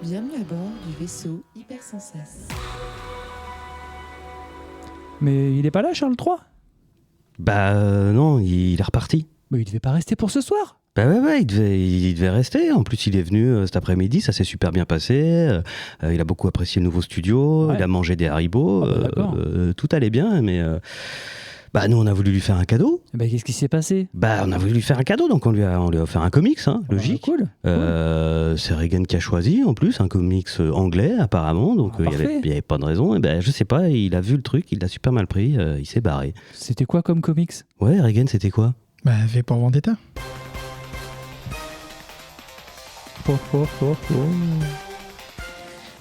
Bienvenue à bord du vaisseau Hypersensas. Mais il est pas là, Charles III? Non, il est reparti. Mais il devait pas rester pour ce soir. Ouais, il devait rester. En plus, il est venu cet après-midi, ça s'est super bien passé. Il a beaucoup apprécié le nouveau studio, Ouais. il a mangé des haribots, d'accord. tout allait bien, mais nous, on a voulu lui faire un cadeau. Qu'est-ce qui s'est passé? On a voulu lui faire un cadeau, donc on lui a offert un comics, logique. Cool. C'est Regan qui a choisi, en plus, un comics anglais, apparemment, donc il Parfait. y avait pas de raison. Et je sais pas, il a vu le truc, il l'a super mal pris, il s'est barré. C'était quoi comme comics? Ouais, Regan, c'était quoi? V pour Vendetta.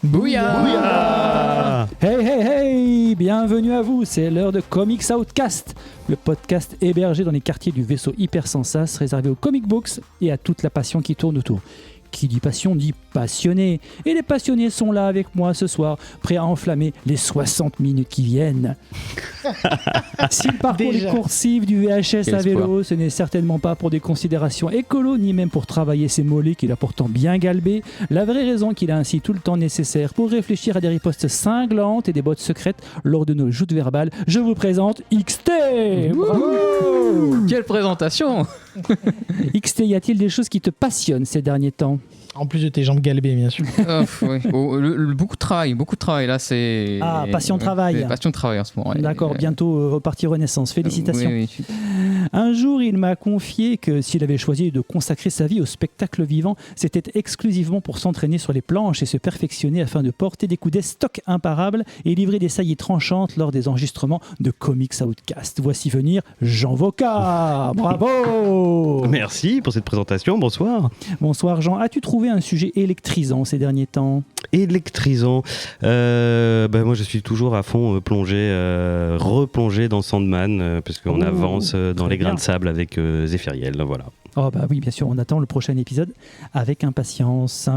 Bouillard! Hey, bienvenue à vous, c'est l'heure de Comics Outcast, le podcast hébergé dans les quartiers du vaisseau Hypersensas, réservé aux comic books et à toute la passion qui tourne autour. Qui dit passion dit passionné, et les passionnés sont là avec moi ce soir, prêts à enflammer les 60 minutes qui viennent. Si le parcours est coursif du VHS à vélo, ce n'est certainement pas pour des considérations écolo, ni même pour travailler ses mollets qu'il a pourtant bien galbés. La vraie raison qu'il a ainsi tout le temps nécessaire pour réfléchir à des ripostes cinglantes et des bottes secrètes lors de nos joutes verbales, je vous présente XT. Bravo. Quelle présentation! XT, y a-t-il des choses qui te passionnent ces derniers temps? En plus de tes jambes galbées, bien sûr. Oui. Beaucoup de travail là, c'est... Passion travail. Passion de travail en ce moment. Ouais. D'accord, bientôt reparti Renaissance, félicitations. Oui. Un jour, il m'a confié que s'il avait choisi de consacrer sa vie au spectacle vivant, c'était exclusivement pour s'entraîner sur les planches et se perfectionner afin de porter des coups d'estoc imparables et livrer des saillies tranchantes lors des enregistrements de Comics Outcast. Voici venir Jean Voca. Bravo! Merci pour cette présentation, bonsoir. Bonsoir Jean, as-tu trouvé un sujet électrisant ces derniers temps? Électrisant. Moi, je suis toujours à fond replongé dans Sandman, parce qu'on avance dans les grains de sable avec Zéphiriel, voilà. Oh oui, bien sûr, on attend le prochain épisode avec impatience.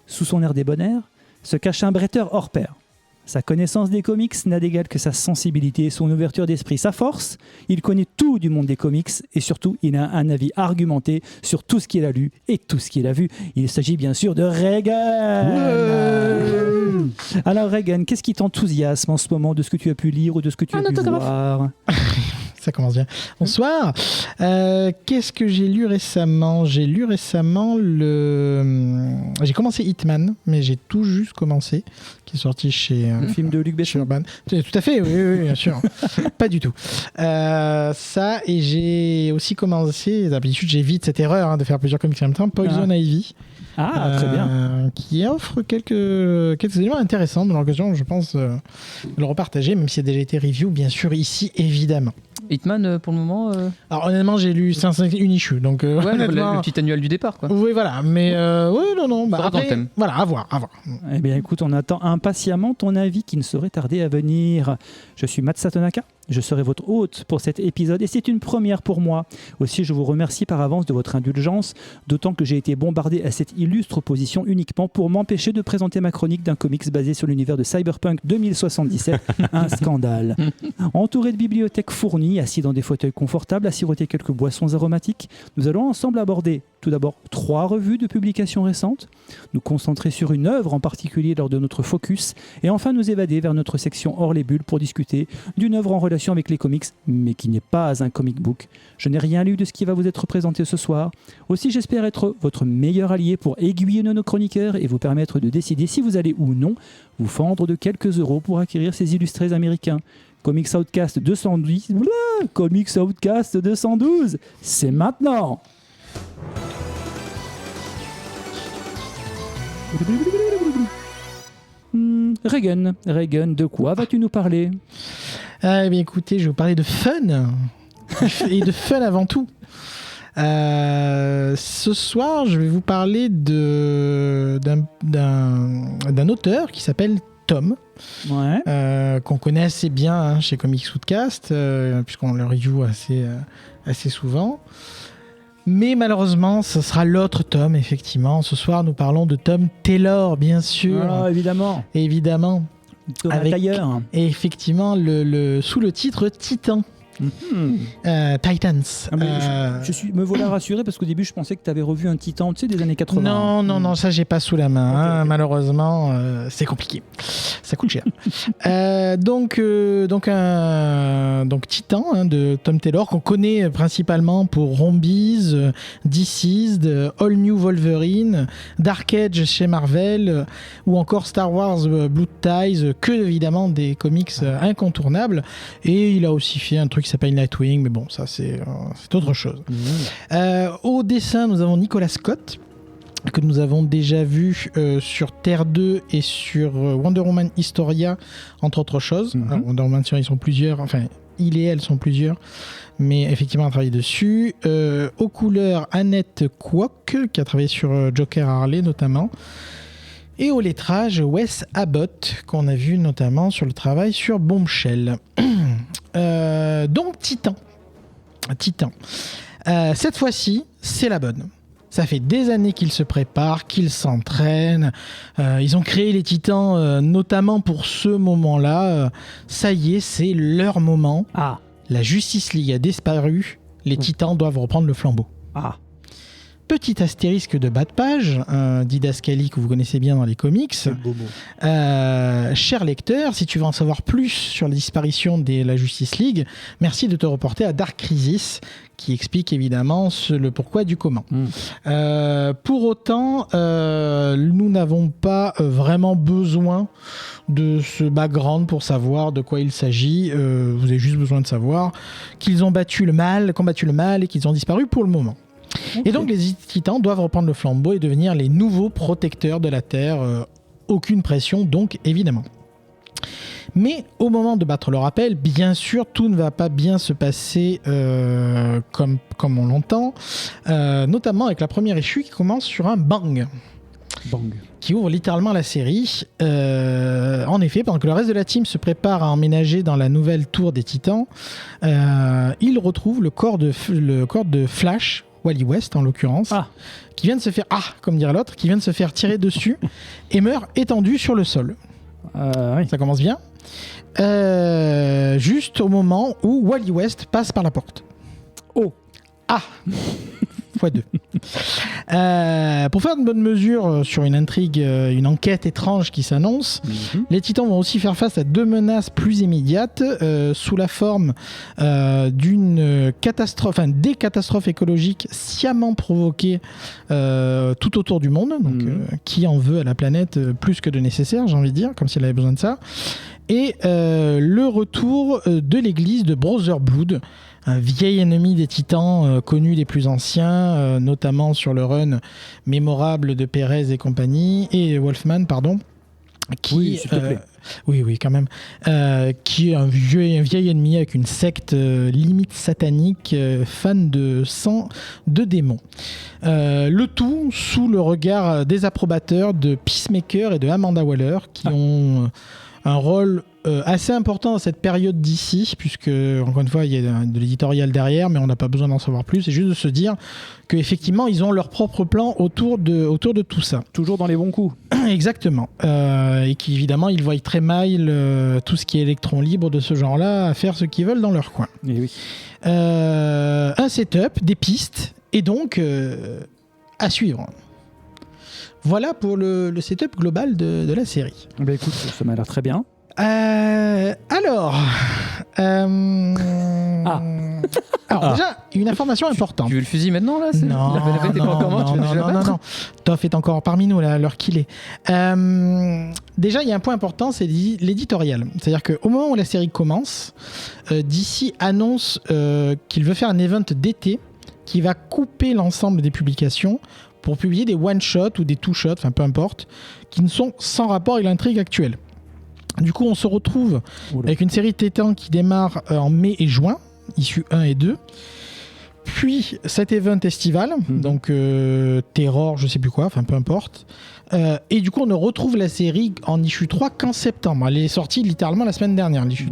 Sous son air débonnaire se cache un bretteur hors pair. Sa connaissance des comics n'a d'égal que sa sensibilité, son ouverture d'esprit, sa force. Il connaît tout du monde des comics et surtout, il a un avis argumenté sur tout ce qu'il a lu et tout ce qu'il a vu. Il s'agit bien sûr de Regan. Ouais. Alors Regan, qu'est-ce qui t'enthousiasme en ce moment de ce que tu as pu lire ou de ce que tu as pu voir? Ça commence bien. Bonsoir. Qu'est-ce que j'ai lu récemment? J'ai commencé Hitman, mais j'ai tout juste commencé, qui est sorti chez... le film de Luc Besson. Urban. Tout à fait, oui, bien sûr. Pas du tout. Ça, et j'ai aussi commencé, d'habitude j'évite cette erreur de faire plusieurs comics en même temps, Poison Ivy. Très bien. Qui offre quelques éléments intéressants dans l'occasion, je pense, de le repartager, même s'il a déjà été review, bien sûr, ici, évidemment. Hitman, pour le moment... Alors, honnêtement, j'ai lu 5 issue, donc honnêtement... le petit annuel du départ, quoi. Oui, voilà, mais non. Ça rentre dans le thème. Voilà, à voir. Eh bien, écoute, on attend impatiemment ton avis qui ne saurait tarder à venir. Je suis Matt Satonaka. Je serai votre hôte pour cet épisode et c'est une première pour moi. Aussi, je vous remercie par avance de votre indulgence, d'autant que j'ai été bombardé à cette illustre position uniquement pour m'empêcher de présenter ma chronique d'un comics basé sur l'univers de Cyberpunk 2077, un scandale. Entouré de bibliothèques fournies, assis dans des fauteuils confortables, à siroter quelques boissons aromatiques, nous allons ensemble aborder tout d'abord 3 revues de publications récentes, nous concentrer sur une œuvre en particulier lors de notre focus et enfin nous évader vers notre section hors les bulles pour discuter d'une œuvre en relation avec les comics, mais qui n'est pas un comic book. Je n'ai rien lu de ce qui va vous être présenté ce soir. Aussi, j'espère être votre meilleur allié pour aiguiller nos chroniqueurs et vous permettre de décider si vous allez ou non vous fendre de quelques euros pour acquérir ces illustrés américains. Comics Outcast 210, Comics Outcast 212, c'est maintenant. Regan, de quoi vas-tu nous parler? Eh bien, écoutez, je vais vous parler de fun. Et de fun avant tout. Ce soir, je vais vous parler d'un auteur qui s'appelle Tom. Ouais. Qu'on connaît assez bien chez Comics Outcast, puisqu'on le review assez souvent. Mais malheureusement, ce sera l'autre Tom, effectivement. Ce soir, nous parlons de Tom Taylor, bien sûr. Ah, évidemment. Évidemment. Thomas Tailleur. Et effectivement, sous le titre Titan. Titans. Ah, mais me voilà rassuré parce qu'au début je pensais que tu avais revu un Titan, tu sais, des années 80. Non, ça j'ai pas sous la main. Ok. Malheureusement, c'est compliqué. Ça coûte cher. Donc Titan de Tom Taylor qu'on connaît principalement pour Zombies, Deceased, All New Wolverine, Dark Age chez Marvel ou encore Star Wars Blood Ties, que évidemment des comics incontournables. Et il a aussi fait un truc qui s'appelle Nightwing, mais bon, ça c'est autre chose. Au dessin, nous avons Nicolas Scott, que nous avons déjà vu sur Terre 2 et sur Wonder Woman Historia, entre autres choses. Alors, Wonder Woman Historia, ils sont plusieurs, enfin, il et elle sont plusieurs, mais effectivement, on a travaillé dessus. Aux couleurs, Annette Kwok, qui a travaillé sur Joker Harley notamment. Et au lettrage, Wes Abbott, qu'on a vu notamment sur le travail sur Bombshell. Donc, Titan. Cette fois-ci, c'est la bonne. Ça fait des années qu'ils se préparent, qu'ils s'entraînent. Ils ont créé les Titans notamment pour ce moment-là. Ça y est, c'est leur moment. Ah. La Justice League a disparu. Les Titans doivent reprendre le flambeau. Ah. Petit astérisque de bas de page, didascalie que vous connaissez bien dans les comics. C'est le beau mot. Cher lecteur, si tu veux en savoir plus sur la disparition de la Justice League, merci de te reporter à Dark Crisis, qui explique évidemment le pourquoi du comment. Pour autant, nous n'avons pas vraiment besoin de ce background pour savoir de quoi il s'agit. Vous avez juste besoin de savoir qu'ils ont combattu le mal et qu'ils ont disparu pour le moment. Okay. Et donc les Titans doivent reprendre le flambeau et devenir les nouveaux protecteurs de la Terre. Aucune pression donc évidemment. Mais au moment de battre le rappel, bien sûr, tout ne va pas bien se passer comme on l'entend, notamment avec la première issue qui commence sur un bang. Qui ouvre littéralement la série. En effet, pendant que le reste de la team se prépare à emménager dans la nouvelle tour des Titans, il retrouve le corps de Flash, Wally West en l'occurrence, qui vient de se faire, comme dirait l'autre, qui vient de se faire tirer dessus et meurt étendu sur le sol. Oui. Ça commence bien. Juste au moment où Wally West passe par la porte. Oh. x2. Pour faire de bonnes mesures sur une intrigue, une enquête étrange qui s'annonce, les Titans vont aussi faire face à deux menaces plus immédiates sous la forme des catastrophes écologiques sciemment provoquées tout autour du monde. Donc, qui en veut à la planète plus que de nécessaire, j'ai envie de dire, comme si elle avait besoin de ça. Et le retour de l'église de Brother Blood, un vieil ennemi des Titans, connu des plus anciens, notamment sur le run mémorable de Perez et compagnie, et Wolfman, pardon, qui, oui, s'il te plaît. Oui, quand même, qui est un vieil ennemi avec une secte limite satanique, fan de sang de démons. Le tout sous le regard désapprobateur de Peacemaker et de Amanda Waller, qui ont un rôle assez important dans cette période d'ici, puisque, encore une fois, il y a de l'éditorial derrière, mais on n'a pas besoin d'en savoir plus. C'est juste de se dire qu'effectivement, ils ont leur propre plan autour de tout ça. Toujours dans les bons coups. Exactement. Et qu'évidemment, ils voient très mal tout ce qui est électron libre de ce genre-là à faire ce qu'ils veulent dans leur coin. Et oui. Un setup, des pistes, et donc à suivre. Voilà pour le setup global de la série. Bah écoute, ça m'a l'air très bien. Alors, déjà, une information importante. Tu veux le fusil maintenant là? Non, Toff est encore parmi nous là, à l'heure qu'il est. Déjà, il y a un point important, c'est l'éditorial. C'est-à-dire qu'au moment où la série commence, DC annonce qu'il veut faire un event d'été qui va couper l'ensemble des publications pour publier des one-shots ou des two-shots, enfin peu importe, qui ne sont sans rapport avec l'intrigue actuelle. Du coup, on se retrouve avec une série de Titans qui démarre en mai et juin, issues 1 et 2. Puis cet event estival, donc Terror, je sais plus quoi, enfin peu importe. Et du coup, on ne retrouve la série en issue 3 qu'en septembre. Elle est sortie littéralement la semaine dernière, l'issue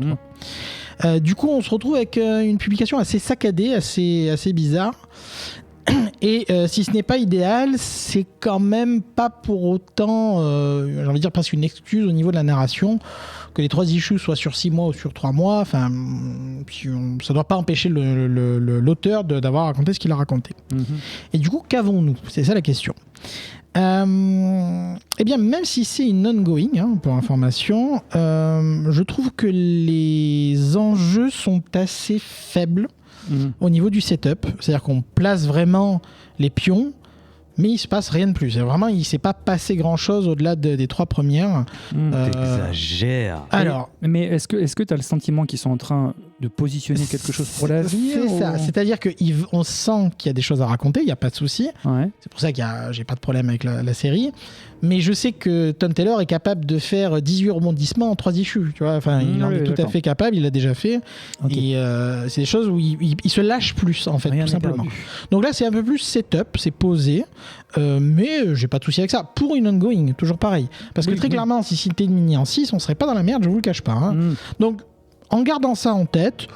3. Du coup, on se retrouve avec une publication assez saccadée, assez bizarre. Et si ce n'est pas idéal, c'est quand même pas pour autant, j'ai envie de dire presque une excuse au niveau de la narration, que les 3 issues soient sur 6 mois ou sur 3 mois. Enfin, ça ne doit pas empêcher l'auteur d'avoir raconté ce qu'il a raconté. Et du coup, qu'avons-nous ? C'est ça la question. Eh bien, même si c'est une ongoing, pour information, je trouve que les enjeux sont assez faibles au niveau du setup. C'est-à-dire qu'on place vraiment les pions, mais il se passe rien de plus. Vraiment, il ne s'est pas passé grand-chose au-delà des 3 premières. T'exagères. Alors, mais est-ce que tu as le sentiment qu'ils sont en train de positionner quelque chose pour l'avenir ? C'est ça. C'est-à-dire qu'on sent qu'il y a des choses à raconter, il n'y a pas de souci. Ouais. C'est pour ça que j'ai pas de problème avec la série. Mais je sais que Tom Taylor est capable de faire 18 rebondissements en 3 issues. Tu vois, enfin, il en est tout à fait capable, il l'a déjà fait. Okay. Et c'est des choses où il se lâche plus, en fait, tout simplement. Donc là, c'est un peu plus setup, c'est posé. Mais j'ai pas de souci avec ça. Pour une ongoing, toujours pareil. Parce que très clairement, si c'était une mini en 6, on serait pas dans la merde, je vous le cache pas. Donc, en gardant ça en tête,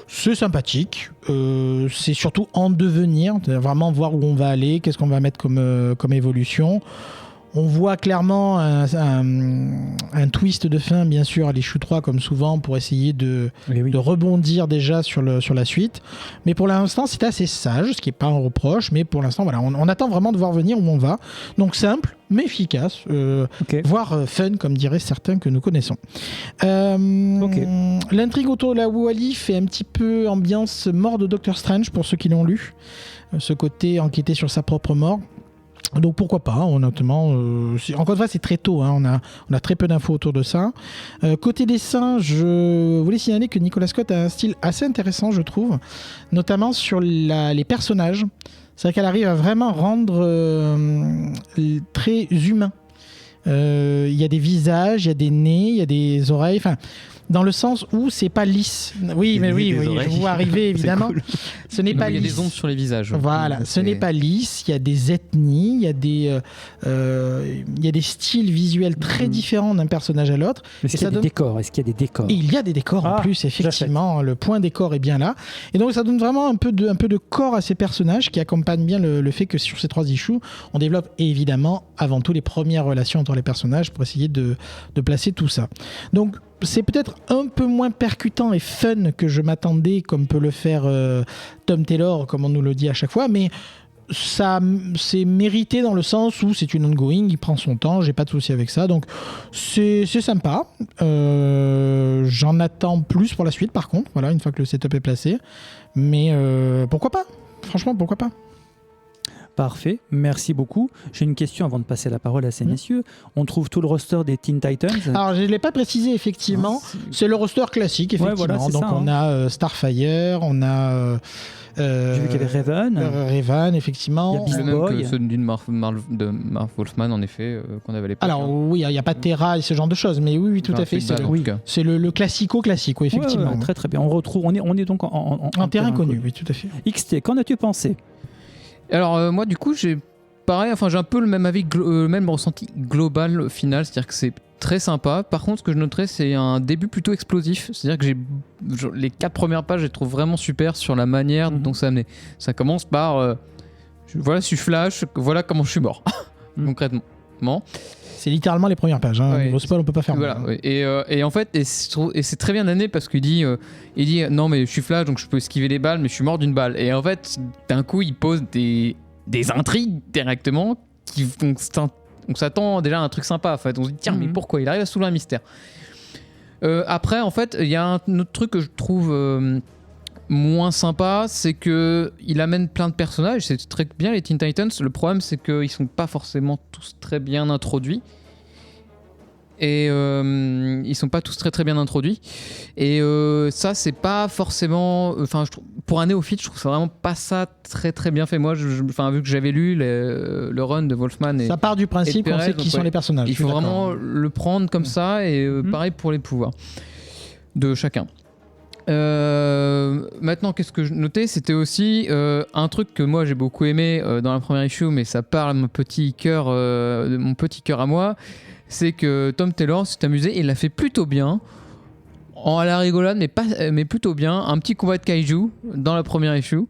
c'est sympathique. C'est surtout en devenir, vraiment voir où on va aller, qu'est-ce qu'on va mettre comme évolution. On voit clairement un twist de fin, bien sûr, à l'issue 3, comme souvent, pour essayer de rebondir déjà sur la suite. Mais pour l'instant, c'est assez sage, ce qui n'est pas un reproche. Mais pour l'instant, voilà, on attend vraiment de voir venir où on va. Donc simple, mais efficace, voire fun, comme diraient certains que nous connaissons. L'intrigue autour de la Wally fait un petit peu ambiance mort de Doctor Strange, pour ceux qui l'ont lu. Ce côté enquêter sur sa propre mort. Donc pourquoi pas, honnêtement. Encore une fois, c'est très tôt, on a très peu d'infos autour de ça. Côté dessin, je voulais signaler que Nicolas Scott a un style assez intéressant, je trouve, notamment sur les personnages. C'est-à-dire qu'elle arrive à vraiment rendre très humain. Il y a des visages, il y a des nez, il y a des oreilles, enfin... Dans le sens où c'est pas lisse. Oui, je vous vois arriver, évidemment. Cool. Ce n'est pas lisse. Il y a des ondes sur les visages. Voilà, ce n'est pas lisse. Il y a des ethnies, il y a des styles visuels très différents d'un personnage à l'autre. Est-ce qu'il y a des décors ? Et il y a des décors en plus, effectivement. Le point décor est bien là. Et donc, ça donne vraiment un peu de corps à ces personnages qui accompagnent bien le fait que sur ces 3 issues, on développe évidemment avant tout les premières relations entre les personnages pour essayer de placer tout ça. Donc, c'est peut-être un peu moins percutant et fun que je m'attendais, comme peut le faire Tom Taylor, comme on nous le dit à chaque fois, mais ça c'est mérité dans le sens où c'est une ongoing, il prend son temps, j'ai pas de souci avec ça, donc c'est sympa. J'en attends plus pour la suite, par contre, voilà, une fois que le setup est placé, mais pourquoi pas ? Franchement, pourquoi pas ? Parfait, merci beaucoup. J'ai une question avant de passer la parole à ces messieurs. On trouve tout le roster des Teen Titans. Alors, je ne l'ai pas précisé, effectivement. C'est le roster classique, effectivement. Ouais, voilà, donc, ça, on a Starfire, on a... J'ai vu qu'il y avait Raven. Raven, effectivement. Il y a Beast le même Boy. que ceux de Marv Wolfman, en effet, qu'on avait à l'époque. Alors, oui, il n'y a pas de Terra et ce genre de choses, mais oui, tout à fait. C'est le classico-classique, oui, effectivement. Ouais, très très bien. On est donc en terrain connu, oui, tout à fait. XT, qu'en as-tu pensé ? Alors moi du coup j'ai un peu le même avis, même ressenti global final, c'est-à-dire que c'est très sympa. Par contre ce que je noterais c'est un début plutôt explosif, c'est-à-dire que les 4 premières pages je les trouve vraiment super sur la manière dont ça amené. Ça commence par voilà je suis Flash, voilà comment je suis mort concrètement. C'est littéralement les premières pages. Niveau spoil, on peut pas faire. Voilà. Et en fait, c'est très bien amené parce qu'il dit, non mais je suis Flash donc je peux esquiver les balles, mais je suis mort d'une balle. Et en fait, d'un coup, il pose des intrigues directement qui font on s'attend déjà à un truc sympa. En fait, on se dit tiens, mais pourquoi il arrive à soulever un mystère. Après, en fait, il y a un autre truc que je trouve moins sympa, c'est que il amène plein de personnages, c'est très bien les Teen Titans. Le problème c'est qu'ils sont pas forcément tous très bien introduits et ils sont pas tous très très bien introduits et ça c'est pas forcément, pour un néophyte je trouve ça vraiment pas ça très très bien fait. Moi vu que j'avais lu le run de Wolfman et ça part du principe qu'on sait qui sont les personnages, il faut vraiment le prendre comme ça et pareil pour les pouvoirs de chacun. Maintenant, qu'est-ce que je notais, c'était aussi un truc que moi j'ai beaucoup aimé dans la première issue, mais ça parle à mon petit cœur à moi, c'est que Tom Taylor s'est amusé et il l'a fait plutôt bien, à la rigolade, mais plutôt bien. Un petit combat de kaiju dans la première issue.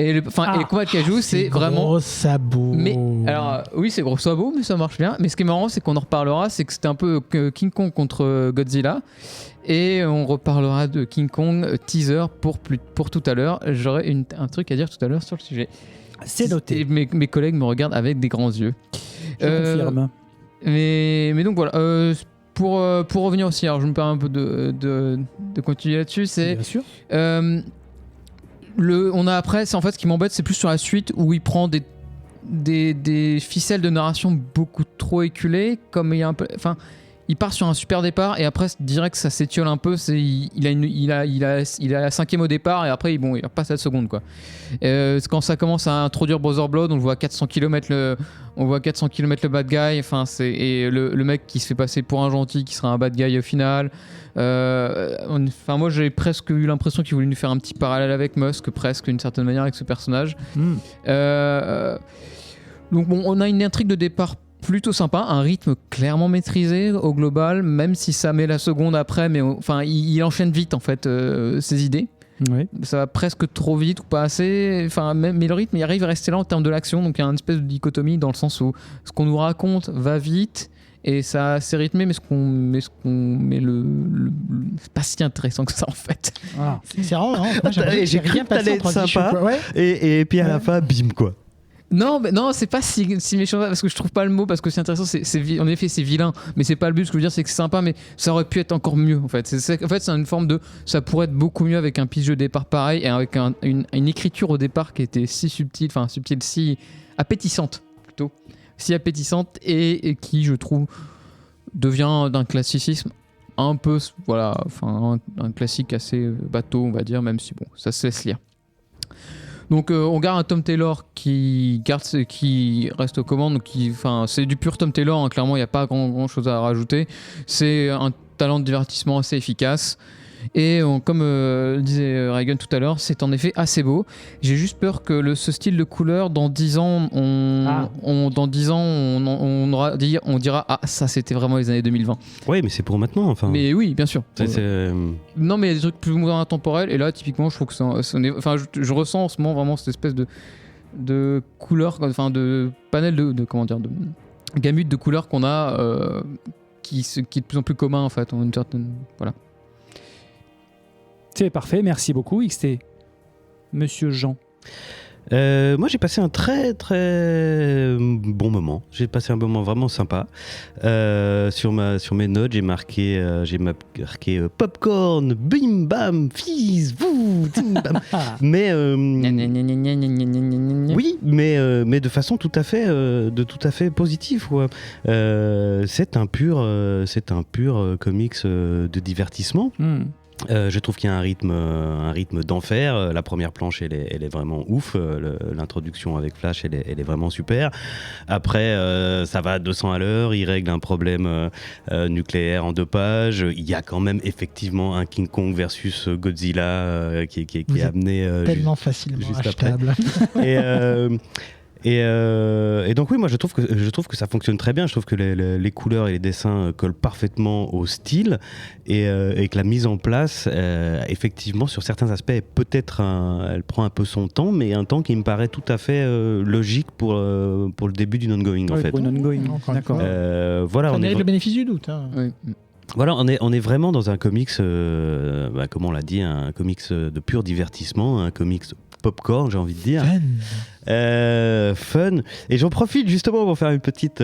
Et le combat de Kaiju, c'est vraiment. Gros sabot. Mais alors oui, c'est gros sabot, mais ça marche bien. Mais ce qui est marrant, c'est qu'on en reparlera, c'est que c'était un peu King Kong contre Godzilla. Et on reparlera de King Kong teaser pour tout à l'heure. J'aurai un truc à dire tout à l'heure sur le sujet. C'est noté. Et mes collègues me regardent avec des grands yeux. Je confirme. Mais donc voilà. Pour revenir aussi, alors je me permets un peu de continuer là-dessus. C'est Bien sûr. on a après, c'est en fait ce qui m'embête, c'est plus sur la suite où il prend des ficelles de narration beaucoup trop éculées, comme il y a un peu, enfin, il part sur un super départ et après direct ça s'étiole un peu. Il a la 5e au départ et après il repasse à la seconde quoi. Quand ça commence à introduire Brother Blood, on le voit à 400 km le bad guy. Enfin et le mec qui se fait passer pour un gentil qui sera un bad guy au final. Enfin moi j'ai presque eu l'impression qu'il voulait nous faire un petit parallèle avec Musk presque d'une certaine manière avec ce personnage. Donc bon, on a une intrigue de départ plutôt sympa, un rythme clairement maîtrisé au global, même si ça met la seconde après, mais enfin il enchaîne vite en fait ses idées. Oui. Ça va presque trop vite ou pas assez, enfin mais le rythme il arrive à rester là en termes de l'action, donc il y a une espèce de dichotomie dans le sens où ce qu'on nous raconte va vite et ça c'est rythmé, mais c'est pas si intéressant que ça en fait. Ah. C'est rare, hein. Moi, J'ai cru que t'allais être sympa. Ouais. Et puis à la fin, bim quoi. Non, c'est pas si méchant parce que je trouve pas le mot, parce que c'est intéressant, en effet c'est vilain, mais c'est pas le but. Ce que je veux dire c'est que c'est sympa, mais ça aurait pu être encore mieux en fait. En fait c'est une forme de, ça pourrait être beaucoup mieux avec un pitch de départ pareil et avec une écriture au départ qui était si subtile, si appétissante plutôt, si appétissante et qui je trouve devient d'un classicisme un peu, voilà, enfin un classique assez bateau on va dire, même si bon ça se laisse lire. Donc on garde un Tom Taylor qui reste aux commandes, c'est du pur Tom Taylor, hein, clairement il n'y a pas grand chose à rajouter. C'est un talent de divertissement assez efficace. Et comme disait Reagan tout à l'heure, c'est en effet assez beau. J'ai juste peur que ce style de couleur, dans 10 ans, on dira ah ça c'était vraiment les années 2020. Oui, mais c'est pour maintenant, enfin. Mais oui, bien sûr. Non, mais il y a des trucs plus ou moins intemporels. Et là, typiquement, je trouve que je ressens en ce moment vraiment cette espèce de couleur, enfin de panel de comment dire, de gamut de couleurs qu'on a, qui est de plus en plus commun en fait. Une certaine, voilà. C'est parfait, merci beaucoup XT. Monsieur Jean. Moi j'ai passé un très très bon moment. J'ai passé un moment vraiment sympa. Sur mes notes j'ai marqué popcorn, bim bam, fizz, vou, tim, bam. Mais oui, mais de façon tout à fait positive quoi. C'est un pur comics de divertissement. Je trouve qu'il y a un rythme d'enfer. La première planche, elle est vraiment ouf. L'introduction avec Flash, elle est vraiment super. Après, ça va à 200 à l'heure. Il règle un problème nucléaire en 2 pages. Il y a quand même effectivement un King Kong versus Godzilla qui est amené tellement facilement juste achetable. Et donc oui, moi je trouve que ça fonctionne très bien. Je trouve que les couleurs et les dessins collent parfaitement au style et que la mise en place, effectivement, sur certains aspects, elle prend un peu son temps, mais un temps qui me paraît tout à fait logique pour le début d'une ongoing en fait. Pour une ongoing, d'accord. Voilà, on est le bénéfice du doute. Hein. Oui. Voilà, on est vraiment dans un comics, comme on l'a dit, un comics de pur divertissement, un comics popcorn, j'ai envie de dire. Fun. Et j'en profite justement pour faire une petite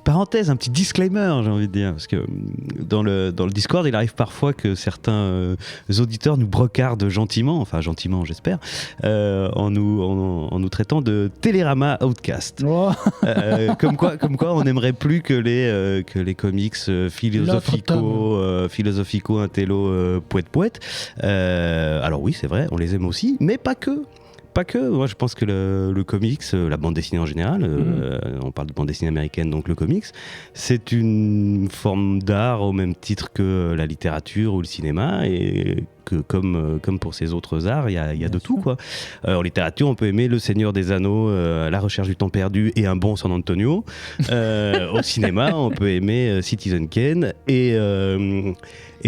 parenthèse, un petit disclaimer, j'ai envie de dire, parce que dans le Discord, il arrive parfois que certains auditeurs nous brocardent gentiment, enfin gentiment j'espère, en nous traitant de Télérama Outcast. Oh. Comme quoi on n'aimerait plus que les comics philosophico intello poète. Alors oui, c'est vrai, on les aime aussi, mais pas que. Moi je pense que le comics, la bande dessinée en général, on parle de bande dessinée américaine, donc le comics, c'est une forme d'art au même titre que la littérature ou le cinéma, et que comme pour ces autres arts, il y a de tout, sûr. quoi. En littérature, on peut aimer Le Seigneur des Anneaux, La Recherche du Temps perdu et Un bon San Antonio. Au cinéma, on peut aimer Citizen Kane et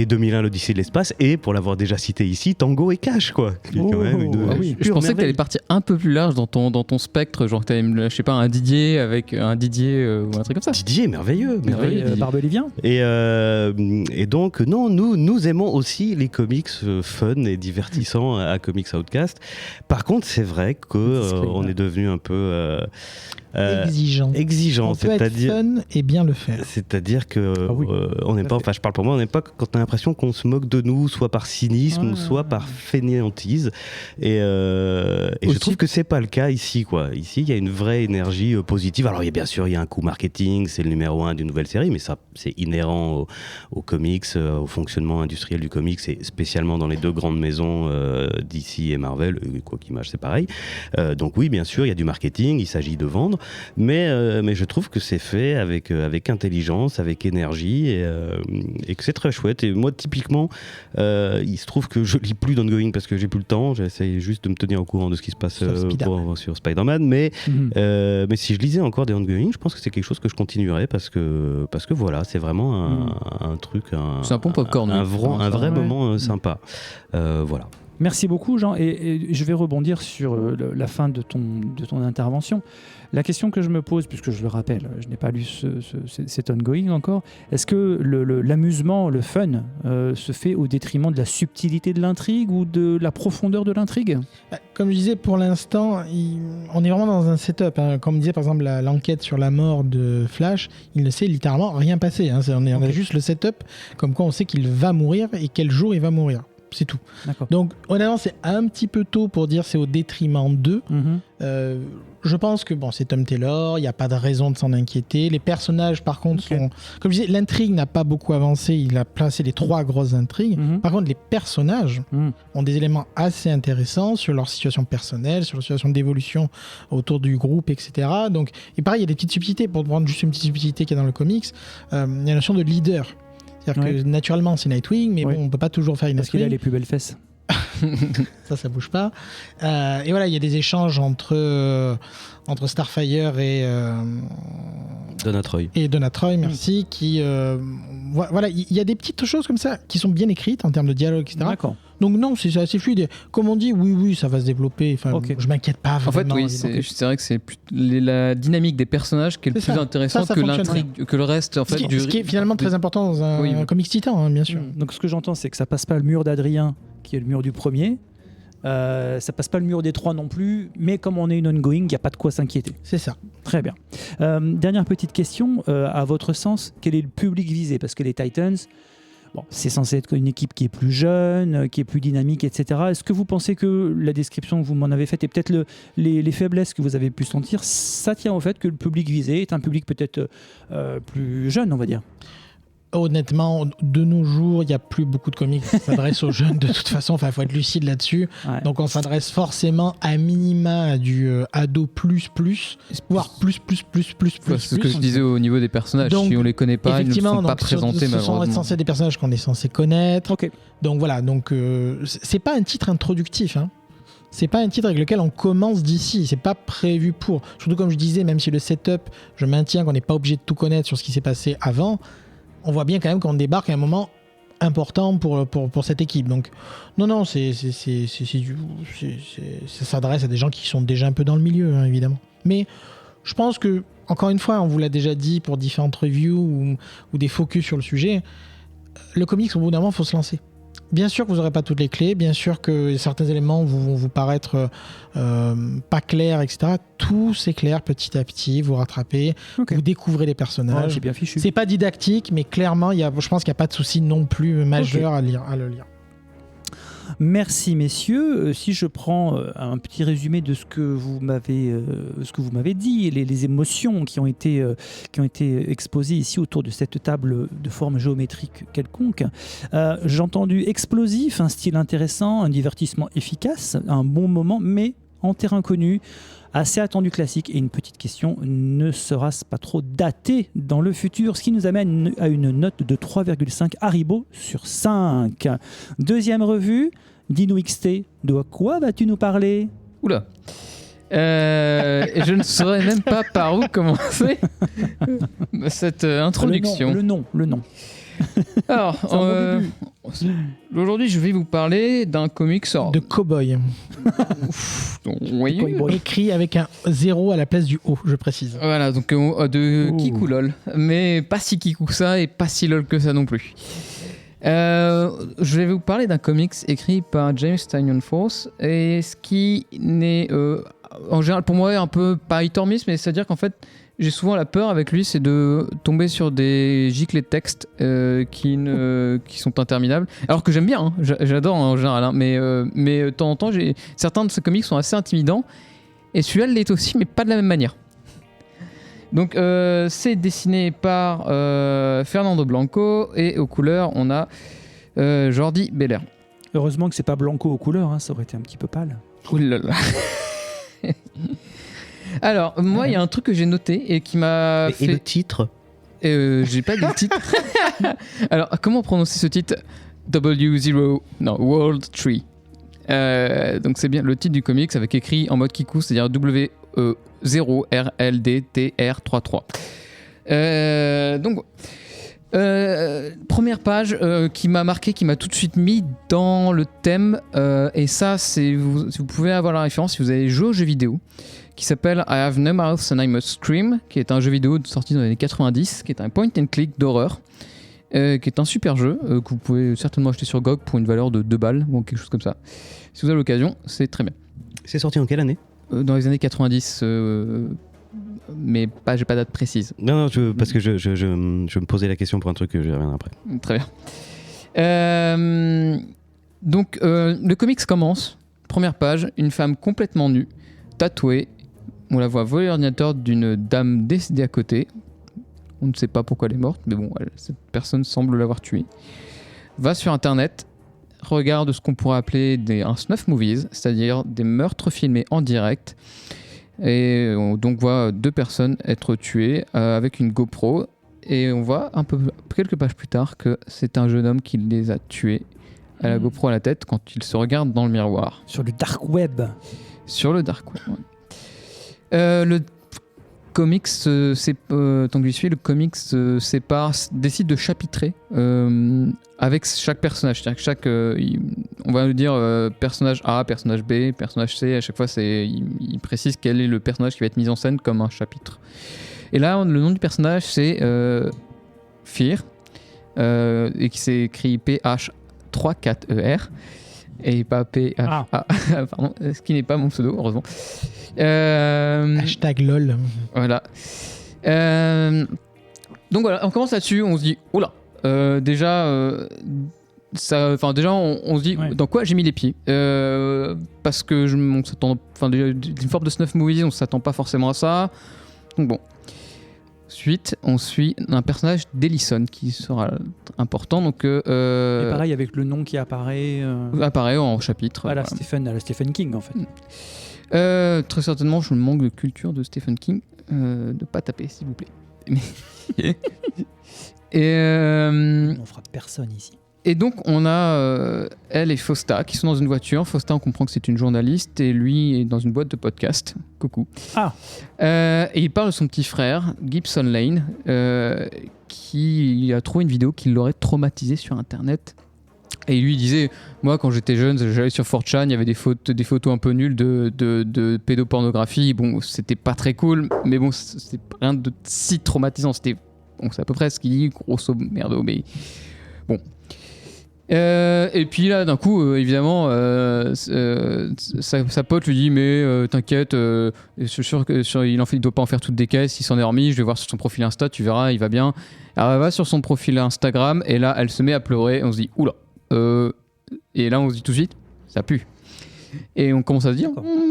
2001 l'Odyssée de l'espace, et pour l'avoir déjà cité ici, Tango et Cash, quoi. Qui est quand même une oui. Je pure pensais que merveille. t'allais partir un peu plus large dans ton spectre, genre que t'avais, je sais pas, un Didier avec un Didier ou un truc comme ça. Didier est merveilleux. Barbelivien. Et donc, non, nous aimons aussi les comics fun et divertissants à Comics Outcast. Par contre, c'est vrai qu'on est devenu un peu Exigeant. exigeant, On peut être fun et bien le faire. c'est-à-dire que oui. on n'aime pas, enfin je parle pour moi, on n'aime pas quand on a l'impression qu'on se moque de nous, soit par cynisme, ou soit par fainéantise. Et je trouve que c'est pas le cas ici, quoi. Ici, il y a une vraie énergie positive. Alors bien sûr, il y a un coup marketing, c'est le numéro 1 d'une nouvelle série, mais ça, c'est inhérent aux comics, au fonctionnement industriel du comics, et spécialement dans les deux grandes maisons DC et Marvel, quoi qu'Image, c'est pareil. Donc oui, bien sûr, il y a du marketing, il s'agit de vendre, mais je trouve que c'est fait avec intelligence, avec énergie, et que c'est très chouette. Et moi, typiquement, il se trouve que je lis plus d'Ongoing parce que j'ai plus le temps. J'essaie juste de me tenir au courant de ce qui se passe sur Spider-Man, mais si je lisais encore des Ongoing, je pense que c'est quelque chose que je continuerais parce que voilà, c'est vraiment un truc, C'est un bon popcorn, un oui. vrai moment sympa. Voilà. Merci beaucoup, Jean. Et je vais rebondir sur la fin de ton intervention. La question que je me pose, puisque je le rappelle, je n'ai pas lu cet ongoing encore, est-ce que l'amusement, le fun, se fait au détriment de la subtilité de l'intrigue ou de la profondeur de l'intrigue ? Comme je disais, pour l'instant, on est vraiment dans un setup. Hein. Comme disait par exemple l'enquête sur la mort de Flash, il ne s'est littéralement rien passé. Hein. On a juste le setup, comme quoi on sait qu'il va mourir et quel jour il va mourir. C'est tout. D'accord. Donc honnêtement, c'est un petit peu tôt pour dire c'est au détriment d'eux. Je pense que c'est Tom Taylor, il n'y a pas de raison de s'en inquiéter. Les personnages, par contre, sont... Comme je disais, l'intrigue n'a pas beaucoup avancé, il a placé les 3 grosses intrigues. Par contre, les personnages ont des éléments assez intéressants sur leur situation personnelle, sur leur situation d'évolution autour du groupe, etc. Donc, et pareil, il y a des petites subtilités. Pour prendre juste une petite subtilité qu'il y a dans le comics, il y a la notion de leader. C'est-à-dire que naturellement, c'est Nightwing, mais on ne peut pas toujours faire une Parce qu'il a les plus belles fesses. ça bouge pas. Et voilà, il y a des échanges entre Starfire et Donna Troy. Et Donna Troy, merci, qui... voilà, il y a des petites choses comme ça qui sont bien écrites en termes de dialogue, etc. D'accord. Donc non, c'est assez fluide. Comme on dit, oui, ça va se développer. Enfin, je m'inquiète pas vraiment. En fait, oui, c'est vrai que c'est la dynamique des personnages qui est le plus intéressant que l'intrigue, que le reste. En fait, ce qui est finalement très important dans un comics titan, hein, bien sûr. Donc ce que j'entends, c'est que ça passe pas le mur d'Adrien, qui est le mur du premier. Ça passe pas le mur des 3 non plus, mais comme on est une ongoing, il n'y a pas de quoi s'inquiéter. C'est ça. Très bien. Dernière petite question, à votre sens, quel est le public visé ? Parce que les Titans, c'est censé être une équipe qui est plus jeune, qui est plus dynamique, etc. Est-ce que vous pensez que la description que vous m'en avez faite et peut-être les faiblesses que vous avez pu sentir, ça tient au fait que le public visé est un public peut-être plus jeune, on va dire ? Honnêtement, de nos jours, il n'y a plus beaucoup de comics qui s'adressent aux jeunes de toute façon. Enfin, il faut être lucide là-dessus. Ouais. Donc, on s'adresse forcément à minima à du ado plus, voire plus. C'est ce que je disais au niveau des personnages. Donc, si on les connaît pas, ils ne sont pas présentés malheureusement. Ce sont censés des personnages qu'on est censé connaître. Okay. Donc voilà. Donc c'est pas un titre introductif. Hein. C'est pas un titre avec lequel on commence d'ici, c'est pas prévu pour. Surtout comme je disais, même si le setup, je maintiens qu'on n'est pas obligé de tout connaître sur ce qui s'est passé avant, on voit bien quand même qu'on débarque à un moment important pour cette équipe. Donc non, ça s'adresse à des gens qui sont déjà un peu dans le milieu, hein, évidemment. Mais je pense que, encore une fois, on vous l'a déjà dit pour différentes reviews ou des focus sur le sujet, le comics, au bout d'un moment, il faut se lancer. Bien sûr que vous n'aurez pas toutes les clés, bien sûr que certains éléments vont vous paraître pas clairs, etc. Tout c'est clair petit à petit, vous rattrapez, vous découvrez les personnages. Ouais, c'est bien fichu. C'est pas didactique, mais clairement, je pense qu'il n'y a pas de souci non plus majeur à le lire. Merci messieurs. Si je prends un petit résumé de ce que vous m'avez dit, les émotions qui ont été exposées ici autour de cette table de forme géométrique quelconque, j'ai entendu explosif, un style intéressant, un divertissement efficace, un bon moment, mais en terrain connu, assez attendu classique. Et une petite question, ne sera-ce pas trop daté dans le futur? Ce qui nous amène à une note de 3,5 Haribo sur 5. Deuxième revue, dis-nous XT, de quoi vas-tu nous parler? Oula. Je ne saurais même pas par où commencer cette introduction. Le nom. Alors, aujourd'hui, je vais vous parler d'un comics De cow-boy. oui, Écrit avec un 0 à la place du O, je précise. voilà, donc de Kikou lol, mais pas si Kikou que ça et pas si lol que ça non plus. Je vais vous parler d'un comics écrit par James Tynion Force, et ce qui n'est en général pour moi un peu pas hit or miss, mais c'est à dire qu'en fait j'ai souvent la peur avec lui, c'est de tomber sur des giclées de texte qui sont interminables, alors que j'aime bien, hein, j'adore en général, hein, mais de temps en temps certains de ces comics sont assez intimidants, et celui-là l'est aussi, mais pas de la même manière. Donc c'est dessiné par Fernando Blanco, et aux couleurs on a Jordi Belair. Heureusement que c'est pas Blanco aux couleurs, hein, ça aurait été un petit peu pâle. Ouh là là. Alors moi il y a un truc que j'ai noté et qui m'a fait... Et le titre? J'ai pas de titre. Alors comment prononcer ce titre? W0, non, World 3. Donc c'est bien le titre du comics avec écrit en mode Kikou, c'est-à-dire W0RLDTR33. Donc première page qui m'a marqué, qui m'a tout de suite mis dans le thème, et ça c'est vous pouvez avoir la référence si vous avez joué au jeu vidéo qui s'appelle I Have No Mouth and I Must Scream, qui est un jeu vidéo sorti dans les années 90, qui est un point and click d'horreur, qui est un super jeu que vous pouvez certainement acheter sur GOG pour une valeur de 2 balles ou quelque chose comme ça. Si vous avez l'occasion, c'est très bien. C'est sorti en quelle année? Dans les années 90, mais j'ai pas date précise. Non, parce que je me posais la question pour un truc que je reviendrai après. Très bien. Donc, le comics commence, première page, une femme complètement nue, tatouée. On la voit voler l'ordinateur d'une dame décédée à côté. On ne sait pas pourquoi elle est morte, mais bon, cette personne semble l'avoir tuée. Va sur Internet, regarde ce qu'on pourrait appeler un snuff movies, c'est-à-dire des meurtres filmés en direct. Et on donc voit 2 personnes être tuées avec une GoPro. Et on voit quelques pages plus tard que c'est un jeune homme qui les a tués à la GoPro à la tête quand il se regarde dans le miroir. Sur le dark web. Sur le dark web, ouais. Le comics, tant que j'y suis, le comics décide de chapitrer avec chaque personnage. C'est-à-dire que on va nous dire personnage A, personnage B, personnage C. À chaque fois, il précise quel est le personnage qui va être mis en scène comme un chapitre. Et là, le nom du personnage, c'est Fear, et qui s'écrit PH34ER. Et pas PH. Pardon, ce qui n'est pas mon pseudo, heureusement. Hashtag LOL. Voilà. Donc voilà, on commence là-dessus, on se dit, oula, déjà, on se dit, ouais, dans quoi j'ai mis les pieds, parce que on s'attend, déjà, d'une forme de snuff movie, on s'attend pas forcément à ça. Donc bon. Ensuite, on suit un personnage d'Ellison qui sera important. Donc, et pareil avec le nom qui apparaît. Apparaît en chapitre. À la Stephen King en fait. Très certainement, je manque de culture de Stephen King. Ne pas taper, s'il vous plaît. On fera personne ici. Et donc, on a elle et Fausta qui sont dans une voiture. Fausta, on comprend que c'est une journaliste et lui est dans une boîte de podcast. Coucou. Ah. Et il parle de son petit frère, Gibson Lane, qui a trouvé une vidéo qui l'aurait traumatisé sur Internet. Et il lui disait, moi quand j'étais jeune, j'allais sur 4chan, il y avait des photos un peu nulles de pédopornographie. Bon, c'était pas très cool, mais bon, c'était rien de si traumatisant. C'est à peu près ce qu'il dit, grosso merdo, mais bon. Et puis là, d'un coup, évidemment, sa pote lui dit, mais t'inquiète, je suis sûr qu'il doit pas en faire toutes des caisses, il s'en est remis, je vais voir sur son profil Insta, tu verras, il va bien. Alors elle va sur son profil Instagram, et là, elle se met à pleurer, on se dit, oula. Et là, on se dit tout de suite, ça pue. Et on commence à se dire,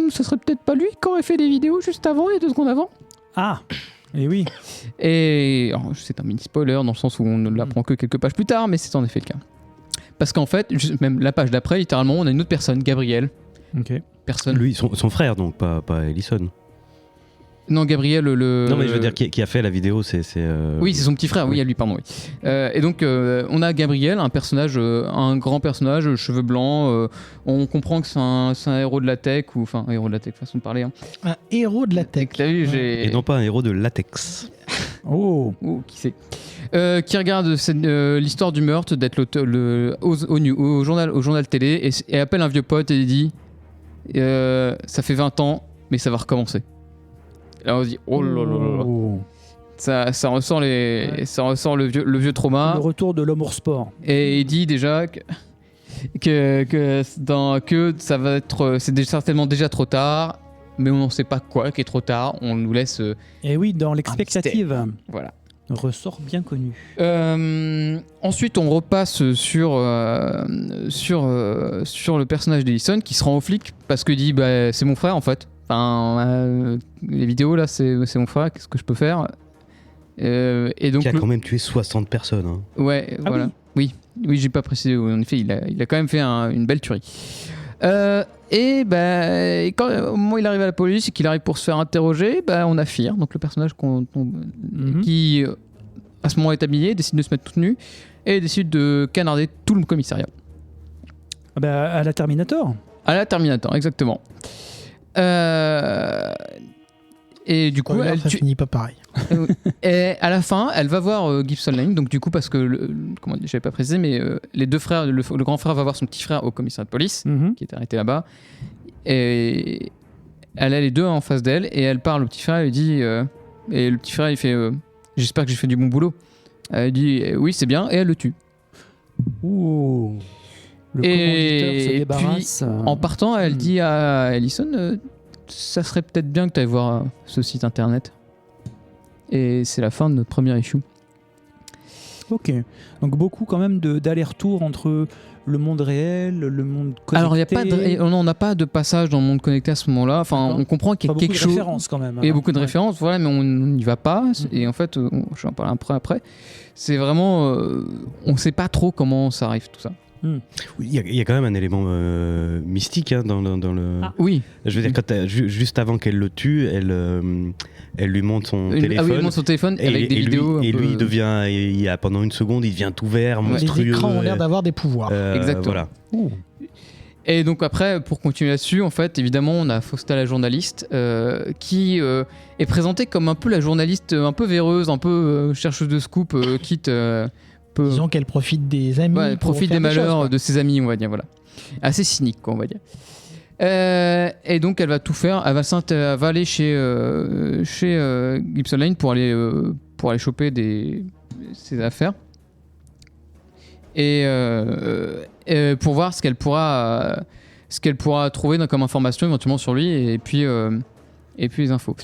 ce serait peut-être pas lui qui aurait fait des vidéos juste avant et 2 secondes avant. Ah, et oui. Et c'est un mini spoiler dans le sens où on ne l'apprend que quelques pages plus tard, mais c'est en effet le cas. Parce qu'en fait, même la page d'après, littéralement, on a une autre personne, Gabriel. Ok. Personne. Lui, son frère, donc, pas Ellison. Non, Gabriel, Non, mais je veux dire, qui a fait la vidéo, c'est. Oui, c'est son petit frère, oui, à lui, pardon. Oui. Et donc, on a Gabriel, un personnage, un grand personnage, cheveux blancs. On comprend que c'est un héros de la tech, ou enfin, un héros de la tech, façon de parler. Hein. Un héros de la tech. T'as vu, j'ai. Et non pas un héros de latex. Oh. Oh, qui c'est qui regarde l'histoire du meurtre, d'être au journal télé, et appelle un vieux pote et dit ça fait 20 ans, mais ça va recommencer. Et là, on se dit oh là là là là. Oh. Ça ressort le vieux trauma. Le retour de l'homme hors sport. Et il dit déjà que ça va être, certainement déjà trop tard, mais on ne sait pas quoi qui est trop tard. On nous laisse. Et oui, dans l'expectative. Voilà. Ressort bien connu. Ensuite, on repasse sur le personnage d'Ellison qui se rend au flic parce que dit bah, c'est mon frère en fait. Enfin, les vidéos là, c'est mon frère. Qu'est-ce que je peux faire? Et donc qui a quand même tué 60 personnes. Hein. Ouais, Ah voilà. Oui, j'ai pas précisé. En effet, il a quand même fait une belle tuerie. Et quand au moment où il arrive à la police et qu'il arrive pour se faire interroger, on a Fear, donc le personnage qui à ce moment est habillé, décide de se mettre toute nue et décide de canarder tout le commissariat. Ah bah, à la Terminator. À la Terminator, exactement. Et du coup, ça finit pas pareil. Et à la fin, elle va voir Gibson Lane, donc du coup, parce que, j'avais pas précisé, mais les deux frères, le grand frère va voir son petit frère au commissariat de police, qui est arrêté là-bas, et elle a les deux en face d'elle, et elle parle au petit frère, elle dit, et le petit frère, il fait, j'espère que j'ai fait du bon boulot. Elle dit, oui, c'est bien, et elle le tue. Ouh. Le commanditaire se débarrasse. En partant, elle dit à Ellison, ça serait peut-être bien que tu ailles voir ce site internet. Et c'est la fin de notre premier issue. Ok. Donc beaucoup quand même d'aller-retour entre le monde réel, le monde connecté. Alors on n'a pas de passage dans le monde connecté à ce moment-là. Enfin, on comprend qu'il y a quelque chose. Il y a beaucoup de références quand même. Il y a beaucoup de références, voilà, mais on n'y va pas. Et en fait, je vais en parler après. C'est vraiment, on ne sait pas trop comment ça arrive tout ça. Il y a quand même un élément mystique hein, dans le. Ah. Oui. Je veux dire, juste avant qu'elle le tue, elle lui montre son téléphone. Ah oui, elle montre son téléphone avec des vidéos. Et lui, pendant une seconde, il devient tout vert, monstrueux. Les écrans ont l'air d'avoir des pouvoirs. Exactement. Voilà. Et donc après, pour continuer là-dessus, en fait, évidemment, on a Fausta la journaliste qui est présentée comme un peu la journaliste un peu véreuse, un peu chercheuse de scoop, Disons qu'elle profite des amis. Ouais, elle profite des malheurs de ses amis, on va dire, voilà. Assez cynique, quoi, on va dire. Et donc elle va tout faire, elle va aller chez Gibson Lane pour aller choper ses affaires et pour voir ce qu'elle pourra trouver comme information éventuellement sur lui et puis les infos.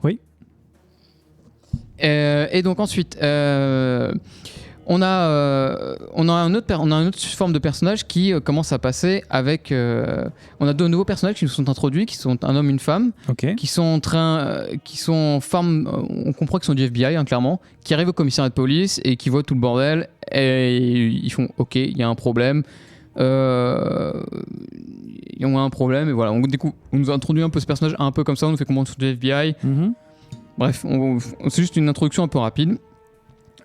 Oui. Et donc ensuite on a une autre forme de personnage qui commence à passer avec. On a deux nouveaux personnages qui nous sont introduits, qui sont un homme et une femme, qui sont on comprend qu'ils sont du FBI, hein, clairement, qui arrivent au commissariat de police et qui voient tout le bordel et ils font OK, il y a un problème. Il y a un problème et voilà. On nous a introduit un peu ce personnage un peu comme ça, on nous fait comprendre sur du FBI. Bref, c'est juste une introduction un peu rapide.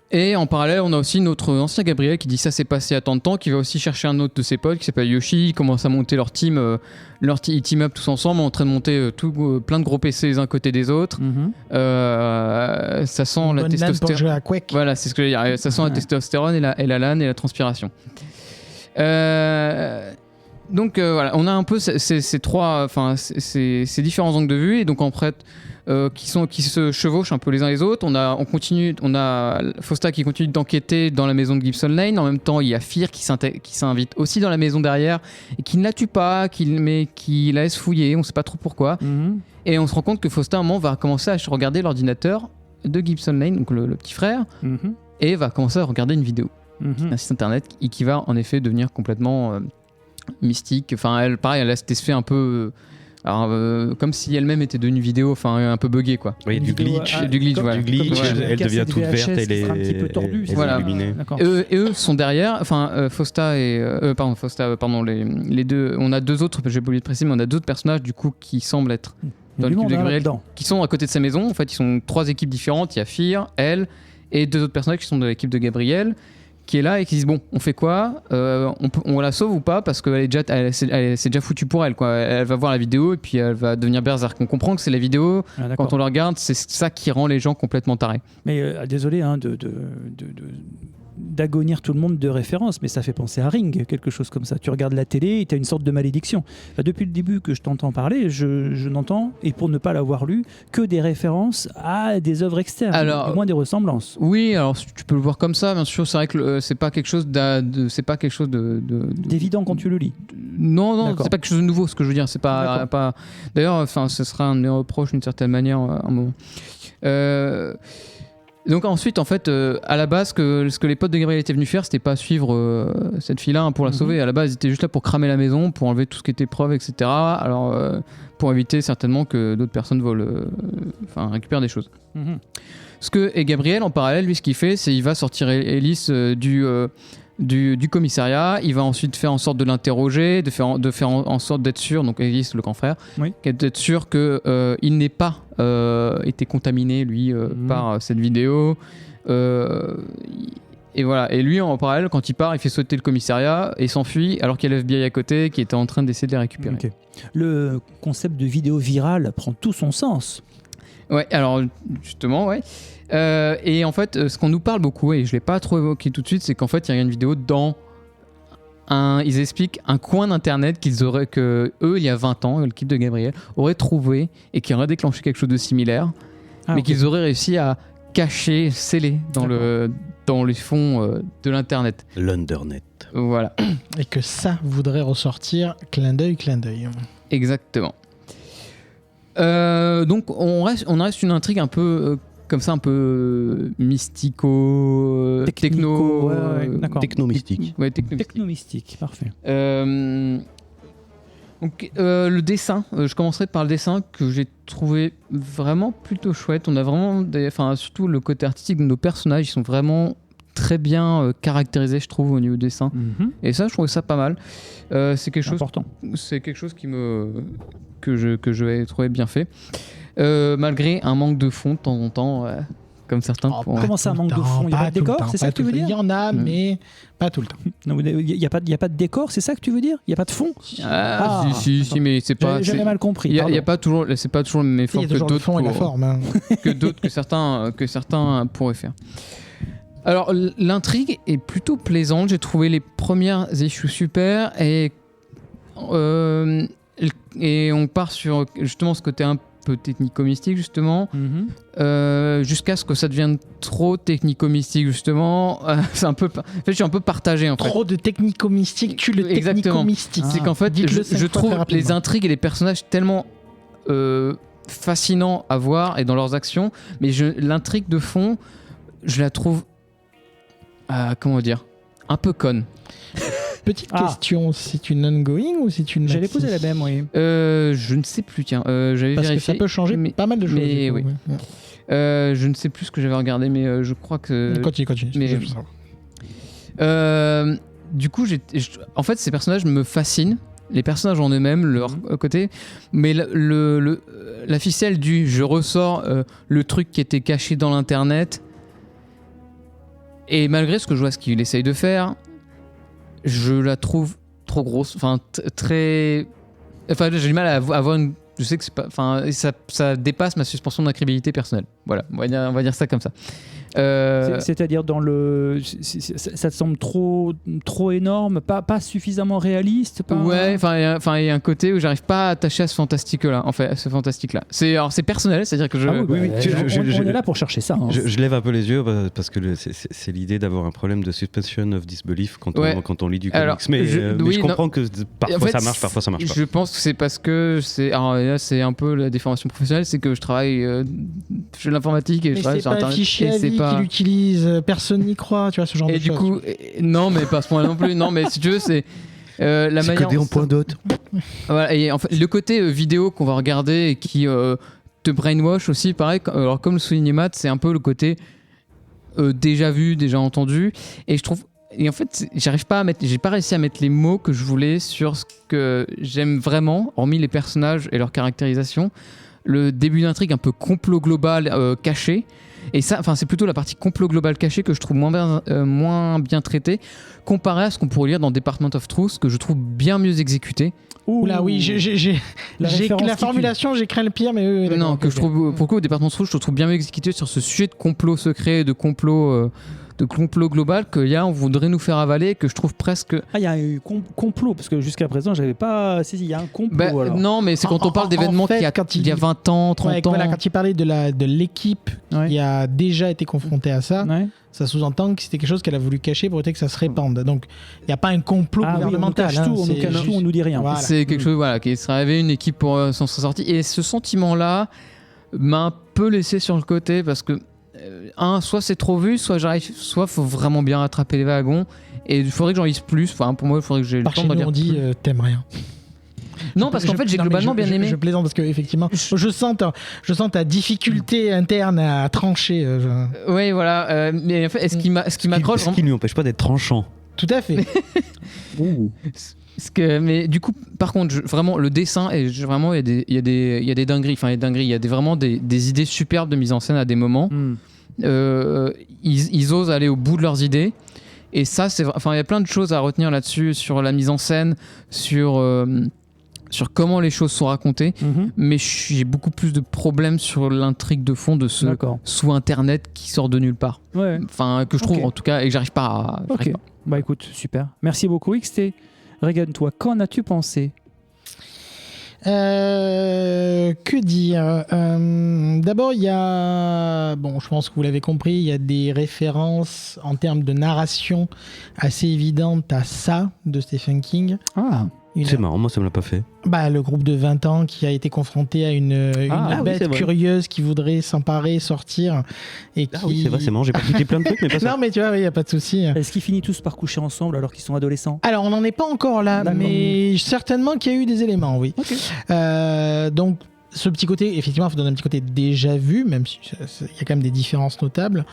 Et en parallèle, on a aussi notre ancien Gabriel qui dit ça s'est passé à tant de temps, qui va aussi chercher un autre de ses potes qui s'appelle Yoshi. Ils commencent à monter leur team, ils team up tous ensemble, en train de monter plein de gros PC les uns côté des autres. Ça sent la testostérone. Voilà, c'est ce que je veux dire. Ça sent la testostérone et la LAN et la transpiration. Donc voilà, on a un peu ces différents angles de vue et donc en fait. Qui se chevauchent un peu les uns les autres. On a Fausta qui continue d'enquêter dans la maison de Gibson Lane. En même temps, il y a Fear qui s'invite aussi dans la maison derrière et qui ne la tue pas, mais qui la laisse fouiller. On ne sait pas trop pourquoi. Et on se rend compte que Fausta, à un moment, va commencer à regarder l'ordinateur de Gibson Lane, donc le petit frère, et va commencer à regarder une vidéo d'un site internet qui va en effet devenir complètement mystique. Enfin, elle s'est fait un peu... Alors, comme si elle-même était devenue vidéo, enfin un peu buggée quoi. Oui, du glitch, elle devient toute verte, elle est un petit peu tordue. Voilà. illuminée. Et eux sont derrière, Fausta et les deux. On a deux autres, j'ai oublié de préciser, mais on a d'autres personnages du coup qui semblent être Il y a du l'équipe monde de Gabriel là-dedans. qui sont à côté de sa maison. En fait, ils sont 3 équipes différentes. Il y a Fear, elle et 2 autres personnages qui sont de l'équipe de Gabriel, qui est là et qui disent bon, on fait quoi, on la sauve ou pas, parce qu'elle c'est déjà foutu pour elle, quoi. Elle va voir la vidéo et puis elle va devenir berserk. On comprend que c'est la vidéo, Ah, d'accord. quand on la regarde, c'est ça qui rend les gens complètement tarés. Mais désolé d'agonir tout le monde de référence, mais ça fait penser à Ring, quelque chose comme ça. Tu regardes la télé et tu as une sorte de malédiction. Enfin, depuis le début que je t'entends parler, je n'entends, et pour ne pas l'avoir lu, que des références à des œuvres externes, Alors, au moins des ressemblances. Oui, alors tu peux le voir comme ça, bien sûr. C'est vrai que c'est pas quelque chose D'évident quand tu le lis. Non, D'accord. c'est pas quelque chose de nouveau, ce que je veux dire. C'est D'accord. pas. D'ailleurs, enfin, ce sera un de mes reproches d'une certaine manière à un moment. Donc ensuite, en fait, à la base, ce que les potes de Gabriel étaient venus faire, c'était pas suivre cette fille-là, hein, pour la sauver. À la base, ils étaient juste là pour cramer la maison, pour enlever tout ce qui était preuve, etc. Alors, pour éviter certainement que d'autres personnes récupèrent des choses. Mhm. Et Gabriel, en parallèle, lui, ce qu'il fait, c'est qu'il va sortir Ellis du commissariat. Il va ensuite faire en sorte de l'interroger, de faire en sorte d'être sûr, donc Ellis, le grand frère, Oui. d'être sûr qu'il n'ait pas été contaminé, lui, par cette vidéo. Et voilà. Et lui, en parallèle, quand il part, il fait sauter le commissariat et s'enfuit, alors qu'il y a l'FBI à côté qui était en train d'essayer de les récupérer. Ok. Le concept de vidéo virale prend tout son sens. Ouais, alors justement, ouais. Et en fait, ce qu'on nous parle beaucoup, et je l'ai pas trop évoqué tout de suite, c'est qu'en fait, il y a une vidéo dans ils expliquent un coin d'internet que eux, il y a 20 ans, l'équipe de Gabriel, auraient trouvé et qui aurait déclenché quelque chose de similaire, mais Ok. qu'ils auraient réussi à cacher, sceller dans les fonds de l'internet. L'Undernet. Voilà, Et que ça voudrait ressortir, clin d'œil, clin d'œil. exactement. Donc on reste une intrigue un peu comme ça, un peu mystico, techno, ouais, d'accord. Techno-mystique. Ouais, techno-mystique. Technomystique, parfait. Donc le dessin, je commencerai par le dessin que j'ai trouvé vraiment plutôt chouette. On a vraiment, surtout le côté artistique de nos personnages, ils sont vraiment très bien caractérisés, je trouve, au niveau du dessin. Mhm. Et ça, je trouvais ça pas mal. C'est quelque chose Important. que je vais trouver bien fait, malgré un manque de fond de temps en temps, comme certains. Oh, pourront- Comment ça, manque de fond? Il y a pas de tout le décor, temps, c'est ça pas que tu tout veux le temps. dire? Il y en a, mais pas tout le temps. Non, il n'y a pas de décor, c'est ça que tu veux dire? Il n'y a pas de fond? Ah, Ah, si, mais c'est pas. J'avais mal compris. Il y a pardon. pas toujours, c'est pas toujours le même Il effort y a que toujours le d'autres fond et la forme. hein. que certains pourraient faire. Alors l'intrigue est plutôt plaisante. J'ai trouvé les premières issues super et on part sur justement ce côté un peu technico-mystique justement, Mhm. jusqu'à ce que ça devienne trop technico-mystique justement. C'est un peu, en fait, je suis un peu partagé en fait. Trop de technico-mystique, tue le Exactement. technico-mystique. C'est qu'en fait, Dites-le 5 je fois trouve très rapidement. les intrigues et les personnages tellement fascinants à voir et dans leurs actions, mais l'intrigue de fond, je la trouve, comment dire, un peu conne. Petite Ah. question, c'est une ongoing ou c'est une J'allais maxi? poser la même, oui. Je ne sais plus, tiens, j'avais Parce que vérifié. ça peut changer mais- pas mal de choses. mais du coup, oui. ouais. Je ne sais plus ce que j'avais regardé, mais je crois que. Continue. mais- je veux savoir. Du coup, en fait, ces personnages me fascinent. Les personnages en eux-mêmes, leur côté, mais la ficelle du je ressors le truc qui était caché dans l'internet, et malgré ce que je vois ce qu'il essaye de faire, je la trouve trop grosse, très. Enfin, j'ai du mal à avoir une. Je sais que c'est pas. Enfin, ça dépasse ma suspension d'incrédibilité personnelle. Voilà, on va dire ça comme ça. C'est-à-dire dans le, ça te semble trop énorme, pas suffisamment réaliste. Pas... Ouais, il y a un côté où j'arrive pas à attacher à ce fantastique-là. En fait, à ce fantastique-là. C'est personnel, c'est-à-dire que je. Ah oui, oui, bah, je- on est là pour chercher ça. hein. Je lève un peu les yeux parce que c'est l'idée d'avoir un problème de suspension of disbelief quand on lit du comics. Alors, Mais oui, je comprends que parfois En fait, ça marche, parfois ça marche pas. Je pense que c'est parce que alors là, c'est un peu la déformation professionnelle, c'est que je travaille, je fais de l'informatique et je Mais travaille c'est sur pas un internet. fichier et à c'est vie pas. qu'il utilise, personne n'y croit, tu vois, ce genre de Et du choses. coup, non, mais pas à ce point-là non plus. Non, mais si tu veux, c'est la C'est manière. codé en point dot. Voilà, et en fait, le côté vidéo qu'on va regarder et qui te brainwash aussi, pareil. Alors comme le soulignait Matt, c'est un peu le côté déjà vu, déjà entendu. Et je trouve, et en fait, j'ai pas réussi à mettre les mots que je voulais sur ce que j'aime vraiment, hormis les personnages et leur caractérisation. le début d'intrigue un peu complot global caché. Et ça, c'est plutôt la partie complot global caché que je trouve moins bien traitée, comparé à ce qu'on pourrait lire dans Department of Truth, que je trouve bien mieux exécuté. Oula, oui, j'ai la formulation, j'ai craint le pire, mais non, que je trouve, pour le coup, au Department of Truth, je le trouve bien mieux exécuté sur ce sujet de complot secret, de complot global que là on voudrait nous faire avaler, que je trouve presque. Ah, il y a eu complot, parce que jusqu'à présent j'avais pas. Si, il y a un complot. Alors. Non, mais c'est quand on parle d'événements fait, il y a 20 ans, 30 ans. Voilà, quand il parlait de l'équipe qui a déjà été confrontée à ça, ça sous-entend que c'était quelque chose qu'elle a voulu cacher pour éviter que ça se répande. Donc il n'y a pas un complot gouvernemental. On nous cache tout, on nous dit rien. Voilà. C'est quelque chose qui serait arrivé, une équipe pour s'en sortir. Et ce sentiment-là m'a un peu laissé sur le côté parce que soit c'est trop vu, soit faut vraiment bien rattraper les wagons et il faudrait que j'en lise plus. Enfin, pour moi il faudrait que j'ai le temps de lire. On dit t'aimes rien. Non, parce qu'en fait j'ai globalement bien aimé. Je plaisante parce que effectivement je sens ta difficulté interne à trancher. Oui, voilà, mais en fait ce qui m'accroche, ce qui ne lui empêche pas d'être tranchant. Tout à fait. Mais du coup, par contre, vraiment, le dessin, vraiment, il y a des dingueries. Enfin, il y a vraiment des idées superbes de mise en scène à des moments. Ils osent aller au bout de leurs idées. Et ça, il y a plein de choses à retenir là-dessus, sur la mise en scène, sur comment les choses sont racontées. Mais j'ai beaucoup plus de problèmes sur l'intrigue de fond de ce sous Internet qui sort de nulle part. Enfin, que je trouve en tout cas, et que j'arrive pas à. Bah écoute, super. Merci beaucoup, XT. Regan, toi, qu'en as-tu pensé ? Que dire ? D'abord, il y a... Bon, je pense que vous l'avez compris, il y a des références en termes de narration assez évidentes à ça de Stephen King. Ah, c'est marrant, moi ça me l'a pas fait. Le groupe de 20 ans qui a été confronté à une bête curieuse qui voudrait s'emparer, sortir. Et qui... oui, c'est vrai, c'est marrant, j'ai pas écouté plein de trucs, mais pas ça. Non, mais tu vois, il n'y a pas de souci. Est-ce qu'ils finissent tous par coucher ensemble alors qu'ils sont adolescents ? Alors, on n'en est pas encore là, mais certainement qu'il y a eu des éléments, oui. Donc, ce petit côté, effectivement, il faut donner un petit côté déjà vu, même s'il y a quand même des différences notables.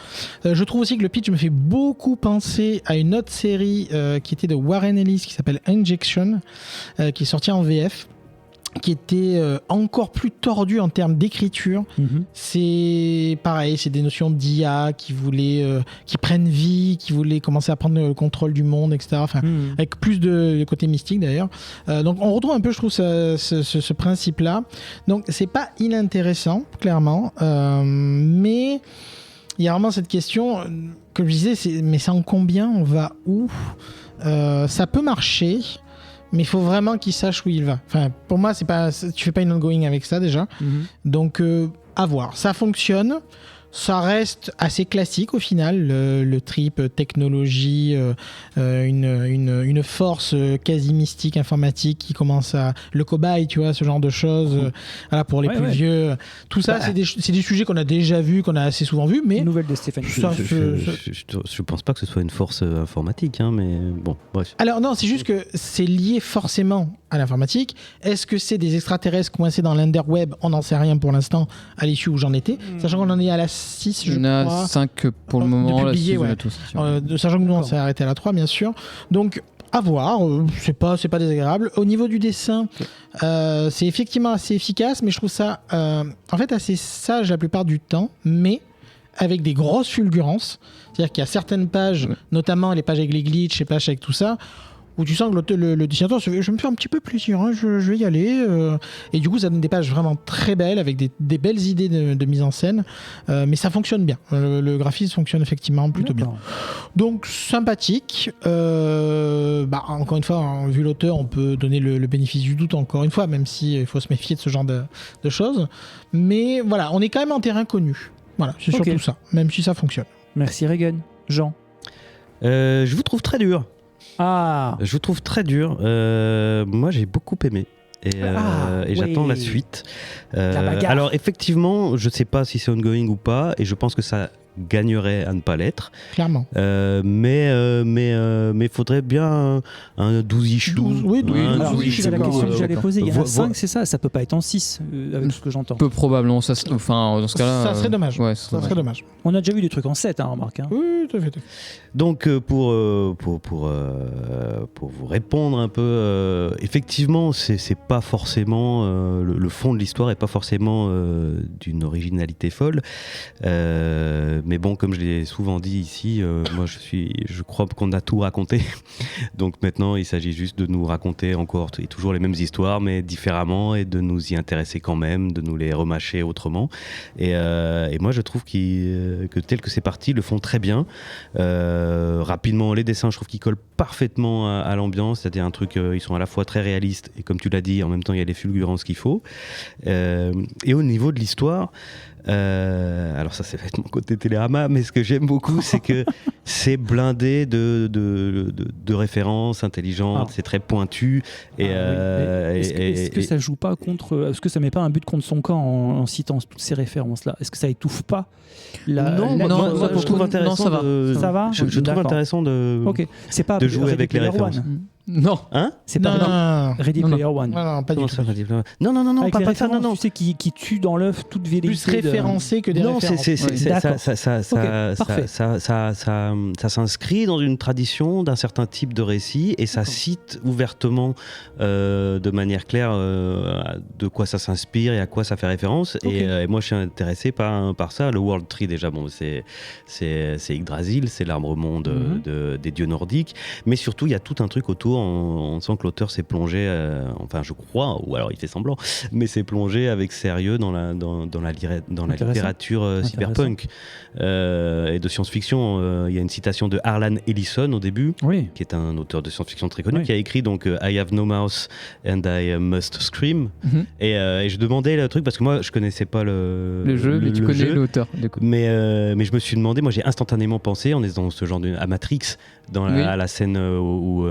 Je trouve aussi que le pitch me fait beaucoup penser à une autre série qui était de Warren Ellis, qui s'appelle Injection, qui est sortie en VF, qui était encore plus tordu en termes d'écriture. C'est pareil, c'est des notions d'IA qui prennent vie, qui voulaient commencer à prendre le contrôle du monde, etc. Enfin, avec plus de côté mystique d'ailleurs. Donc on retrouve un peu, je trouve, ce principe-là. Donc c'est pas inintéressant, clairement, mais il y a vraiment cette question, comme je disais, mais c'est en combien, on va où ? Ça peut marcher. Mais il faut vraiment qu'il sache où il va. Enfin, pour moi, tu fais pas une ongoing avec ça déjà. Donc, à voir. Ça fonctionne. Ça reste assez classique au final, le trip technologie, une force quasi mystique informatique qui commence à... Le cobaye, tu vois, ce genre de choses. Voilà, pour les plus vieux. Tout ça, c'est des sujets qu'on a déjà vus, qu'on a assez souvent vus, mais... Une nouvelle de Stéphane. Je pense pas que ce soit une force informatique, hein, mais bon, bref. Alors non, c'est juste que c'est lié forcément à l'informatique. Est-ce que c'est des extraterrestres coincés dans l'Underweb ? On n'en sait rien pour l'instant, à l'issue où j'en étais. Sachant qu'on en est à la 6, je crois. On a 5 pour le moment. De publier, sachant que nous, on s'est arrêté à la 3, bien sûr. Donc, à voir. C'est pas désagréable. Au niveau du dessin, c'est effectivement assez efficace, mais je trouve ça, en fait, assez sage la plupart du temps, mais avec des grosses fulgurances. C'est-à-dire qu'il y a certaines pages, notamment les pages avec les glitches, les pages avec tout ça, où tu sens que le dessinateur se fait, je me fais un petit peu plaisir, hein, je vais y aller. Et du coup, ça donne des pages vraiment très belles, avec des belles idées de mise en scène. Mais ça fonctionne bien. Le graphisme fonctionne effectivement plutôt bien. Donc, sympathique. Encore une fois, vu l'auteur, on peut donner le bénéfice du doute, encore une fois, même s'il faut se méfier de ce genre de choses. Mais voilà, on est quand même en terrain connu. Voilà, c'est surtout ça, même si ça fonctionne. Merci Regan. Jean. Je vous trouve très dur. Ah. Je vous trouve très dur. Moi, j'ai beaucoup aimé. Et j'attends la suite. Alors, effectivement, je ne sais pas si c'est ongoing ou pas. Et je pense que ça gagnerait à ne pas l'être. Clairement. Mais faudrait bien un 12 issues. 12, oui, 12, un Alors, 12 oui, issues, c'est la quoi. question que j'allais poser. Il y en a Vo- 5, c'est ça peut pas être en 6, avec ce que j'entends. Peu probablement. Enfin, dans ce cas-là. Ça serait dommage. Ouais, Ça serait dommage. On a déjà vu des trucs en 7, remarque. Oui, tout à fait. Donc pour vous répondre un peu, effectivement, c'est pas forcément le fond de l'histoire est pas forcément d'une originalité folle, mais bon, comme je l'ai souvent dit ici, moi je crois qu'on a tout raconté. Donc maintenant, il s'agit juste de nous raconter encore et toujours les mêmes histoires, mais différemment, et de nous y intéresser quand même, de nous les remâcher autrement. Et moi, je trouve que tel que c'est parti, ils le font très bien. Rapidement, les dessins, je trouve qu'ils collent parfaitement à l'ambiance, c'est-à-dire un truc, ils sont à la fois très réalistes et comme tu l'as dit, en même temps il y a les fulgurances qu'il faut. Et au niveau de l'histoire, alors ça c'est mon côté Télérama, mais ce que j'aime beaucoup c'est que c'est blindé de références intelligentes, c'est très pointu. Et, Est-ce que ça joue pas contre, est-ce que ça met pas un but contre son camp en citant toutes ces références-là? Est-ce que ça étouffe pas moi, je trouve intéressant. ça va. Ça va. Je trouve D'accord. intéressant Ok, c'est pas de jouer Ready avec les Player références. One. Non. Hein? C'est pas Ready Non, non. Player One. Non, pas du Comment tout. ça, non, Avec pas les ça, non, références, non. tu sais, qui tue dans l'œuf toute velléité. Plus référencé que des Non, références. D'accord. parfait. ça s'inscrit dans une tradition d'un certain type de récit et ça cite ouvertement de manière claire de quoi ça s'inspire et à quoi ça fait référence. Et moi, je suis intéressé par ça. Le World Tree, déjà, bon, c'est Yggdrasil, c'est l'arbre-monde des dieux nordiques. Mais surtout, il y a tout un truc autour. On sent que l'auteur s'est plongé, enfin, je crois, ou alors il fait semblant, mais s'est plongé avec sérieux dans la littérature cyberpunk et de science-fiction. Il y a une citation de Harlan Ellison au début, qui est un auteur de science-fiction très connu, qui a écrit donc I have no mouth and I must scream. Et je demandais le truc parce que moi je connaissais pas le jeu, mais tu connais jeu. l'auteur du coup. Mais je me suis demandé, moi j'ai instantanément pensé, on est dans ce genre à Matrix, à la scène où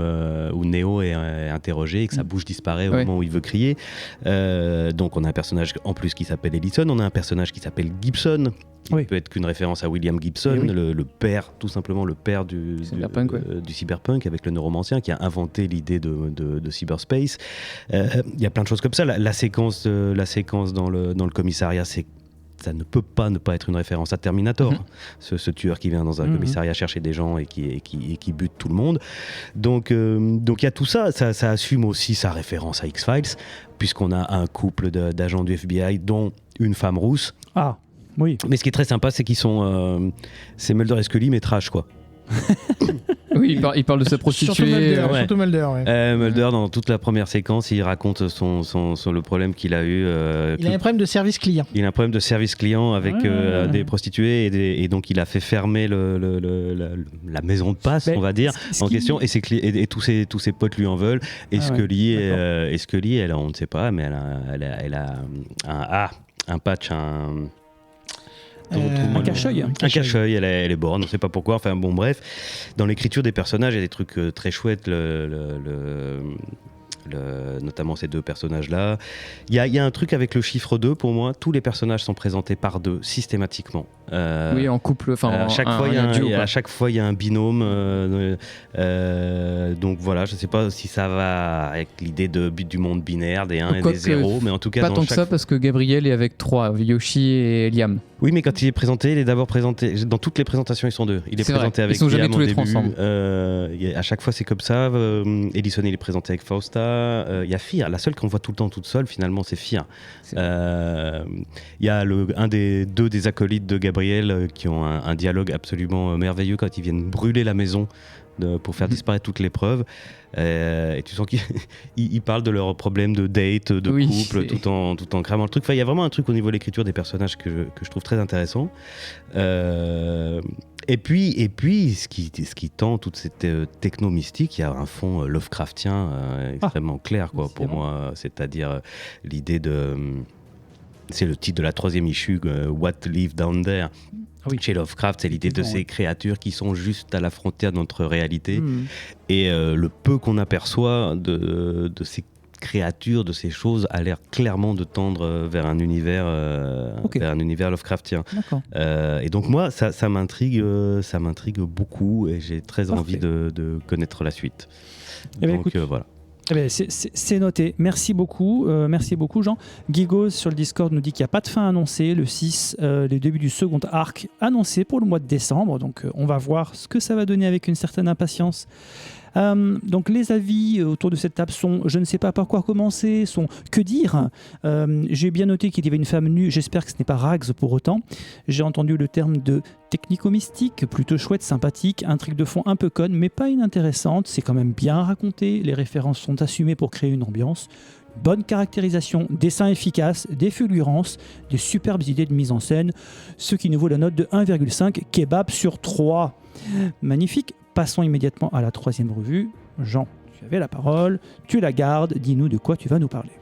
Neo est interrogé et que sa bouche disparaît au moment où il veut crier. Donc on a un personnage en plus qui s'appelle Ellison, on a un personnage qui s'appelle Gibson, qui peut être qu'une référence à William Gibson, le père, tout simplement le père du cyberpunk avec le neuromancien qui a inventé l'idée de cyberspace. Il y a plein de choses comme ça. La séquence dans le commissariat, ça ne peut pas ne pas être une référence à Terminator, ce tueur qui vient dans un commissariat chercher des gens et qui bute tout le monde. Donc il y a tout ça, ça assume aussi sa référence à X-Files, puisqu'on a un couple d'agents du FBI, dont une femme rousse. Ah, oui. Mais ce qui est très sympa, c'est qu'ils sont... c'est Mulder et Scully, mais trash, quoi. Oui, il parle de sa prostituée. Surtout Mulder. Mulder, dans toute la première séquence, il raconte le problème qu'il a eu. Il a un problème de service client. Il a un problème de service client avec des prostituées et donc il a fait fermer la maison de passe, on va dire, en question. Et tous ses potes lui en veulent. Et Scully, elle, on ne sait pas, mais elle a un patch, un cache-œil. Un cache-œil, elle est borne, on ne sait pas pourquoi. Enfin bon, bref, dans l'écriture des personnages, il y a des trucs très chouettes. Notamment ces deux personnages-là. Il y a un truc avec le chiffre 2, pour moi, tous les personnages sont présentés par deux, systématiquement. Oui, en couple, à chaque fois, il y a un binôme. Donc voilà, je ne sais pas si ça va avec l'idée du monde binaire, des 1 et des 0, mais en tout cas... Pas tant que ça, parce que Gabriel est avec 3, Yoshi et Liam. Oui, mais quand il est présenté, il est d'abord présenté... Dans toutes les présentations, ils sont deux. Il est présenté avec Liam au début. Ils sont jamais tous les trois ensemble. À chaque fois, c'est comme ça. Ellison, il est présenté avec Fausta. Il y a Fear, la seule qu'on voit tout le temps toute seule, finalement, c'est Fear. Il y a un des deux des acolytes de Gabriel qui ont un dialogue absolument merveilleux quand ils viennent brûler la maison pour faire disparaître toutes les preuves. Et tu sens qu'ils parlent de leurs problèmes de date, de couple, tout en cramant le truc. Enfin, il y a vraiment un truc au niveau de l'écriture des personnages que je trouve très intéressant. Et puis ce qui tend toute cette techno-mystique, il y a un fond Lovecraftien extrêmement clair, quoi, pour moi. C'est-à-dire l'idée de... C'est le titre de la 3e issue, What Live Down There. Chez Lovecraft, c'est l'idée de ces créatures qui sont juste à la frontière de notre réalité. Et le peu qu'on aperçoit de ces créatures, de ces choses, a l'air clairement de tendre vers un univers, vers un univers Lovecraftien. D'accord. Et donc moi, ça m'intrigue beaucoup et j'ai très envie de connaître la suite. Eh ben, donc écoute, voilà. Eh ben, c'est noté. Merci beaucoup Jean. Guigos sur le Discord nous dit qu'il n'y a pas de fin annoncée. Le 6, les débuts du second arc annoncé pour le mois de décembre. Donc on va voir ce que ça va donner avec une certaine impatience. Donc les avis autour de cette table sont je ne sais pas par quoi commencer, sont que dire. J'ai bien noté qu'il y avait une femme nue, j'espère que ce n'est pas Rags pour autant. J'ai entendu le terme de technico-mystique, plutôt chouette, sympathique, intrigue de fond un peu conne mais pas inintéressante, c'est quand même bien raconté, les références sont assumées pour créer une ambiance. Bonne caractérisation, dessin efficace, des fulgurances, des superbes idées de mise en scène, ce qui nous vaut la note de 1,5 kebab sur 3. Magnifique. Passons immédiatement à la 3e revue. Jean, tu avais la parole, tu la gardes, dis-nous de quoi tu vas nous parler.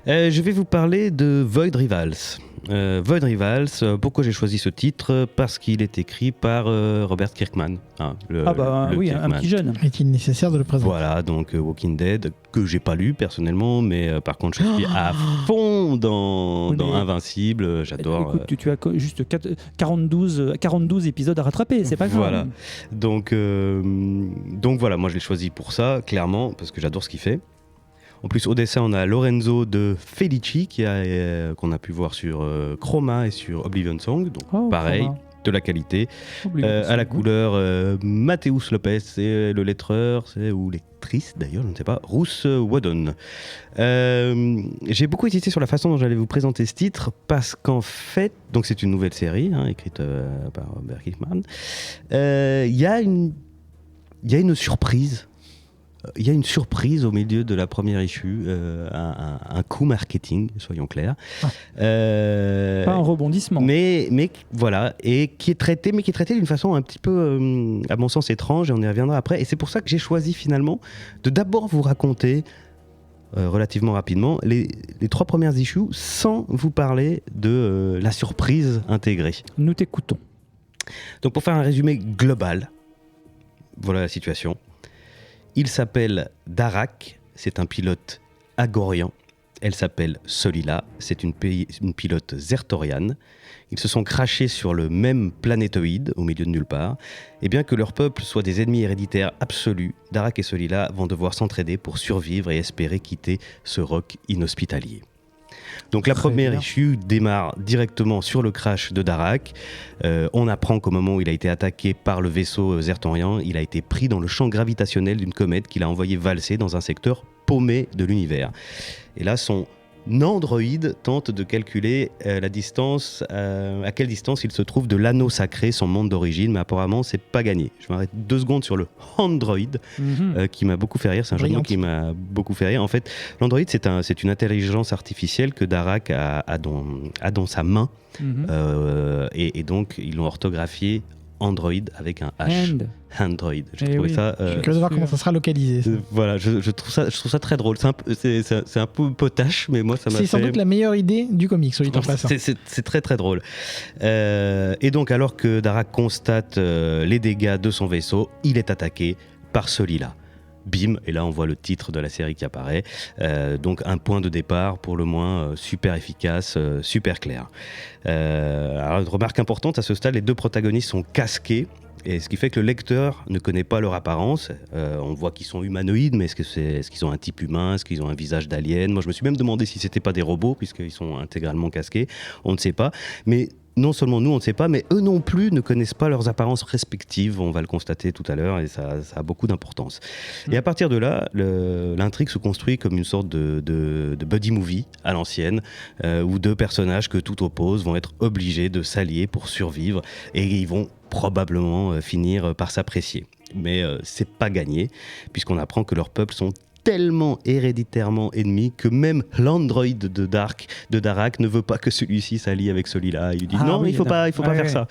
Je vais vous parler de Void Rivals. Void Rivals, pourquoi j'ai choisi ce titre ? Parce qu'il est écrit par Robert Kirkman. Le Kirkman. Un petit jeune. Est-il nécessaire de le présenter ? Voilà, donc Walking Dead, que j'ai pas lu personnellement, mais par contre je suis à fond dans Invincible, j'adore. Écoute, tu as juste 42 épisodes à rattraper, c'est pas grave. Voilà, donc voilà, moi je l'ai choisi pour ça, clairement, parce que j'adore ce qu'il fait. En plus, au dessin, on a Lorenzo de Felici, qu'on a pu voir sur Chroma et sur Oblivion Song. Donc, pareil, Chroma. De la qualité. À la couleur, Mathéus Lopez, c'est le lettreur, ou lectrice d'ailleurs, je ne sais pas, Ruth Whedon. J'ai beaucoup hésité sur la façon dont j'allais vous présenter ce titre, parce qu'en fait, donc c'est une nouvelle série, écrite par Robert Kirkman. Il y a une surprise. Il y a une surprise au milieu de la première issue, un coup marketing, soyons clairs. Pas un rebondissement. Mais voilà, et qui est traité d'une façon un petit peu, à mon sens, étrange, et on y reviendra après. Et c'est pour ça que j'ai choisi finalement de d'abord vous raconter relativement rapidement les 3 premières issues sans vous parler de la surprise intégrée. Nous t'écoutons. Donc pour faire un résumé global, voilà la situation. Il s'appelle Darak, c'est un pilote agorian. Elle s'appelle Solila, c'est une pilote zertoriane. Ils se sont crashés sur le même planétoïde, au milieu de nulle part. Et bien que leur peuple soit des ennemis héréditaires absolus, Darak et Solila vont devoir s'entraider pour survivre et espérer quitter ce roc inhospitalier. Donc la première issue démarre directement sur le crash de Darak. On apprend qu'au moment où il a été attaqué par le vaisseau zertorian, il a été pris dans le champ gravitationnel d'une comète qu'il a envoyé valser dans un secteur paumé de l'univers. Et là, son androïde tente de calculer la distance, à quelle distance il se trouve de l'anneau sacré, son monde d'origine, mais apparemment c'est pas gagné. Je m'arrête 2 secondes sur le android, qui m'a beaucoup fait rire. C'est un jeu de mots qui m'a beaucoup fait rire. En fait, l'android c'est une intelligence artificielle que Darak a dans sa main, et donc ils l'ont orthographié Android avec un H. Android. J'ai trouvé ça. Je suis curieux de voir comment ça sera localisé. Voilà, je trouve ça très drôle. C'est un peu potache, mais moi ça m'a fait. C'est sans doute la meilleure idée du comics, soit dit en passant. C'est très très drôle. Et donc, alors que Darak constate les dégâts de son vaisseau, il est attaqué par Solila. Bim, et là on voit le titre de la série qui apparaît. Donc un point de départ pour le moins super efficace, super clair. Alors une remarque importante, à ce stade, les 2 protagonistes sont casqués, et ce qui fait que le lecteur ne connaît pas leur apparence. On voit qu'ils sont humanoïdes, mais est-ce qu'ils ont un type humain, est-ce qu'ils ont un visage d'alien ? Moi je me suis même demandé si c'était pas des robots, puisqu'ils sont intégralement casqués, on ne sait pas. Mais non seulement nous, on ne sait pas, mais eux non plus ne connaissent pas leurs apparences respectives. On va le constater tout à l'heure, et ça a beaucoup d'importance. Et à partir de là, l'intrigue se construit comme une sorte de buddy movie à l'ancienne, où 2 personnages que tout oppose vont être obligés de s'allier pour survivre, et ils vont probablement finir par s'apprécier. Mais c'est pas gagné, puisqu'on apprend que leurs peuples sont tellement héréditairement ennemis que même l'android de Darak ne veut pas que celui-ci s'allie avec celui-là. Il dit non, il faut pas faire ça.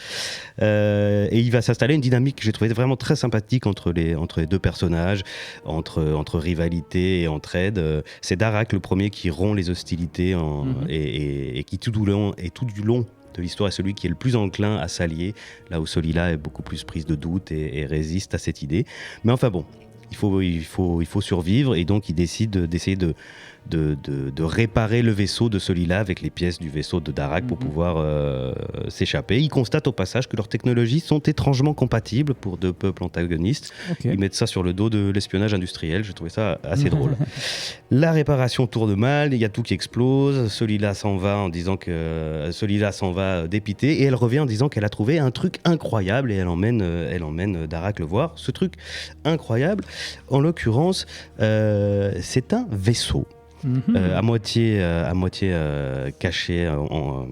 Et il va s'installer une dynamique que j'ai trouvée vraiment très sympathique entre les 2 personnages, entre rivalité et entraide. C'est Darak le premier qui rompt les hostilités et qui tout du long de l'histoire est celui qui est le plus enclin à s'allier, là où Solila est beaucoup plus prise de doute et résiste à cette idée. Mais enfin bon, il faut survivre, et donc il décide d'essayer de de réparer le vaisseau de Solila avec les pièces du vaisseau de Darak pour pouvoir s'échapper. Ils constatent au passage que leurs technologies sont étrangement compatibles pour deux peuples antagonistes. Okay. Ils mettent ça sur le dos de l'espionnage industriel. Je trouvais ça assez drôle. La réparation tourne mal, il y a tout qui explose. Solila s'en va en disant que Solila s'en va dépitée et elle revient en disant qu'elle a trouvé un truc incroyable et elle emmène Darak le voir. Ce truc incroyable, en l'occurrence, c'est un vaisseau. À moitié caché,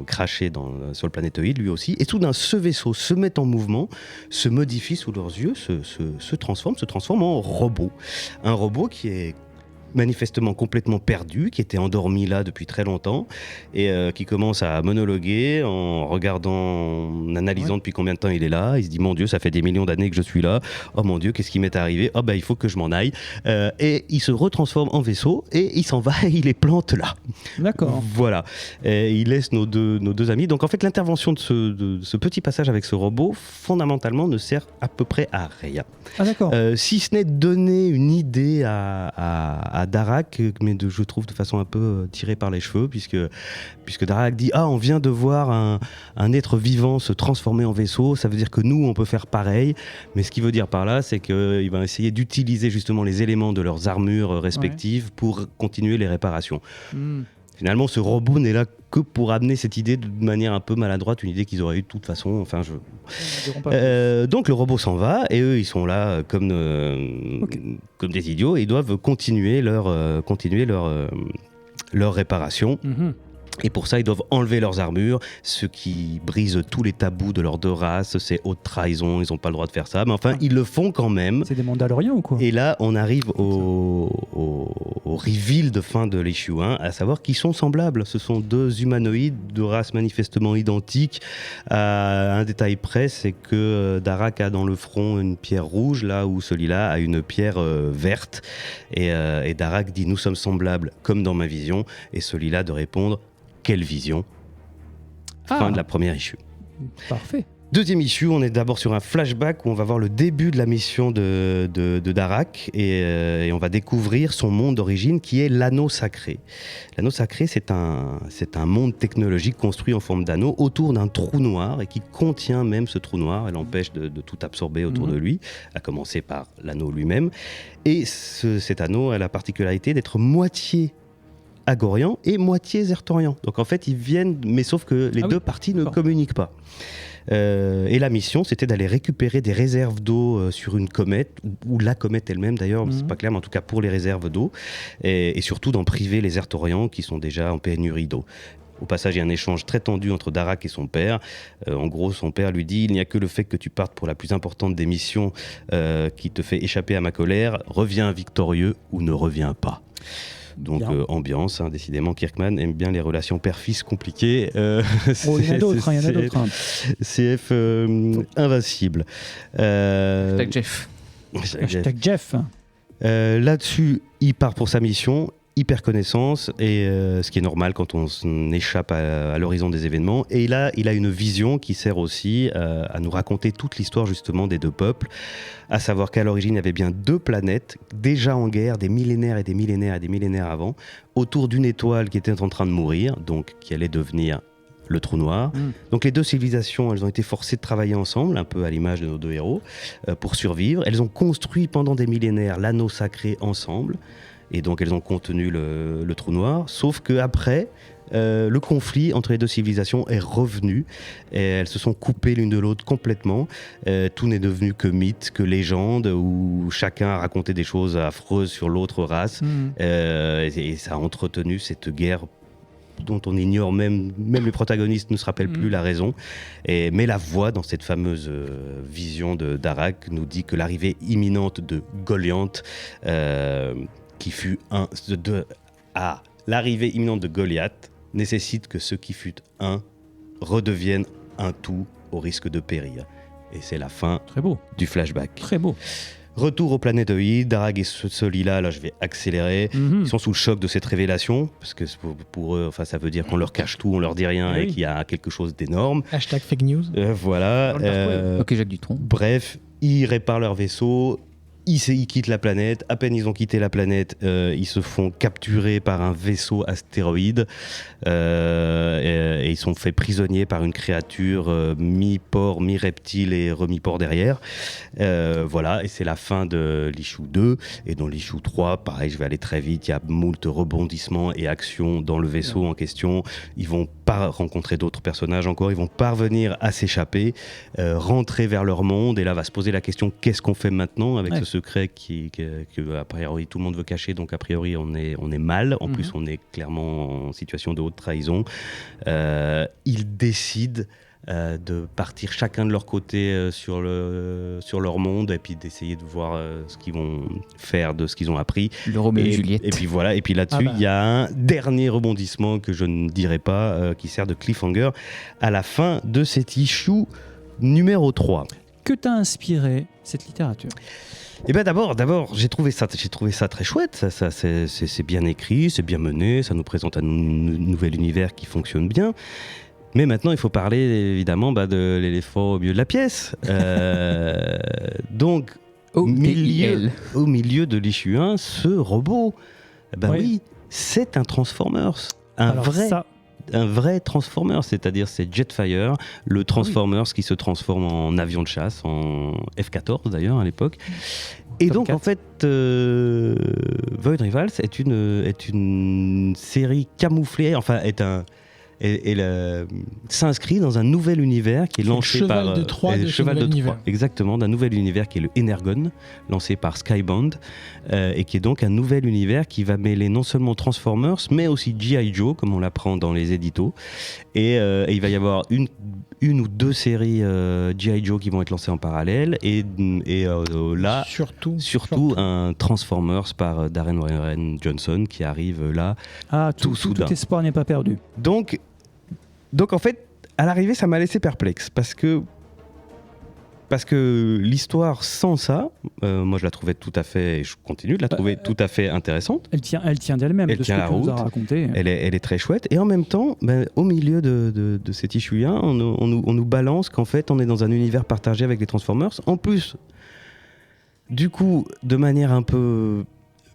craché sur le planétoïde lui aussi, et soudain ce vaisseau se met en mouvement, se modifie sous leurs yeux, se transforme en robot. Un robot qui est manifestement complètement perdu, qui était endormi là depuis très longtemps et qui commence à monologuer en regardant, en analysant depuis combien de temps il est là. Il se dit mon Dieu, ça fait des millions d'années que je suis là. Oh mon Dieu, qu'est-ce qui m'est arrivé? Oh ben il faut que je m'en aille. Et il se retransforme en vaisseau et il s'en va et il les plante là. D'accord. Voilà. Et il laisse nos deux amis. Donc en fait l'intervention de ce petit passage avec ce robot fondamentalement ne sert à peu près à rien. Ah d'accord. Si ce n'est de donner une idée à Darak, mais je trouve de façon un peu tirée par les cheveux, puisque Darak dit « Ah, on vient de voir un être vivant se transformer en vaisseau, ça veut dire que nous, on peut faire pareil. » Mais ce qu'il veut dire par là, c'est qu'il va essayer d'utiliser justement les éléments de leurs armures respectives pour continuer les réparations. Finalement, ce robot n'est là que pour amener cette idée de manière un peu maladroite, une idée qu'ils auraient eue de toute façon. Enfin, donc le robot s'en va et eux, ils sont là comme des idiots et ils doivent continuer leur réparation. Et pour ça, ils doivent enlever leurs armures, ce qui brise tous les tabous de leurs deux races. C'est haute trahison, ils n'ont pas le droit de faire ça. Mais enfin, ils le font quand même. C'est des Mandaloriens ou quoi? Et là, on arrive au reveal de fin de l'issue 1, à savoir qu'ils sont semblables. Ce sont deux humanoïdes de race manifestement identique. Un détail près, c'est que Darak a dans le front une pierre rouge, là où celui-là a une pierre verte. Et Darak dit « Nous sommes semblables comme dans ma vision ». Et celui-là de répondre « Quelle vision ?» Fin de la première issue. Parfait. Deuxième issue, on est d'abord sur un flashback où on va voir le début de la mission de Darak et on va découvrir son monde d'origine qui est l'anneau sacré. L'anneau sacré, c'est un monde technologique construit en forme d'anneau autour d'un trou noir et qui contient même ce trou noir. Elle empêche de tout absorber autour de lui, à commencer par l'anneau lui-même. Et cet anneau a la particularité d'être moitié Agorian et moitié Zertorian. Donc en fait, ils viennent, mais sauf que les deux parties ne communiquent pas. Et la mission, c'était d'aller récupérer des réserves d'eau sur une comète, ou la comète elle-même d'ailleurs, c'est pas clair, mais en tout cas pour les réserves d'eau, et surtout d'en priver les Zertorians qui sont déjà en pénurie d'eau. Au passage, il y a un échange très tendu entre Darak et son père. En gros, son père lui dit « Il n'y a que le fait que tu partes pour la plus importante des missions qui te fait échapper à ma colère. Reviens victorieux ou ne reviens pas. » Donc ambiance, hein, décidément Kirkman aime bien les relations père-fils compliquées. Il y en a d'autres, il y en a d'autres. CF invincible. Hashtag Jeff. Hashtag Jeff. Là-dessus, il part pour sa mission, il perd connaissance, et ce qui est normal quand on échappe à l'horizon des événements. Et là, il a une vision qui sert aussi à nous raconter toute l'histoire justement des deux peuples, à savoir qu'à l'origine, il y avait bien deux planètes, déjà en guerre, des millénaires et des millénaires et des millénaires avant, autour d'une étoile qui était en train de mourir, donc qui allait devenir le trou noir. Donc les deux civilisations, elles ont été forcées de travailler ensemble, un peu à l'image de nos deux héros, pour survivre. Elles ont construit pendant des millénaires l'anneau sacré ensemble, et donc elles ont contenu le trou noir, sauf qu'après, le conflit entre les deux civilisations est revenu, et elles se sont coupées l'une de l'autre complètement. Tout n'est devenu que mythe, que légende, où chacun a raconté des choses affreuses sur l'autre race, et ça a entretenu cette guerre dont on ignore même les protagonistes ne se rappellent plus la raison. Mais la voix dans cette fameuse vision de Darak nous dit que l'arrivée imminente de Goliath, qui fut l'arrivée imminente de Goliath nécessite que ce qui fut un redevienne un tout au risque de périr. Et c'est la fin du flashback. Très beau. Retour au planétoïde, Darak et Solila, là je vais accélérer, ils sont sous le choc de cette révélation, parce que pour eux, enfin, ça veut dire qu'on leur cache tout, on leur dit rien et qu'il y a quelque chose d'énorme. Hashtag fake news. Voilà. Ok, Jacques Dutronc. Bref, ils réparent leur vaisseau, Ils quittent la planète. À peine ils ont quitté la planète, ils se font capturer par un vaisseau astéroïde et ils sont faits prisonniers par une créature mi-porc, mi-reptile et remi-porc derrière. Voilà, et c'est la fin de l'issue 2. Et dans l'issue 3, pareil, je vais aller très vite. Il y a moult rebondissements et actions dans le vaisseau en question. Ils vont pas rencontrer d'autres personnages encore. Ils vont parvenir à s'échapper, rentrer vers leur monde. Et là va se poser la question, qu'est-ce qu'on fait maintenant avec ce secret que a priori tout le monde veut cacher, donc a priori on est mal, en plus on est clairement en situation de haute trahison. Ils décident de partir chacun de leur côté sur leur monde et puis d'essayer de voir ce qu'ils vont faire de ce qu'ils ont appris. Le Roméo et Juliette. Et puis voilà, et puis là-dessus il y a un dernier rebondissement que je ne dirai pas, qui sert de cliffhanger à la fin de cet issue numéro 3. Que t'a inspiré cette littérature ? Eh ben d'abord, j'ai trouvé ça très chouette. Ça, c'est bien écrit, c'est bien mené, ça nous présente un nouvel univers qui fonctionne bien. Mais maintenant, il faut parler évidemment de l'éléphant au milieu de la pièce. Donc, au milieu de l'issue 1, ce robot, oui, c'est un Transformers, un vrai Transformers, c'est-à-dire c'est Jetfire, le Transformers qui se transforme en avion de chasse, en F-14 d'ailleurs à l'époque. Et donc 4. En fait, Void Rivals est une série camouflée, enfin elle s'inscrit dans un nouvel univers qui est lancé par Cheval de Troie exactement, d'un nouvel univers qui est le Energon, lancé par Skybound, et qui est donc un nouvel univers qui va mêler non seulement Transformers mais aussi G.I. Joe comme on l'apprend dans les éditos, et il va y avoir une ou deux séries G.I. Joe qui vont être lancées en parallèle, et là surtout un Transformers par Darren Warren Johnson qui arrive là. Tout espoir n'est pas perdu. Donc en fait, à l'arrivée, ça m'a laissé perplexe parce que l'histoire sans ça, moi je la trouvais tout à fait, et je continue de la trouver tout à fait intéressante. Elle tient d'elle-même, de ce que tu nous as raconté. Elle est très chouette, et en même temps, au milieu de cet issue 1, on nous balance qu'en fait on est dans un univers partagé avec les Transformers. En plus, du coup, de manière un peu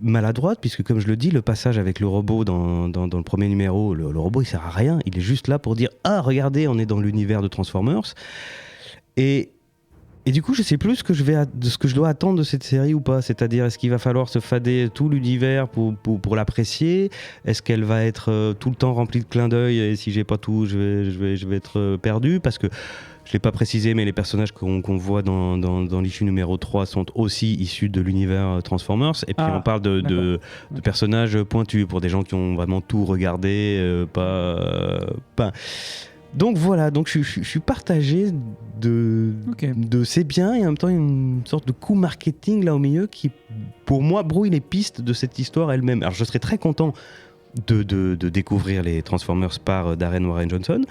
maladroite, puisque comme je le dis, le passage avec le robot dans le premier numéro, le robot il sert à rien, il est juste là pour dire « Ah, regardez, on est dans l'univers de Transformers ». Et du coup, je sais plus de ce que je dois attendre de cette série ou pas. C'est-à-dire, est-ce qu'il va falloir se fader tout l'univers pour l'apprécier ? Est-ce qu'elle va être tout le temps remplie de clins d'œil, et si j'ai pas tout, je vais être perdu ? Parce que je ne l'ai pas précisé, mais les personnages qu'on voit dans l'issue numéro 3 sont aussi issus de l'univers Transformers. Et puis on parle de personnages pointus pour des gens qui ont vraiment tout regardé, Donc voilà, je suis partagé de c'est bien, et en même temps une sorte de coup marketing là au milieu qui, pour moi, brouille les pistes de cette histoire elle-même. Alors je serais très content de découvrir les Transformers par Darren Warren Johnson,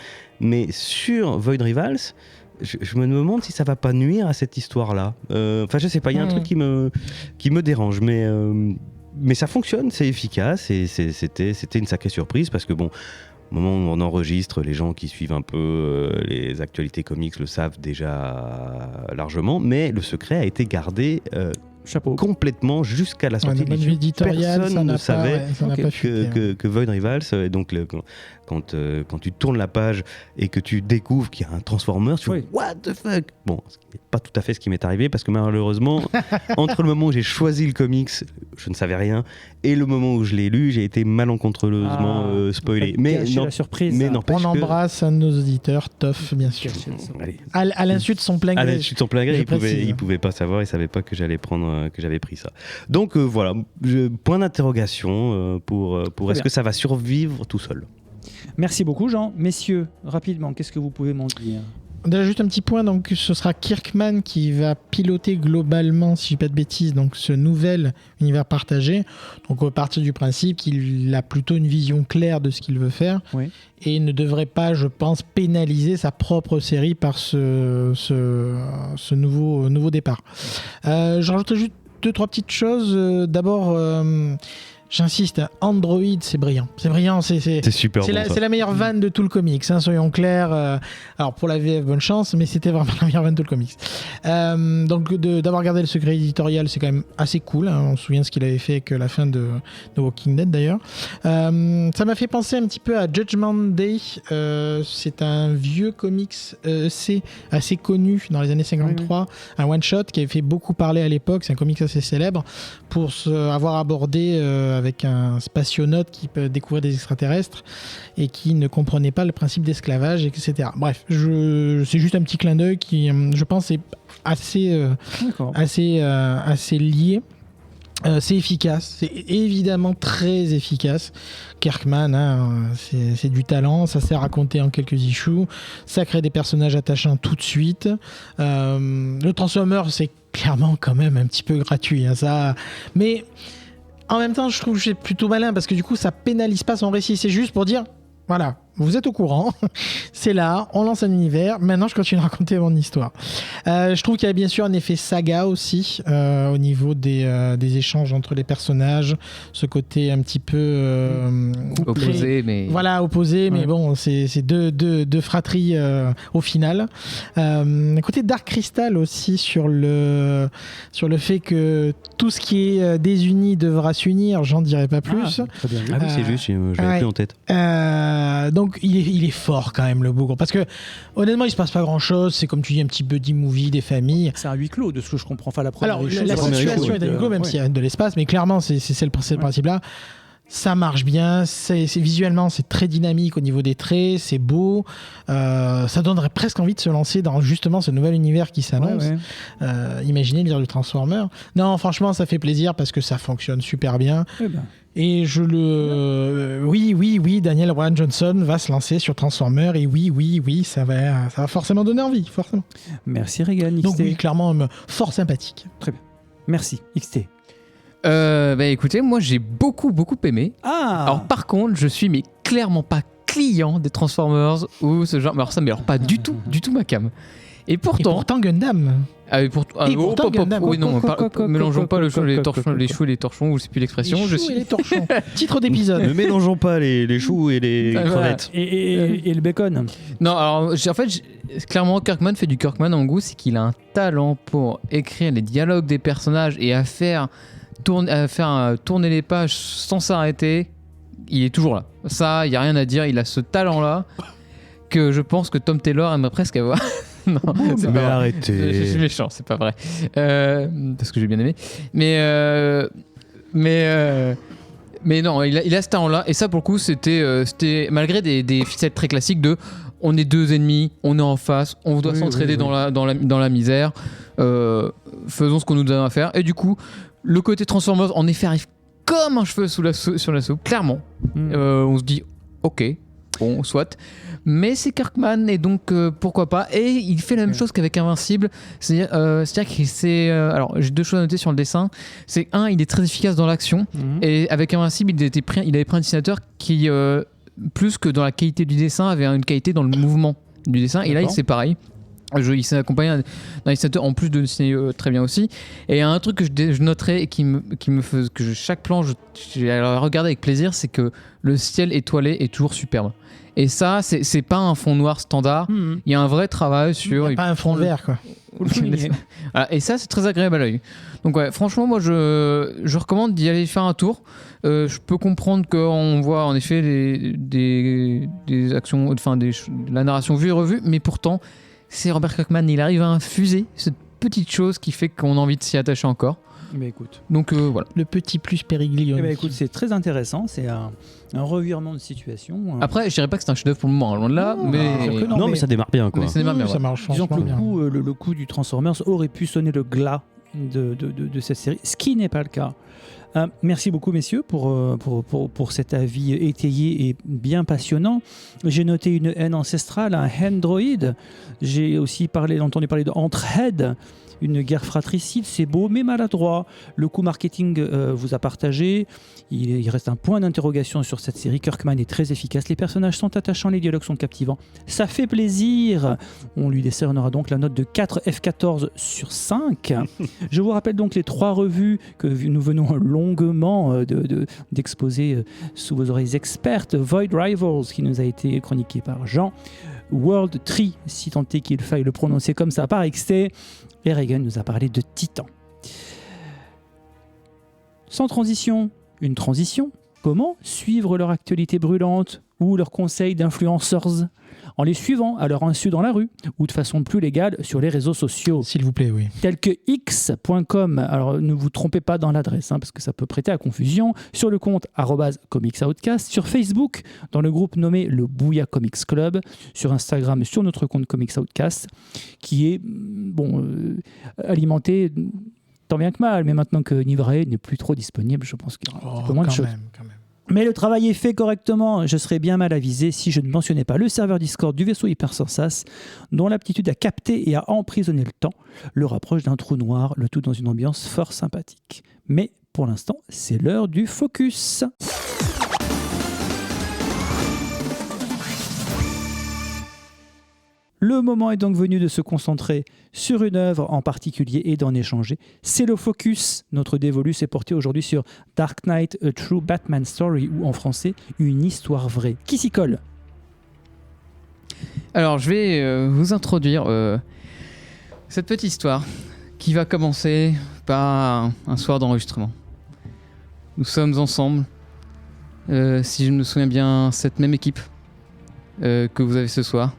mais sur Void Rivals, je me demande si ça va pas nuire à cette histoire-là. Enfin, je sais pas, il y a un truc qui me dérange, mais ça fonctionne, c'est efficace, et c'était une sacrée surprise, parce que bon, au moment où on enregistre, les gens qui suivent un peu les actualités comics le savent déjà largement, mais le secret a été gardé complètement jusqu'à la sortie de l'émission. Personne ne savait que Void Rivals, et donc quand tu tournes la page et que tu découvres qu'il y a un Transformer, tu fais what the fuck. Bon, ce n'est pas tout à fait ce qui m'est arrivé, parce que malheureusement, entre le moment où j'ai choisi le comics, je ne savais rien, et le moment où je l'ai lu, j'ai été malencontreusement spoilé. Mais la surprise. Mais on embrasse un de nos auditeurs, Toff, bien sûr. À l'insu de son plein gré. À l'insu de son plein gré, il pouvait pas savoir, il savait pas que j'allais que j'avais pris ça. Donc voilà, point d'interrogation pour est-ce que ça va survivre tout seul. Merci beaucoup Jean. Messieurs, rapidement, qu'est-ce que vous pouvez m'en dire ? Déjà, juste un petit point, donc ce sera Kirkman qui va piloter globalement, si je ne dis pas de bêtises, donc ce nouvel univers partagé. Donc à partir du principe qu'il a plutôt une vision claire de ce qu'il veut faire, et ne devrait pas, je pense, pénaliser sa propre série par ce nouveau départ. Je rajouterai juste 2-3 petites choses. D'abord, J'insiste, Android, c'est brillant. C'est brillant, c'est super bon, ça. c'est la meilleure vanne de tout le comics, hein, soyons clairs. Alors pour la VF, bonne chance, mais c'était vraiment la meilleure vanne de tout le comics. Donc d'avoir gardé le secret éditorial, c'est quand même assez cool. Hein. On se souvient de ce qu'il avait fait avec la fin de Walking Dead d'ailleurs. Ça m'a fait penser un petit peu à Judgment Day. C'est un vieux comics c'est assez connu dans les années 53, un one-shot qui avait fait beaucoup parler à l'époque. C'est un comics assez célèbre pour avoir abordé avec un spationaute qui peut découvrir des extraterrestres et qui ne comprenait pas le principe d'esclavage, etc. Bref, c'est juste un petit clin d'œil qui, je pense, est assez lié. C'est efficace, c'est évidemment très efficace. Kirkman, hein, c'est du talent, ça sert à raconter en quelques issues, ça crée des personnages attachants tout de suite. Le Transformer, c'est clairement quand même un petit peu gratuit, hein, ça. Mais en même temps, je trouve que c'est plutôt malin parce que du coup, ça pénalise pas son récit. C'est juste pour dire, voilà, vous êtes au courant, c'est là, on lance un univers, maintenant je continue à raconter mon histoire. Je trouve qu'il y a bien sûr un effet saga aussi au niveau des échanges entre les personnages, ce côté un petit peu opposé, mais voilà, opposé, mais bon, c'est deux fratries au final. Un côté Dark Crystal aussi sur le fait que tout ce qui est désuni devra s'unir, j'en dirai pas plus. Très bien. Ah oui, c'est juste, je l'avais plus en tête. Donc il est fort quand même le bougre, parce que honnêtement il se passe pas grand chose, c'est comme tu dis un petit buddy movie des familles. C'est un huis clos de ce que je comprends. Enfin, la première Alors issue, la situation est un huis clos même ouais. s'il y a de l'espace, mais clairement c'est le principe là. Ça marche bien, c'est visuellement c'est très dynamique au niveau des traits, c'est beau, ça donnerait presque envie de se lancer dans justement ce nouvel univers qui s'annonce. Imaginez lire du Transformer. Non, franchement ça fait plaisir parce que ça fonctionne super bien. Et oui, Daniel Bryan Johnson va se lancer sur Transformer et oui, ça va forcément donner envie, forcément. Merci Regan, XT. Donc oui, clairement fort sympathique. Très bien. Merci XT. Écoutez, moi j'ai beaucoup aimé. Alors par contre, je suis mais clairement pas client des Transformers ou ce genre. Mais alors pas du tout ma cam. Et pourtant Gundam. Pourtant Gundam. Oui, non, mélangeons pas les choux et les torchons, ou c'est plus l'expression. Les choux et les torchons. Titre d'épisode. Ne mélangeons pas les choux et les crevettes. Et le bacon. Non, alors clairement, Kirkman fait du Kirkman en goût, c'est qu'il a un talent pour écrire les dialogues des personnages et à faire tourner les pages sans s'arrêter. Il est toujours là. Ça, il n'y a rien à dire. Il a ce talent-là que je pense que Tom Taylor aimerait presque avoir. Non, c'est mais pas vrai. arrêtez. Je suis méchant, c'est pas vrai. Parce que j'ai bien aimé. Mais non, il a ce talent-là. Et ça, pour le coup, c'était malgré des ficelles très classiques de on est deux ennemis, on est en face, on doit s'entraider dans la misère. Faisons ce qu'on nous donne à faire. Et du coup, le côté Transformers, en effet, arrive comme un cheveu sur la soupe, clairement. On se dit, ok, bon, soit. Mais c'est Kirkman, et donc pourquoi pas. Et il fait la même chose qu'avec Invincible. C'est-à-dire que c'est... alors, j'ai deux choses à noter sur le dessin. C'est il est très efficace dans l'action. Et avec Invincible, il avait pris un dessinateur qui, plus que dans la qualité du dessin, avait une qualité dans le mouvement du dessin. Et là, c'est pareil. Il s'est accompagné d'un dessinateur en plus de dessiner très bien aussi. Et il y a un truc que je noterais et qui me fait que chaque plan j'ai regardé avec plaisir, c'est que le ciel étoilé est toujours superbe. Et ça, c'est pas un fond noir standard. Il y a un vrai travail sur. Il n'y a pas un fond vert, quoi. Voilà, et ça, c'est très agréable à l'œil. Donc ouais, franchement, moi, je recommande d'y aller faire un tour. Je peux comprendre qu'on voit en effet des actions, enfin la narration vue et revue, mais pourtant, c'est Robert Kirkman. Il arrive à infuser cette petite chose qui fait qu'on a envie de s'y attacher encore. Mais écoute. Donc voilà. Le petit plus Périglione. Écoute, c'est très intéressant. C'est un revirement de situation. Après, je dirais pas que c'est un chef-d'œuvre pour le moment, loin de là, mais ça démarre bien, quoi. Mais ça démarre bien. Ça marche. Disons que le coup du Transformers aurait pu sonner le glas de cette série, ce qui n'est pas le cas. Merci beaucoup, messieurs, pour cet avis étayé et bien passionnant. J'ai noté une haine ancestrale, un Handroid. J'ai aussi entendu parler de Entrehead. une guerre fratricide, c'est beau mais maladroit. Le coup marketing vous a partagé. Il reste un point d'interrogation sur cette série. Kirkman est très efficace, les personnages sont attachants, les dialogues sont captivants. Ça fait plaisir. On lui décernera donc la note de 4 F14 sur 5. Je vous rappelle donc les 3 revues que nous venons longuement d'exposer sous vos oreilles expertes. Void Rivals, qui nous a été chroniqué par Jean. World Tree, si tant est qu'il faille le prononcer comme ça par excès. Et Reagan nous a parlé de Titan. Sans transition, une transition. Comment suivre leur actualité brûlante ou leurs conseils d'influenceurs en les suivant à leur insu dans la rue ou de façon plus légale sur les réseaux sociaux. S'il vous plaît, oui. Tels que x.com. Alors ne vous trompez pas dans l'adresse parce que ça peut prêter à confusion. Sur le compte @comicsoutcast, sur Facebook dans le groupe nommé le Bouya Comics Club, sur Instagram sur notre compte Comics Outcast qui est alimenté tant bien que mal, mais maintenant que Nivrae n'est plus trop disponible, je pense qu'il y aura un peu moins de choses. Quand même. Mais le travail est fait correctement. Je serais bien mal avisé si je ne mentionnais pas le serveur Discord du vaisseau Hypersensas, dont l'aptitude à capter et à emprisonner le temps le rapproche d'un trou noir, le tout dans une ambiance fort sympathique. Mais pour l'instant, c'est l'heure du focus. Le moment est donc venu de se concentrer sur une œuvre en particulier et d'en échanger. C'est le focus. Notre dévolu s'est porté aujourd'hui sur Dark Knight, A True Batman Story, ou en français, une histoire vraie. Qui s'y colle ? Alors, je vais vous introduire cette petite histoire qui va commencer par un soir d'enregistrement. Nous sommes ensemble, si je me souviens bien, cette même équipe que vous avez ce soir.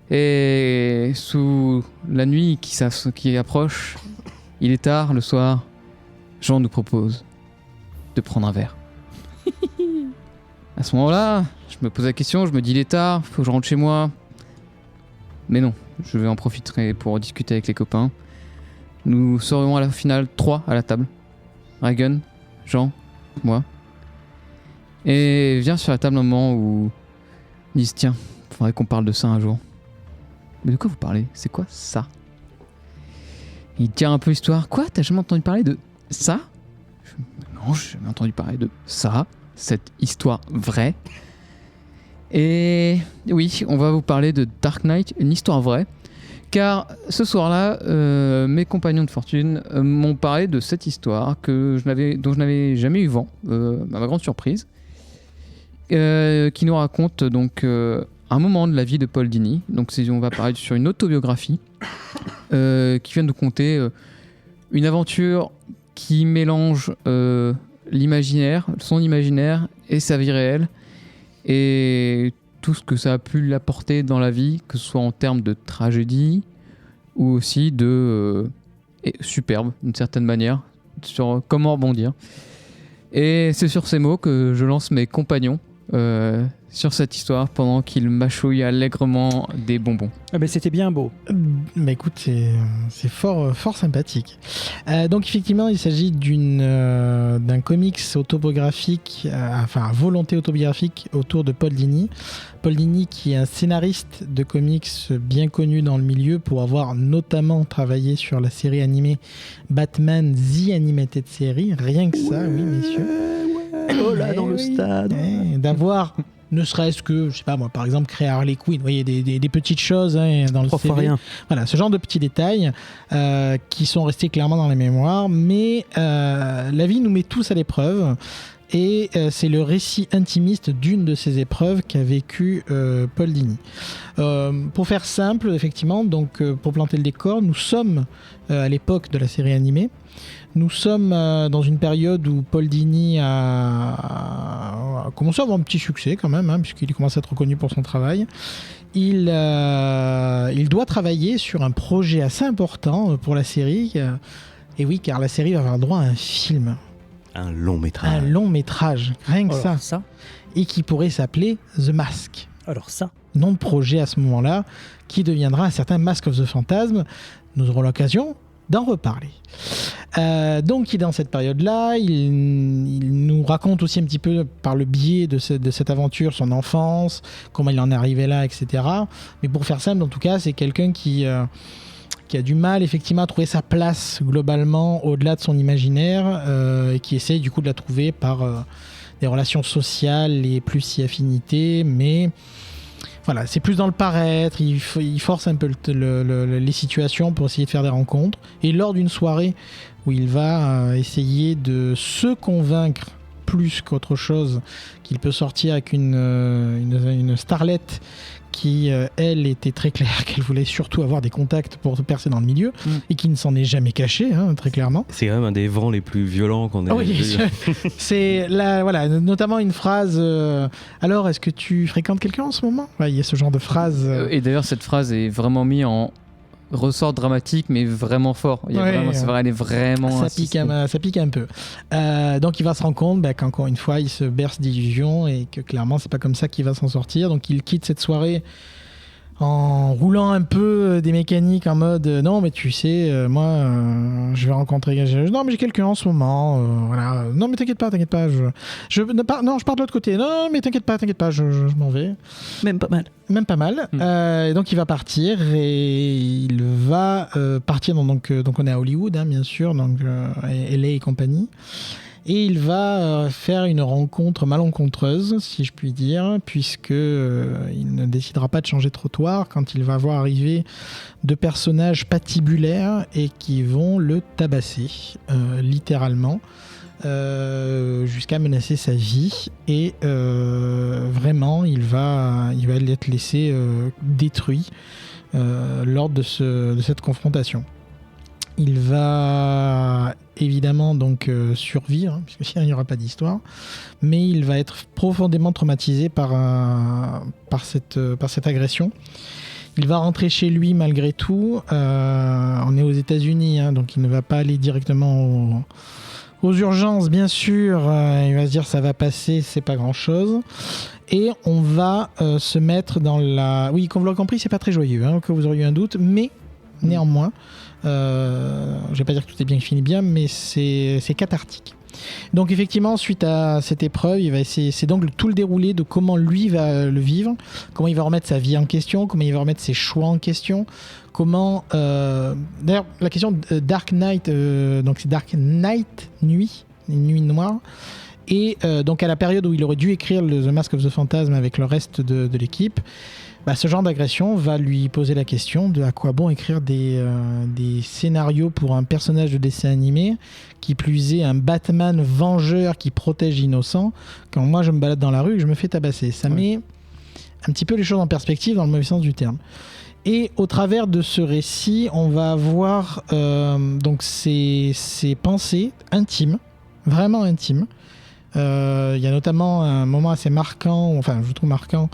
Et sous la nuit qui approche, il est tard le soir, Jean nous propose de prendre un verre. À ce moment-là, je me pose la question, je me dis il est tard, faut que je rentre chez moi. Mais non, je vais en profiter pour discuter avec les copains. Nous serions à la finale 3 à la table. Reagan, Jean, moi. Et vient sur la table un moment où ils disent tiens, faudrait qu'on parle de ça un jour. Mais de quoi vous parlez ? C'est quoi ça ? Il tient un peu l'histoire. Quoi ? T'as jamais entendu parler de ça ? Non, j'ai jamais entendu parler de ça. Cette histoire vraie. Et oui, on va vous parler de Dark Knight, une histoire vraie. Car ce soir-là, mes compagnons de fortune m'ont parlé de cette histoire dont je n'avais jamais eu vent, à ma grande surprise. Qui nous raconte donc... un moment de la vie de Paul Dini. Donc on va parler sur une autobiographie qui vient de nous conter une aventure qui mélange l'imaginaire, son imaginaire et sa vie réelle et tout ce que ça a pu l'apporter dans la vie, que ce soit en termes de tragédie ou aussi de superbe d'une certaine manière sur comment rebondir. Et c'est sur ces mots que je lance mes compagnons sur cette histoire pendant qu'il mâchouille allègrement des bonbons. Ah ben c'était bien beau. Mais écoute, c'est fort sympathique. Donc effectivement, il s'agit d'un comics autobiographique, à volonté autobiographique autour de Paul Dini. Paul Dini qui est un scénariste de comics bien connu dans le milieu pour avoir notamment travaillé sur la série animée Batman The Animated Series. Rien que ça, oui messieurs. Oh là, dans le stade. D'avoir... ne serait-ce que, je sais pas moi, par exemple, créer Harley Quinn, vous voyez, des petites choses dans le CV. Rien. Voilà, ce genre de petits détails qui sont restés clairement dans la mémoire, mais la vie nous met tous à l'épreuve. Et c'est le récit intimiste d'une de ces épreuves qu'a vécu Paul Dini. Pour faire simple, effectivement, donc pour planter le décor, nous sommes à l'époque de la série animée. Nous sommes dans une période où Paul Dini a commencé à avoir un petit succès quand même, puisqu'il commence à être reconnu pour son travail. Il doit travailler sur un projet assez important pour la série. Et oui, car la série va avoir droit à un film. Un long métrage. Un long métrage, rien que ça. Et qui pourrait s'appeler The Mask. Alors ça. Nom de projet à ce moment-là, qui deviendra un certain Mask of the Phantasm. Nous aurons l'occasion d'en reparler. Donc il est dans cette période-là, il nous raconte aussi un petit peu par le biais de cette aventure son enfance, comment il en est arrivé là, etc. Mais pour faire simple, en tout cas, c'est quelqu'un qui qui a du mal effectivement à trouver sa place globalement au-delà de son imaginaire, et qui essaye du coup de la trouver par des relations sociales et plus si affinités, mais voilà, c'est plus dans le paraître, il force un peu les situations pour essayer de faire des rencontres, et lors d'une soirée où il va essayer de se convaincre plus qu'autre chose qu'il peut sortir avec une starlette qui, elle, était très claire qu'elle voulait surtout avoir des contacts pour percer dans le milieu, et qui ne s'en est jamais cachée, très clairement. C'est quand même un des vents les plus violents qu'on ait vu. C'est voilà, notamment une phrase alors, est-ce que tu fréquentes quelqu'un en ce moment ? Il y a ce genre de phrase. Et d'ailleurs, cette phrase est vraiment mise en ressort dramatique, mais vraiment fort. C'est vrai, elle est vraiment ça pique un peu. Donc il va se rendre compte qu'encore une fois il se berce d'illusions et que clairement c'est pas comme ça qu'il va s'en sortir. Donc il quitte cette soirée en roulant un peu des mécaniques en mode non mais tu sais moi je vais rencontrer non mais j'ai quelqu'un en ce moment voilà, non mais t'inquiète pas je pars de l'autre côté, non mais t'inquiète pas je m'en vais, même pas mal. Donc il va partir et il va partir donc on est à Hollywood bien sûr, donc LA et compagnie. Et il va faire une rencontre malencontreuse, si je puis dire, puisque il ne décidera pas de changer de trottoir quand il va voir arriver deux personnages patibulaires et qui vont le tabasser, littéralement, jusqu'à menacer sa vie. Et vraiment, il va être laissé détruit lors de cette confrontation. Il va évidemment donc survivre, puisque sinon il n'y aura pas d'histoire, mais il va être profondément traumatisé par cette agression. Il va rentrer chez lui malgré tout. On est aux États-Unis, donc il ne va pas aller directement aux urgences, bien sûr. Il va se dire ça va passer, c'est pas grand-chose. Et on va se mettre dans la... Oui, comme vous l'avez compris, c'est pas très joyeux, que vous auriez eu un doute, mais néanmoins... je vais pas dire que tout est bien qui finit bien, mais c'est cathartique. Donc effectivement, suite à cette épreuve, il va essayer, c'est donc tout le déroulé de comment lui va le vivre, comment il va remettre sa vie en question, comment il va remettre ses choix en question, comment... D'ailleurs, la question de Dark Knight, donc c'est Dark Knight, nuit, une nuit noire, et donc à la période où il aurait dû écrire The Mask of the Phantasm avec le reste de l'équipe, ce genre d'agression va lui poser la question de à quoi bon écrire des scénarios pour un personnage de dessin animé, qui plus est un Batman vengeur qui protège l'innocent, quand moi je me balade dans la rue et que je me fais tabasser. Ça met un petit peu les choses en perspective dans le mauvais sens du terme. Et au travers de ce récit, on va avoir donc ses pensées intimes, vraiment intimes. Il y a notamment un moment assez marquant, enfin je trouve marquant,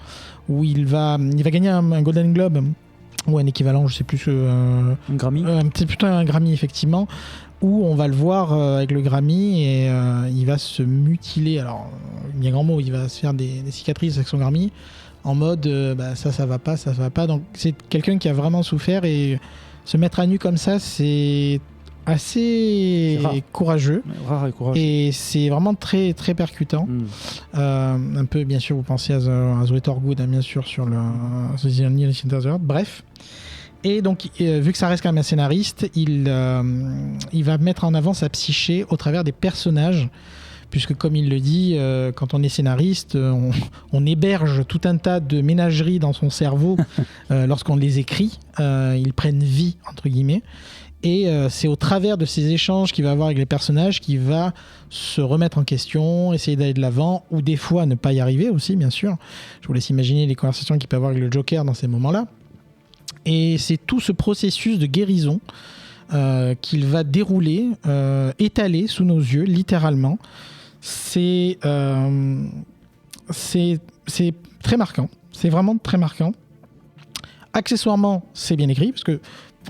où il va gagner un Golden Globe, ou un équivalent, je sais plus. Un Grammy c'est plutôt un Grammy, effectivement, où on va le voir avec le Grammy et il va se mutiler. Alors, il y a un grand mot, il va se faire des cicatrices avec son Grammy, en mode ça va pas. Donc, c'est quelqu'un qui a vraiment souffert, et se mettre à nu comme ça, c'est assez courageux. Rare et courageux. Et c'est vraiment très très percutant. Un peu, bien sûr, vous pensez à The Thorgood, bien sûr, sur le bref. Et donc vu que ça reste quand même un scénariste, il va mettre en avant sa psyché au travers des personnages, puisque comme il le dit, quand on est scénariste, on héberge tout un tas de ménageries dans son cerveau lorsqu'on les écrit, ils prennent vie entre guillemets. Et c'est au travers de ces échanges qu'il va avoir avec les personnages qu'il va se remettre en question, essayer d'aller de l'avant, ou des fois ne pas y arriver aussi, bien sûr. Je vous laisse imaginer les conversations qu'il peut avoir avec le Joker dans ces moments-là. Et c'est tout ce processus de guérison qu'il va dérouler, étaler sous nos yeux, littéralement. C'est très marquant. C'est vraiment très marquant. Accessoirement, c'est bien écrit, parce que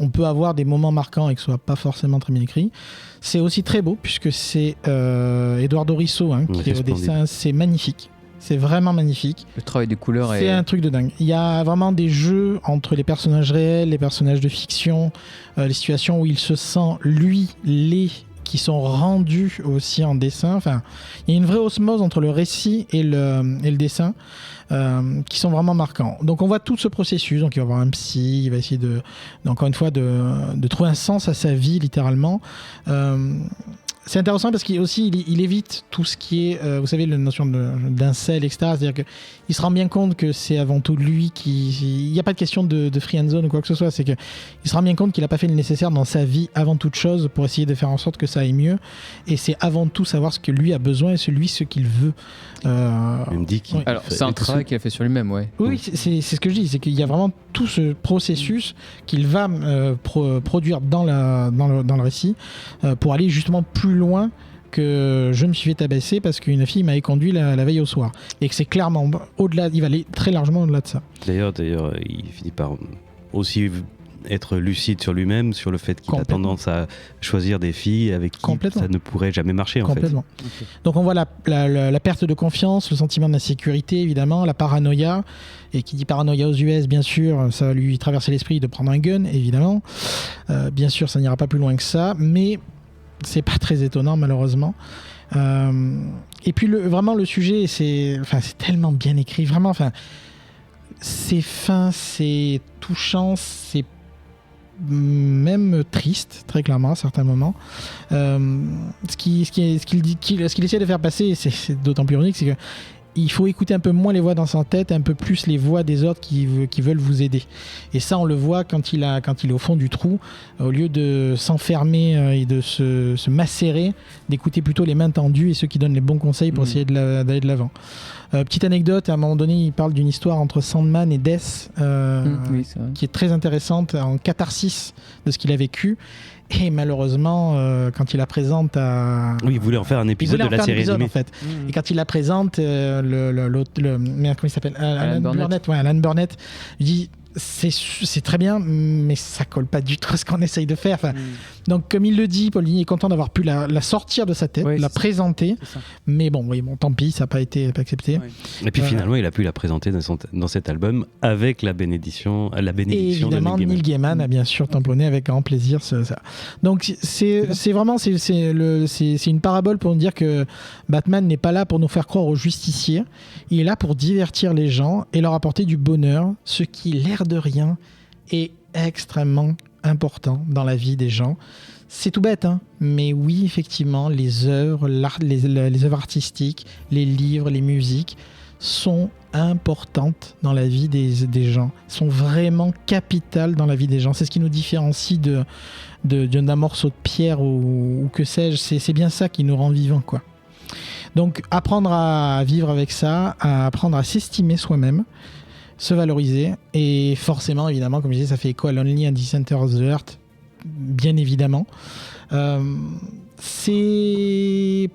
on peut avoir des moments marquants et que ce soit pas forcément très bien écrit. C'est aussi très beau, puisque c'est Eduardo Risso qui est au dessin. C'est magnifique. C'est vraiment magnifique. Le travail des couleurs c'est un truc de dingue. Il y a vraiment des jeux entre les personnages réels, les personnages de fiction, les situations où il se sent, lui, qui sont rendus aussi en dessin. Enfin, il y a une vraie osmose entre le récit et le dessin qui sont vraiment marquants. Donc on voit tout ce processus. Donc il va voir un psy, il va essayer encore une fois de trouver un sens à sa vie littéralement. C'est intéressant parce qu'il évite tout ce qui est, vous savez, la notion d'incel, etc. C'est-à-dire qu'il se rend bien compte que c'est avant tout lui il n'y a pas de question de free hand zone ou quoi que ce soit. C'est qu'il se rend bien compte qu'il n'a pas fait le nécessaire dans sa vie avant toute chose pour essayer de faire en sorte que ça aille mieux. Et c'est avant tout savoir ce que lui a besoin et ce qu'il veut. Il me dit qu'il... Oui. Alors, c'est un travail qu'il a fait sur lui-même, ouais. Oui, c'est ce que je dis, c'est qu'il y a vraiment tout ce processus qu'il va produire dans le récit pour aller justement plus loin que je me suis fait tabasser parce qu'une fille m'avait conduit la veille au soir. Et que c'est clairement au-delà, il va aller très largement au-delà de ça. D'ailleurs, il finit par aussi être lucide sur lui-même, sur le fait qu'il a tendance à choisir des filles avec qui ça ne pourrait jamais marcher en fait. Okay. Donc on voit la perte de confiance, le sentiment d'insécurité évidemment, la paranoïa, et qui dit paranoïa aux US bien sûr, ça va lui traverser l'esprit de prendre un gun évidemment. Bien sûr ça n'ira pas plus loin que ça, mais c'est pas très étonnant malheureusement. Et puis vraiment le sujet c'est tellement bien écrit, vraiment, c'est fin, c'est touchant, c'est même triste, très clairement à certains moments. Ce qu'il essaie de faire passer, c'est d'autant plus ironique, c'est que il faut écouter un peu moins les voix dans sa tête, un peu plus les voix des autres qui veulent vous aider. Et ça, on le voit quand il est au fond du trou, au lieu de s'enfermer et de se macérer, d'écouter plutôt les mains tendues et ceux qui donnent les bons conseils pour essayer d'aller de l'avant. Petite anecdote, à un moment donné, il parle d'une histoire entre Sandman et Death, qui est très intéressante, en catharsis de ce qu'il a vécu. Et malheureusement, quand il la présente à... Oui, il voulait en faire un épisode de la série animée. En fait. Et quand il la présente, comment il s'appelle, Alan Burnett, il dit c'est très bien, mais ça colle pas du tout à ce qu'on essaye de faire. Donc, comme il le dit, Paul Dini est content d'avoir pu la sortir de sa tête, la présenter. Mais bon, tant pis, ça n'a pas été accepté. Et puis finalement, il a pu la présenter dans cet album avec la bénédiction et évidemment, de Neil Gaiman a bien sûr tamponné avec grand plaisir ça. Donc, c'est vraiment c'est une parabole pour nous dire que Batman n'est pas là pour nous faire croire aux justiciers. Il est là pour divertir les gens et leur apporter du bonheur, ce qui, l'air de rien, est extrêmement important dans la vie des gens. C'est tout bête, hein, mais oui, effectivement, les œuvres, les œuvres artistiques, les livres, les musiques sont importantes dans la vie des gens, sont vraiment capitales dans la vie des gens. C'est ce qui nous différencie d'un morceau de pierre ou que sais-je. C'est bien ça qui nous rend vivants, quoi. Donc, apprendre à vivre avec ça, à apprendre à s'estimer soi-même, se valoriser, et forcément, évidemment, comme je disais, ça fait écho à Lonely at the Center of the Earth, bien évidemment. C'est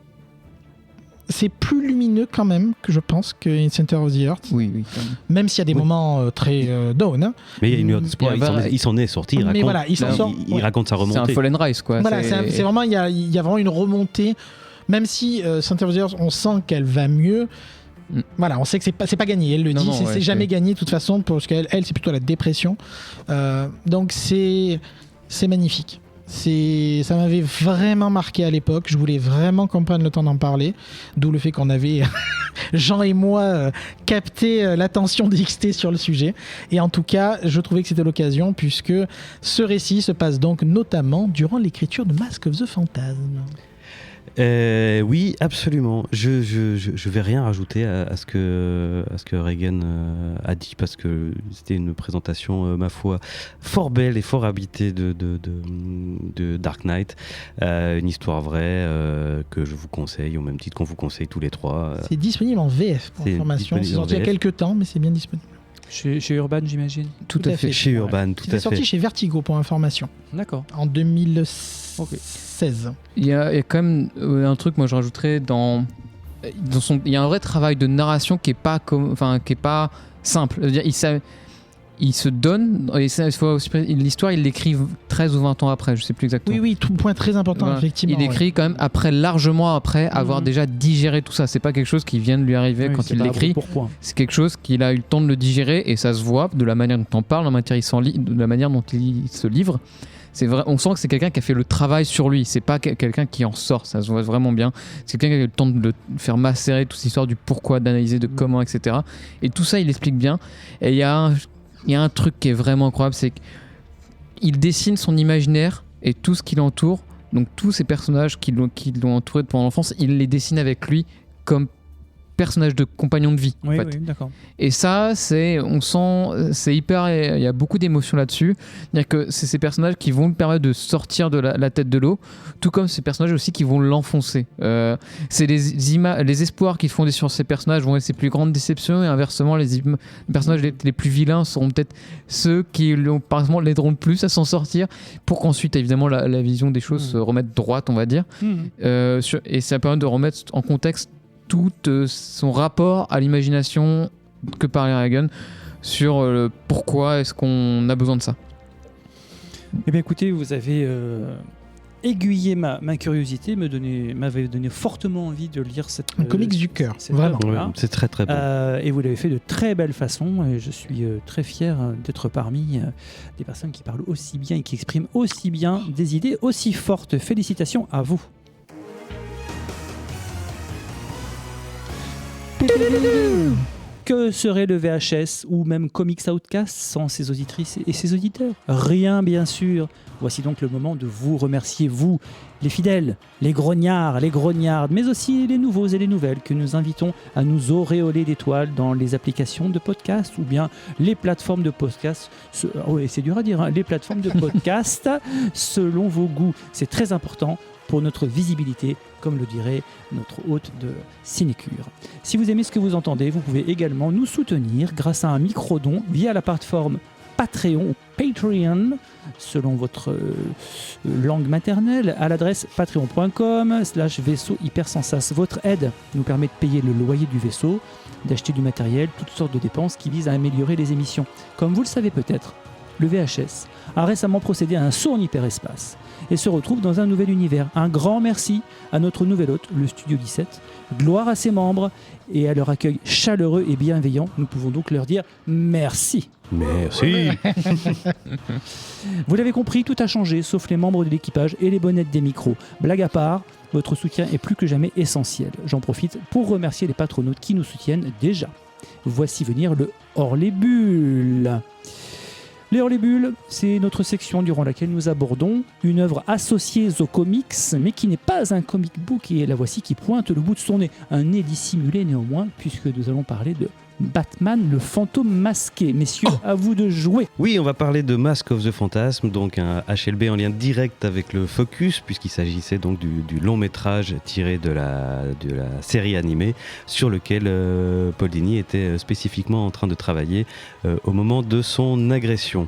plus lumineux quand même que je pense que In Center of the Earth. Oui. Même s'il y a des moments très down. Hein. Mais il y a une lueur d'espoir. Il s'en est sorti. Il raconte sa remontée. C'est un Fallen Rise, quoi. Voilà, c'est vraiment, il y a vraiment une remontée. Même si Center of the Earth, on sent qu'elle va mieux. Voilà, on sait que c'est pas gagné. Elle le dit, c'est jamais gagné de toute façon, parce qu'elle, c'est plutôt la dépression. Donc c'est magnifique. Ça m'avait vraiment marqué à l'époque. Je voulais vraiment qu'on prenne le temps d'en parler. D'où le fait qu'on avait, Jean et moi, capté l'attention d'XT sur le sujet. Et en tout cas, je trouvais que c'était l'occasion, puisque ce récit se passe donc notamment durant l'écriture de Mask of the Phantasm. Oui, absolument. Je vais rien rajouter à ce que Regan a dit, parce que c'était une présentation, ma foi, fort belle et fort habitée de Dark Knight. Une histoire vraie que je vous conseille, au même titre qu'on vous conseille tous les trois. C'est disponible en VF, pour information. C'est sorti il y a quelques temps, mais c'est bien disponible. Chez Urban, j'imagine. Tout à fait. Chez Urban, tout à fait. C'est sorti chez Vertigo, pour information. D'accord. En 2016. Il y a quand même un truc, moi je rajouterais il y a un vrai travail de narration qui est pas simple. C'est-à-dire, il se donne, et l'histoire il l'écrit 13 ou 20 ans après, je sais plus exactement. Oui, tout point très important, voilà. Effectivement. Il écrit quand même largement après avoir déjà digéré tout ça. C'est pas quelque chose qui vient de lui arriver quand il l'écrit. C'est quelque chose qu'il a eu le temps de le digérer, et ça se voit de la manière dont on parle, de la manière dont il se livre. on sent que c'est quelqu'un qui a fait le travail sur lui. C'est pas quelqu'un qui en sort. Ça se voit vraiment bien. C'est quelqu'un qui a eu le temps de le faire macérer toute cette histoire du pourquoi, d'analyser, de comment, etc. Et tout ça, il explique bien. Et il y a un truc qui est vraiment incroyable, c'est qu'il dessine son imaginaire et tout ce qui l'entoure. Donc tous ces personnages qui l'ont entouré pendant l'enfance, il les dessine avec lui comme personnage de compagnon de vie. Oui, en fait. oui, d'accord. Et ça, on sent, c'est hyper, il y a beaucoup d'émotions là-dessus. C'est-à-dire que c'est ces personnages qui vont lui permettre de sortir de la tête de l'eau, tout comme ces personnages aussi qui vont l'enfoncer. C'est les espoirs qu'ils font sur ces personnages vont être ses plus grandes déceptions, et inversement, les personnages les plus vilains seront peut-être ceux qui par exemple l'aideront le plus à s'en sortir, pour qu'ensuite, évidemment, la vision des choses se remette droite, on va dire. Et ça permet de remettre en contexte tout son rapport à l'imagination que parlait Reagan sur pourquoi est-ce qu'on a besoin de ça. Eh bien écoutez, vous avez aiguillé ma curiosité, m'avait donné fortement envie de lire un comics du cœur, vraiment. Ouais, c'est très très bon. Et vous l'avez fait de très belle façon, et je suis très fier d'être parmi des personnes qui parlent aussi bien et qui expriment aussi bien des idées aussi fortes. Félicitations à vous. Que serait le VHS ou même Comics Outcast sans ses auditrices et ses auditeurs? Rien, bien sûr. Voici donc le moment de vous remercier, vous, les fidèles, les grognards, les grognardes, mais aussi les nouveaux et les nouvelles que nous invitons à nous auréoler d'étoiles dans les applications de podcast ou bien les plateformes de podcast. C'est dur à dire, hein, les plateformes de podcast selon vos goûts. C'est très important pour notre visibilité, comme le dirait notre hôte de Cinécure. Si vous aimez ce que vous entendez, vous pouvez également nous soutenir grâce à un micro-don via la plateforme Patreon ou Patreon, selon votre langue maternelle, à l'adresse patreon.com/vaisseau hypersensas. Votre aide nous permet de payer le loyer du vaisseau, d'acheter du matériel, toutes sortes de dépenses qui visent à améliorer les émissions. Comme vous le savez peut-être, le VHS a récemment procédé à un saut en hyperespace et se retrouve dans un nouvel univers. Un grand merci à notre nouvel hôte, le Studio 17. Gloire à ses membres et à leur accueil chaleureux et bienveillant. Nous pouvons donc leur dire merci. Merci. Vous l'avez compris, tout a changé, sauf les membres de l'équipage et les bonnettes des micros. Blague à part, votre soutien est plus que jamais essentiel. J'en profite pour remercier les patronautes qui nous soutiennent déjà. Voici venir le Hors les Bulles. Les Hors les Bulles, c'est notre section durant laquelle nous abordons une œuvre associée aux comics, mais qui n'est pas un comic book, et la voici qui pointe le bout de son nez. Un nez dissimulé néanmoins, puisque nous allons parler de Batman, le fantôme masqué. Messieurs, à vous de jouer. Oui, on va parler de Mask of the Phantasm, donc un HLB en lien direct avec le Focus, puisqu'il s'agissait donc du long métrage tiré de la série animée sur lequel Paul Dini était spécifiquement en train de travailler au moment de son agression.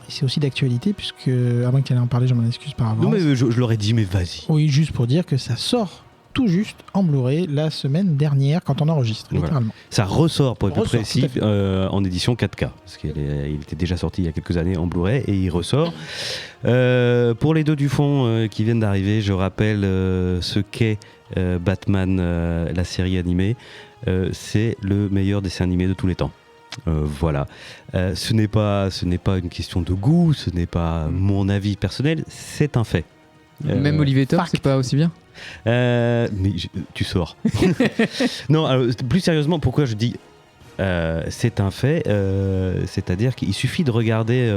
C'est aussi d'actualité, puisque, à moins qu'elle en parle, je m'en excuse par avance. Non, mais je l'aurais dit, mais vas-y. Oui, juste pour dire que ça sort tout juste en Blu-ray la semaine dernière quand on enregistre, littéralement. Voilà. Ça ressort, pour être plus précis, tout en édition 4K, parce qu'il était déjà sorti il y a quelques années en Blu-ray et il ressort. Pour les deux du fond qui viennent d'arriver, je rappelle ce qu'est Batman, la série animée. C'est le meilleur dessin animé de tous les temps. Voilà. Ce n'est pas une question de goût, ce n'est pas mon avis personnel, c'est un fait. Même Olivier Top, c'est pas aussi bien. Mais tu sors. Non, alors, plus sérieusement, pourquoi je dis c'est un fait, c'est-à-dire qu'il suffit de regarder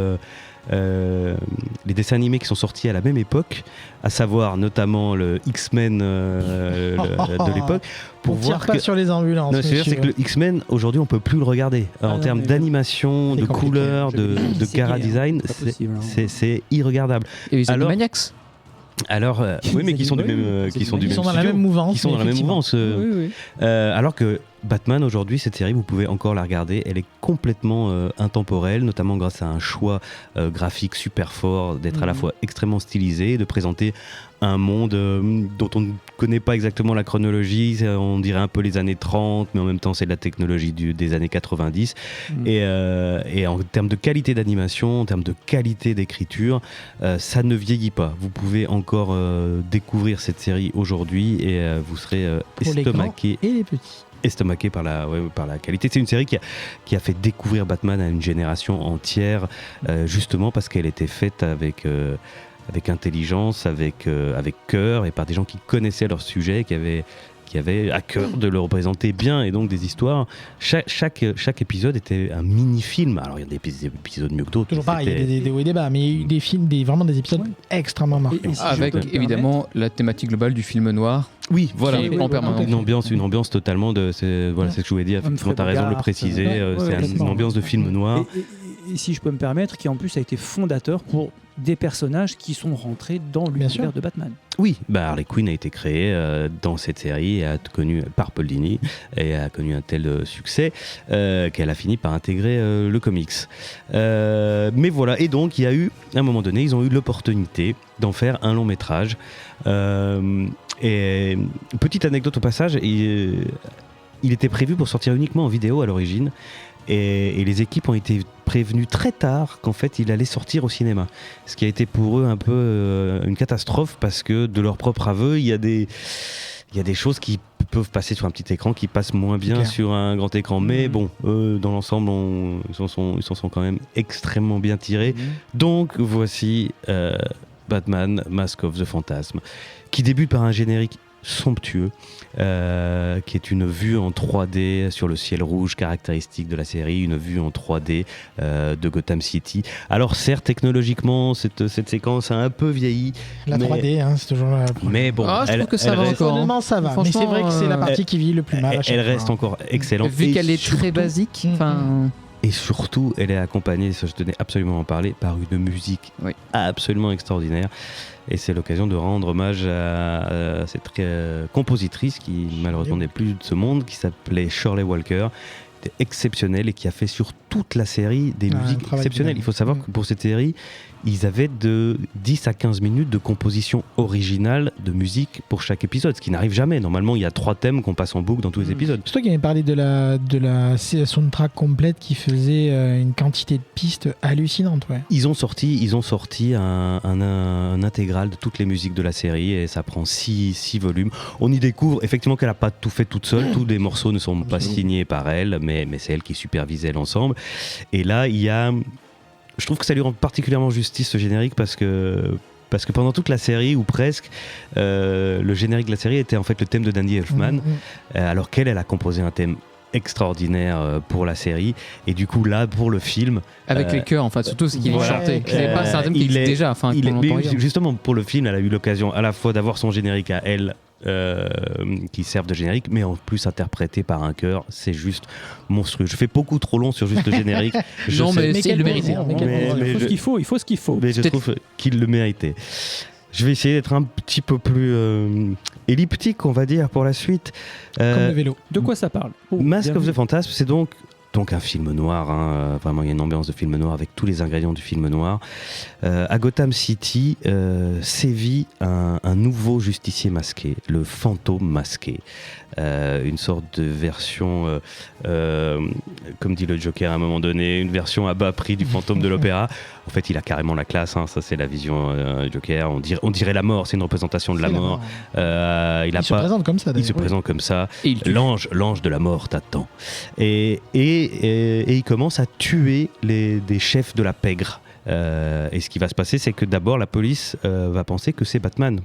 les dessins animés qui sont sortis à la même époque, à savoir notamment le X-Men de l'époque, pour on voir tire pas sur les ambulances. Non, c'est que le X-Men aujourd'hui on peut plus le regarder en termes d'animation, de couleurs, de cara design, c'est irregardable. Et les Animaniacs. Alors, oui, mais qui sont du même, qui sont dans la même mouvance. Qui sont dans la même mouvance. Oui. Alors que Batman aujourd'hui, cette série, vous pouvez encore la regarder. Elle est complètement intemporelle, notamment grâce à un choix graphique super fort, d'être à la fois extrêmement stylisé, de présenter un monde dont on ne connaît pas exactement la chronologie. On dirait un peu les années 30, mais en même temps, c'est de la technologie des années 90. Et en termes de qualité d'animation, en termes de qualité d'écriture, ça ne vieillit pas. Vous pouvez encore découvrir cette série aujourd'hui et vous serez pour estomaqué. les grands et les petits. estomaqué par la qualité. C'est une série qui a fait découvrir Batman à une génération entière, justement parce qu'elle était faite avec intelligence, avec cœur, et par des gens qui connaissaient leur sujet, qui avaient à cœur de le représenter bien, et donc des histoires. Chaque épisode était un mini-film. Alors il y a des épisodes mieux que d'autres. Toujours pareil, il y a des hauts et des bas, mais il y a eu des films, vraiment des épisodes extrêmement marquants. Et si Avec je peux me évidemment la thématique globale du film noir. Oui, voilà. Qui est en permanence. Une ambiance totalement de. C'est ce que je voulais dire. Effectivement, tu as raison de le préciser. C'est une ambiance de film noir. Et si je peux me permettre, qui en plus a été fondateur pour des personnages qui sont rentrés dans l'univers de Batman. Oui, Harley Quinn a été créée dans cette série par Paul Dini et a connu un tel succès qu'elle a fini par intégrer le comics. Mais voilà, et donc il y a eu, à un moment donné, ils ont eu l'opportunité d'en faire un long métrage. Et petite anecdote au passage, il était prévu pour sortir uniquement en vidéo à l'origine. Et les équipes ont été prévenues très tard qu'en fait il allait sortir au cinéma. Ce qui a été pour eux un peu une catastrophe, parce que de leur propre aveu, il y a des choses peuvent passer sur un petit écran qui passent moins bien sur un grand écran. Mais bon, dans l'ensemble, ils s'en sont quand même extrêmement bien tirés. Donc voici Batman Mask of the Phantasm, qui débute par un générique somptueux, qui est une vue en 3D sur le ciel rouge caractéristique de la série, une vue en 3D de Gotham City. Alors certes, technologiquement, cette séquence a un peu vieilli. La 3D, c'est toujours la première. Mais bon, je trouve que ça va encore. Honnêtement, ça va. Mais c'est vrai que c'est la partie qui vit le plus mal. Elle reste encore excellente. Vu qu'elle est très basique. Et surtout, elle est accompagnée, ça je tenais absolument à en parler, par une musique absolument extraordinaire. Et c'est l'occasion de rendre hommage à cette compositrice qui malheureusement n'est plus de ce monde, qui s'appelait Shirley Walker, qui était exceptionnelle et qui a fait sur toute la série des musiques exceptionnelles. Il faut savoir que pour cette série, ils avaient de 10 à 15 minutes de composition originale de musique pour chaque épisode, ce qui n'arrive jamais. Normalement, il y a 3 thèmes qu'on passe en boucle dans tous les épisodes. C'est toi qui avais parlé de la soundtrack complète qui faisait une quantité de pistes hallucinantes. Ouais. Ils ont sorti un intégral de toutes les musiques de la série, et ça prend 6 volumes. On y découvre effectivement qu'elle n'a pas tout fait toute seule. Tous les morceaux ne sont pas signés par elle, mais c'est elle qui supervisait l'ensemble. Et là, je trouve que ça lui rend particulièrement justice, ce générique, parce que pendant toute la série, ou presque, le générique de la série était en fait le thème de Danny Elfman, alors qu'elle a composé un thème extraordinaire pour la série, et du coup là pour le film avec les chœurs, enfin surtout ce qu'il chantait, c'est un thème qui existe déjà, justement pour le film elle a eu l'occasion à la fois d'avoir son générique à elle qui servent de générique, mais en plus interprété par un chœur. C'est juste monstrueux. Je fais beaucoup trop long sur juste le générique. Il le méritait. Il faut ce qu'il faut. Mais je trouve qu'il le méritait. Je vais essayer d'être un petit peu plus elliptique, on va dire, pour la suite. Comme le vélo. De quoi ça parle? Mask of the Phantasm, c'est donc un film noir, vraiment il y a une ambiance de film noir avec tous les ingrédients du film noir. À Gotham City sévit un nouveau justicier masqué, le fantôme masqué. Une sorte de version, comme dit le Joker à un moment donné, une version à bas prix du fantôme de l'opéra. En fait, il a carrément la classe, ça c'est la vision Joker. On dirait la mort, c'est une représentation de la mort. Il se présente comme ça. Il se présente comme ça. L'ange de la mort t'attend. Et il commence à tuer des chefs de la pègre. Et ce qui va se passer, c'est que d'abord la police va penser que c'est Batman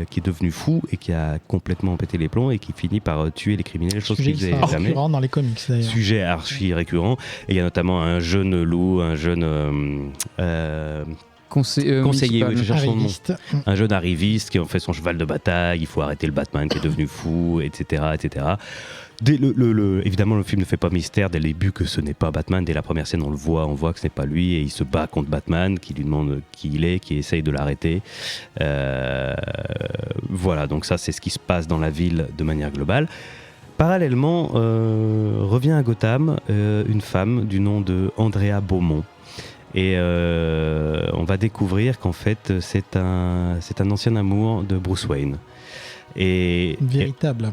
qui est devenu fou et qui a complètement pété les plombs et qui finit par tuer les criminels, chose qu'il faisait jamais. Récurrent dans les comics d'ailleurs. Sujet archi récurrent. Et il y a notamment un jeune loup, un jeune conseiller, je cherche son nom. Un jeune arriviste qui en fait son cheval de bataille. Il faut arrêter le Batman qui est devenu fou, etc., etc. Évidemment, le film ne fait pas mystère dès le début que ce n'est pas Batman. Dès la première scène, on voit que ce n'est pas lui, et il se bat contre Batman, qui lui demande qui il est, qui essaye de l'arrêter. Voilà, donc ça, c'est ce qui se passe dans la ville de manière globale. Parallèlement, revient à Gotham une femme du nom de Andrea Beaumont. Et on va découvrir qu'en fait, c'est un ancien amour de Bruce Wayne. Véritable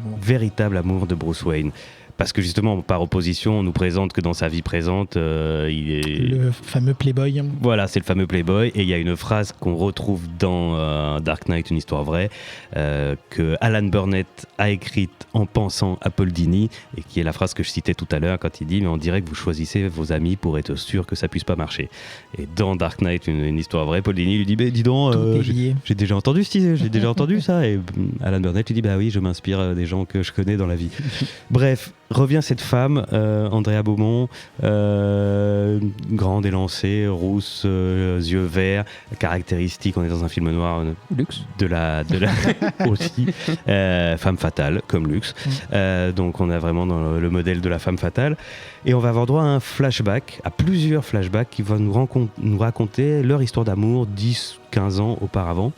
amour de Bruce Wayne. parce que justement, par opposition, on nous présente que dans sa vie présente, il est... Le fameux Playboy. Voilà, c'est le fameux Playboy. Et il y a une phrase qu'on retrouve dans Dark Knight, une histoire vraie, que Alan Burnett a écrite en pensant à Paul Dini, et qui est la phrase que je citais tout à l'heure quand il dit « Mais on dirait que vous choisissez vos amis pour être sûr que ça puisse pas marcher ». Et dans Dark Knight, une histoire vraie, Paul Dini lui dit « Dis donc, j'ai déjà entendu ça ». Et Alan Burnett lui dit « Bah oui, je m'inspire des gens que je connais dans la vie ». Bref, revient cette femme, Andrea Beaumont, grande élancée, rousse, yeux verts, caractéristique, on est dans un film noir Luxe. de la aussi, femme fatale comme Luxe. Donc on a vraiment dans le modèle de la femme fatale. Et on va avoir droit à un flashback, à plusieurs flashbacks qui vont nous raconter leur histoire d'amour 10-15 ans auparavant.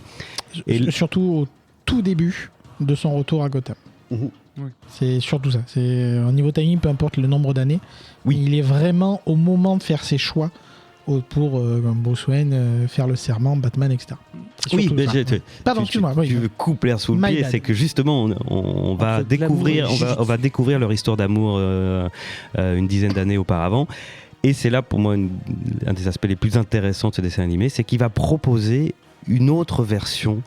Et surtout au tout début de son retour à Gotham. Mhm. Oui. C'est surtout ça. C'est au niveau timing, peu importe le nombre d'années. Oui. Il est vraiment au moment de faire ses choix pour comme Bruce Wayne, faire le serment, Batman, etc. C'est Oui, surtout mais ça. Pardon, excuse-moi. tu me coupes l'air sous le My pied, bad. c'est que justement on va découvrir, on va découvrir leur histoire d'amour une dizaine d'années auparavant. Et c'est là pour moi un des aspects les plus intéressants de ce dessin animé, c'est qu'il va proposer une autre version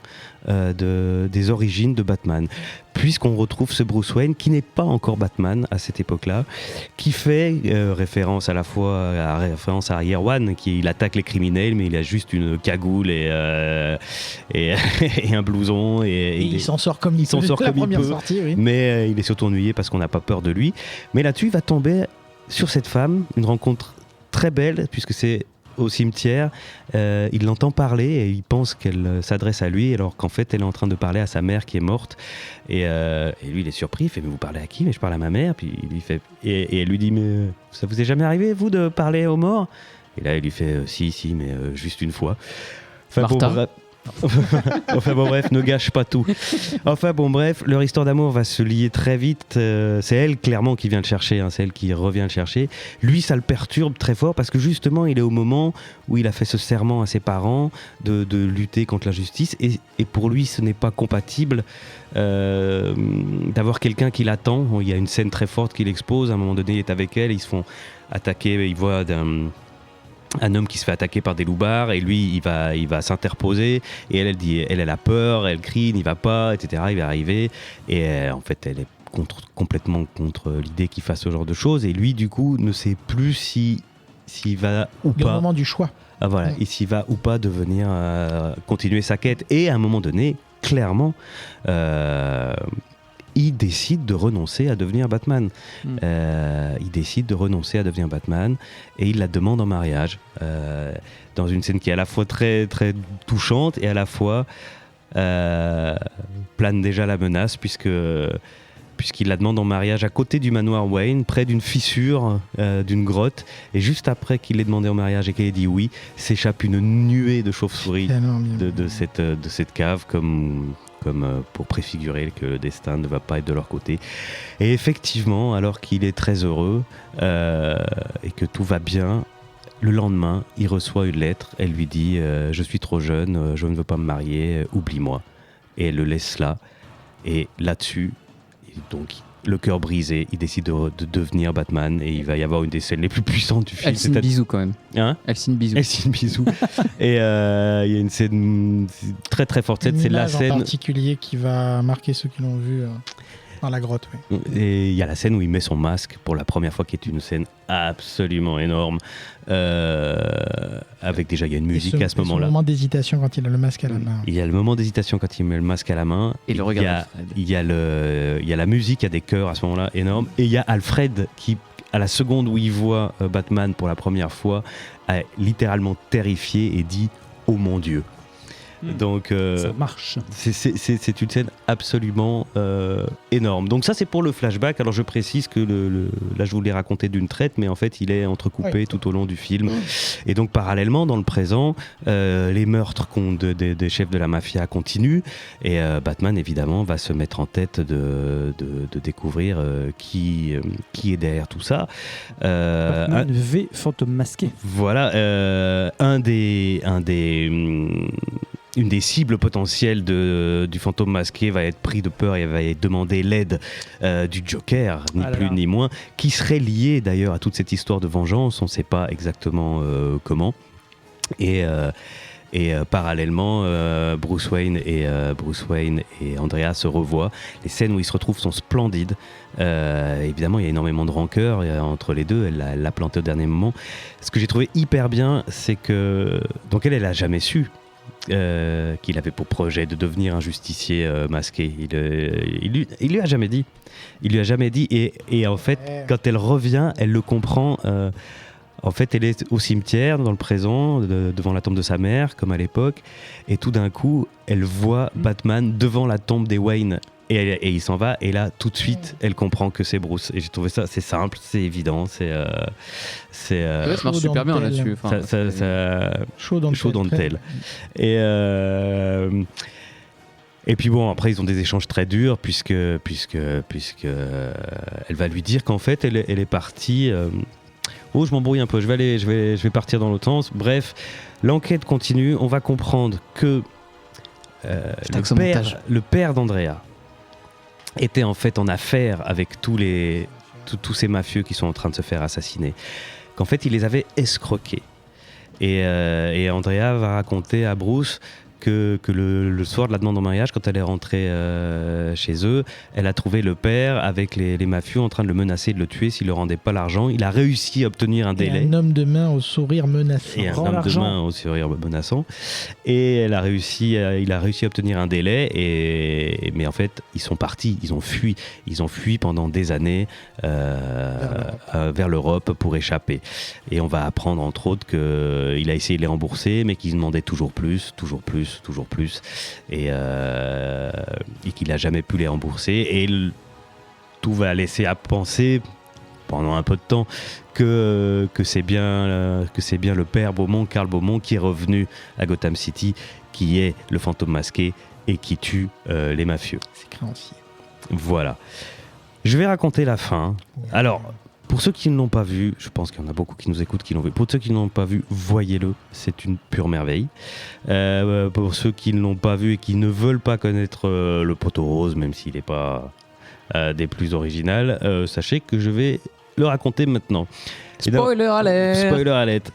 des origines de Batman, puisqu'on retrouve ce Bruce Wayne qui n'est pas encore Batman à cette époque-là, qui fait référence à la fois à Year One, il attaque les criminels, mais il a juste une cagoule et un blouson, et il s'en sort comme il s'en peut. sort La comme il première peut. sortie, oui. Mais il est surtout ennuyé parce qu'on n'a pas peur de lui. Mais là-dessus, il va tomber sur cette femme, une rencontre très belle, puisque c'est au cimetière, il l'entend parler et il pense qu'elle s'adresse à lui, alors qu'en fait elle est en train de parler à sa mère qui est morte, et lui il est surpris, il fait mais vous parlez à qui? Mais je parle à ma mère. Puis il lui fait, et elle lui dit mais ça vous est jamais arrivé vous de parler aux morts? Et là il lui fait si mais juste une fois. Enfin, Martha. Enfin bon bref, ne gâche pas tout. Enfin bon bref, leur histoire d'amour va se lier très vite. C'est elle clairement qui vient le chercher, hein, c'est elle qui revient le chercher. Lui ça le perturbe très fort parce que justement il est au moment où il a fait ce serment à ses parents de lutter contre l'injustice, et pour lui ce n'est pas compatible d'avoir quelqu'un qui l'attend. Il y a une scène très forte qu'il expose, à un moment donné il est avec elle, ils se font attaquer, il voit un homme qui se fait attaquer par des loupards, et lui il va s'interposer, et elle dit, elle a peur, elle crie, n'y va pas, etc. Il va arriver, et en fait elle est complètement contre l'idée qu'il fasse ce genre de choses, et lui du coup ne sait plus s'il va ou Le pas. moment du choix. Ah, voilà, et s'il va ou pas devenir continuer sa quête. Et à un moment donné, clairement, il décide de renoncer à devenir Batman. Il décide de renoncer à devenir Batman et il la demande en mariage, dans une scène qui est à la fois très, très touchante et à la fois plane déjà la menace, puisqu'il la demande en mariage à côté du manoir Wayne, près d'une fissure d'une grotte, et juste après qu'il l'ait demandé en mariage et qu'elle ait dit oui, s'échappe une nuée de chauves-souris de cette cave, comme pour préfigurer que le destin ne va pas être de leur côté. Et effectivement, alors qu'il est très heureux et que tout va bien, le lendemain, il reçoit une lettre. Elle lui dit « Je suis trop jeune, je ne veux pas me marier, oublie-moi ». Et elle le laisse là. Et là-dessus, donc, le cœur brisé, il décide de devenir Batman, et il va y avoir une des scènes les plus puissantes du film. Elle signe bisou quand même. Hein? Elle signe bisou. Elle signe bisou. Et il y a une scène très très forte. C'est la scène en particulier qui va marquer ceux qui l'ont vu dans la grotte. Oui. Et il y a la scène où il met son masque pour la première fois, qui est une scène absolument énorme, avec déjà il y a une musique à ce moment-là. Il y a le moment d'hésitation quand il a le masque à la main. Il y a le moment d'hésitation quand il met le masque à la main. Et le regard il y a la musique, il y a des chœurs à ce moment-là énormes. Et il y a Alfred qui, à la seconde où il voit Batman pour la première fois, est littéralement terrifié et dit « Oh mon Dieu !» Donc, ça marche. C'est une scène absolument énorme. Donc ça, c'est pour le flashback. Alors je précise que là, je vous l'ai raconté d'une traite, mais en fait, il est entrecoupé tout au long du film. Et donc, parallèlement, dans le présent, les meurtres des chefs de la mafia continuent. Et Batman, évidemment, va se mettre en tête de découvrir qui est derrière tout ça. Batman V, fantôme masqué. Voilà, un des une des cibles potentielles du fantôme masqué va être pris de peur et va demander l'aide du Joker, ni plus ni moins, qui serait lié d'ailleurs à toute cette histoire de vengeance, on ne sait pas exactement comment. Et parallèlement, Bruce Wayne et Andrea se revoient. Les scènes où ils se retrouvent sont splendides. Évidemment, il y a énormément de rancœur entre les deux. Elle l'a planté au dernier moment. Ce que j'ai trouvé hyper bien, c'est que donc elle a jamais su qu'il avait pour projet de devenir un justicier masqué. Il lui a jamais dit. Il lui a jamais dit. Et en fait, quand elle revient, elle le comprend. En fait, elle est au cimetière, dans le présent, devant la tombe de sa mère, comme à l'époque. Et tout d'un coup, elle voit Batman devant la tombe des Wayne. Et il s'en va. Et là, tout de suite, elle comprend que c'est Bruce. Et j'ai trouvé ça, c'est simple, c'est évident. Ça marche super bien là-dessus. Enfin, chaud dans le tel. Et puis bon, après, ils ont des échanges très durs, puisque elle va lui dire qu'en fait, elle est partie... Oh, je m'embrouille un peu, je vais partir dans l'autre sens. Bref, l'enquête continue. On va comprendre que le père d'Andrea était en fait en affaire avec tous ces mafieux qui sont en train de se faire assassiner. Qu'en fait, il les avait escroqués. Et Andrea va raconter à Bruce que le soir de la demande en mariage, quand elle est rentrée chez eux, elle a trouvé le père avec les mafieux en train de le menacer, de le tuer s'il ne rendait pas l'argent. Il a réussi à obtenir un délai. Un homme de main au sourire menaçant. Et un homme de main au sourire menaçant. Et il a réussi à obtenir un délai. Mais en fait, ils sont partis, ils ont fui. Ils ont fui pendant des années vers l'Europe pour échapper. Et on va apprendre entre autres qu'il a essayé de les rembourser, mais qu'ils demandaient toujours plus, et qu'il n'a jamais pu les rembourser. Et tout va laisser à penser pendant un peu de temps que c'est bien le père Beaumont, Karl Beaumont, qui est revenu à Gotham City, qui est le fantôme masqué et qui tue les mafieux. C'est créancier. Voilà. Je vais raconter la fin. Alors, pour ceux qui ne l'ont pas vu, je pense qu'il y en a beaucoup qui nous écoutent qui l'ont vu. Pour ceux qui ne l'ont pas vu, voyez-le, c'est une pure merveille. Pour ceux qui ne l'ont pas vu et qui ne veulent pas connaître le poteau rose, même s'il n'est pas des plus originales, sachez que je vais le raconter maintenant. Spoiler alert.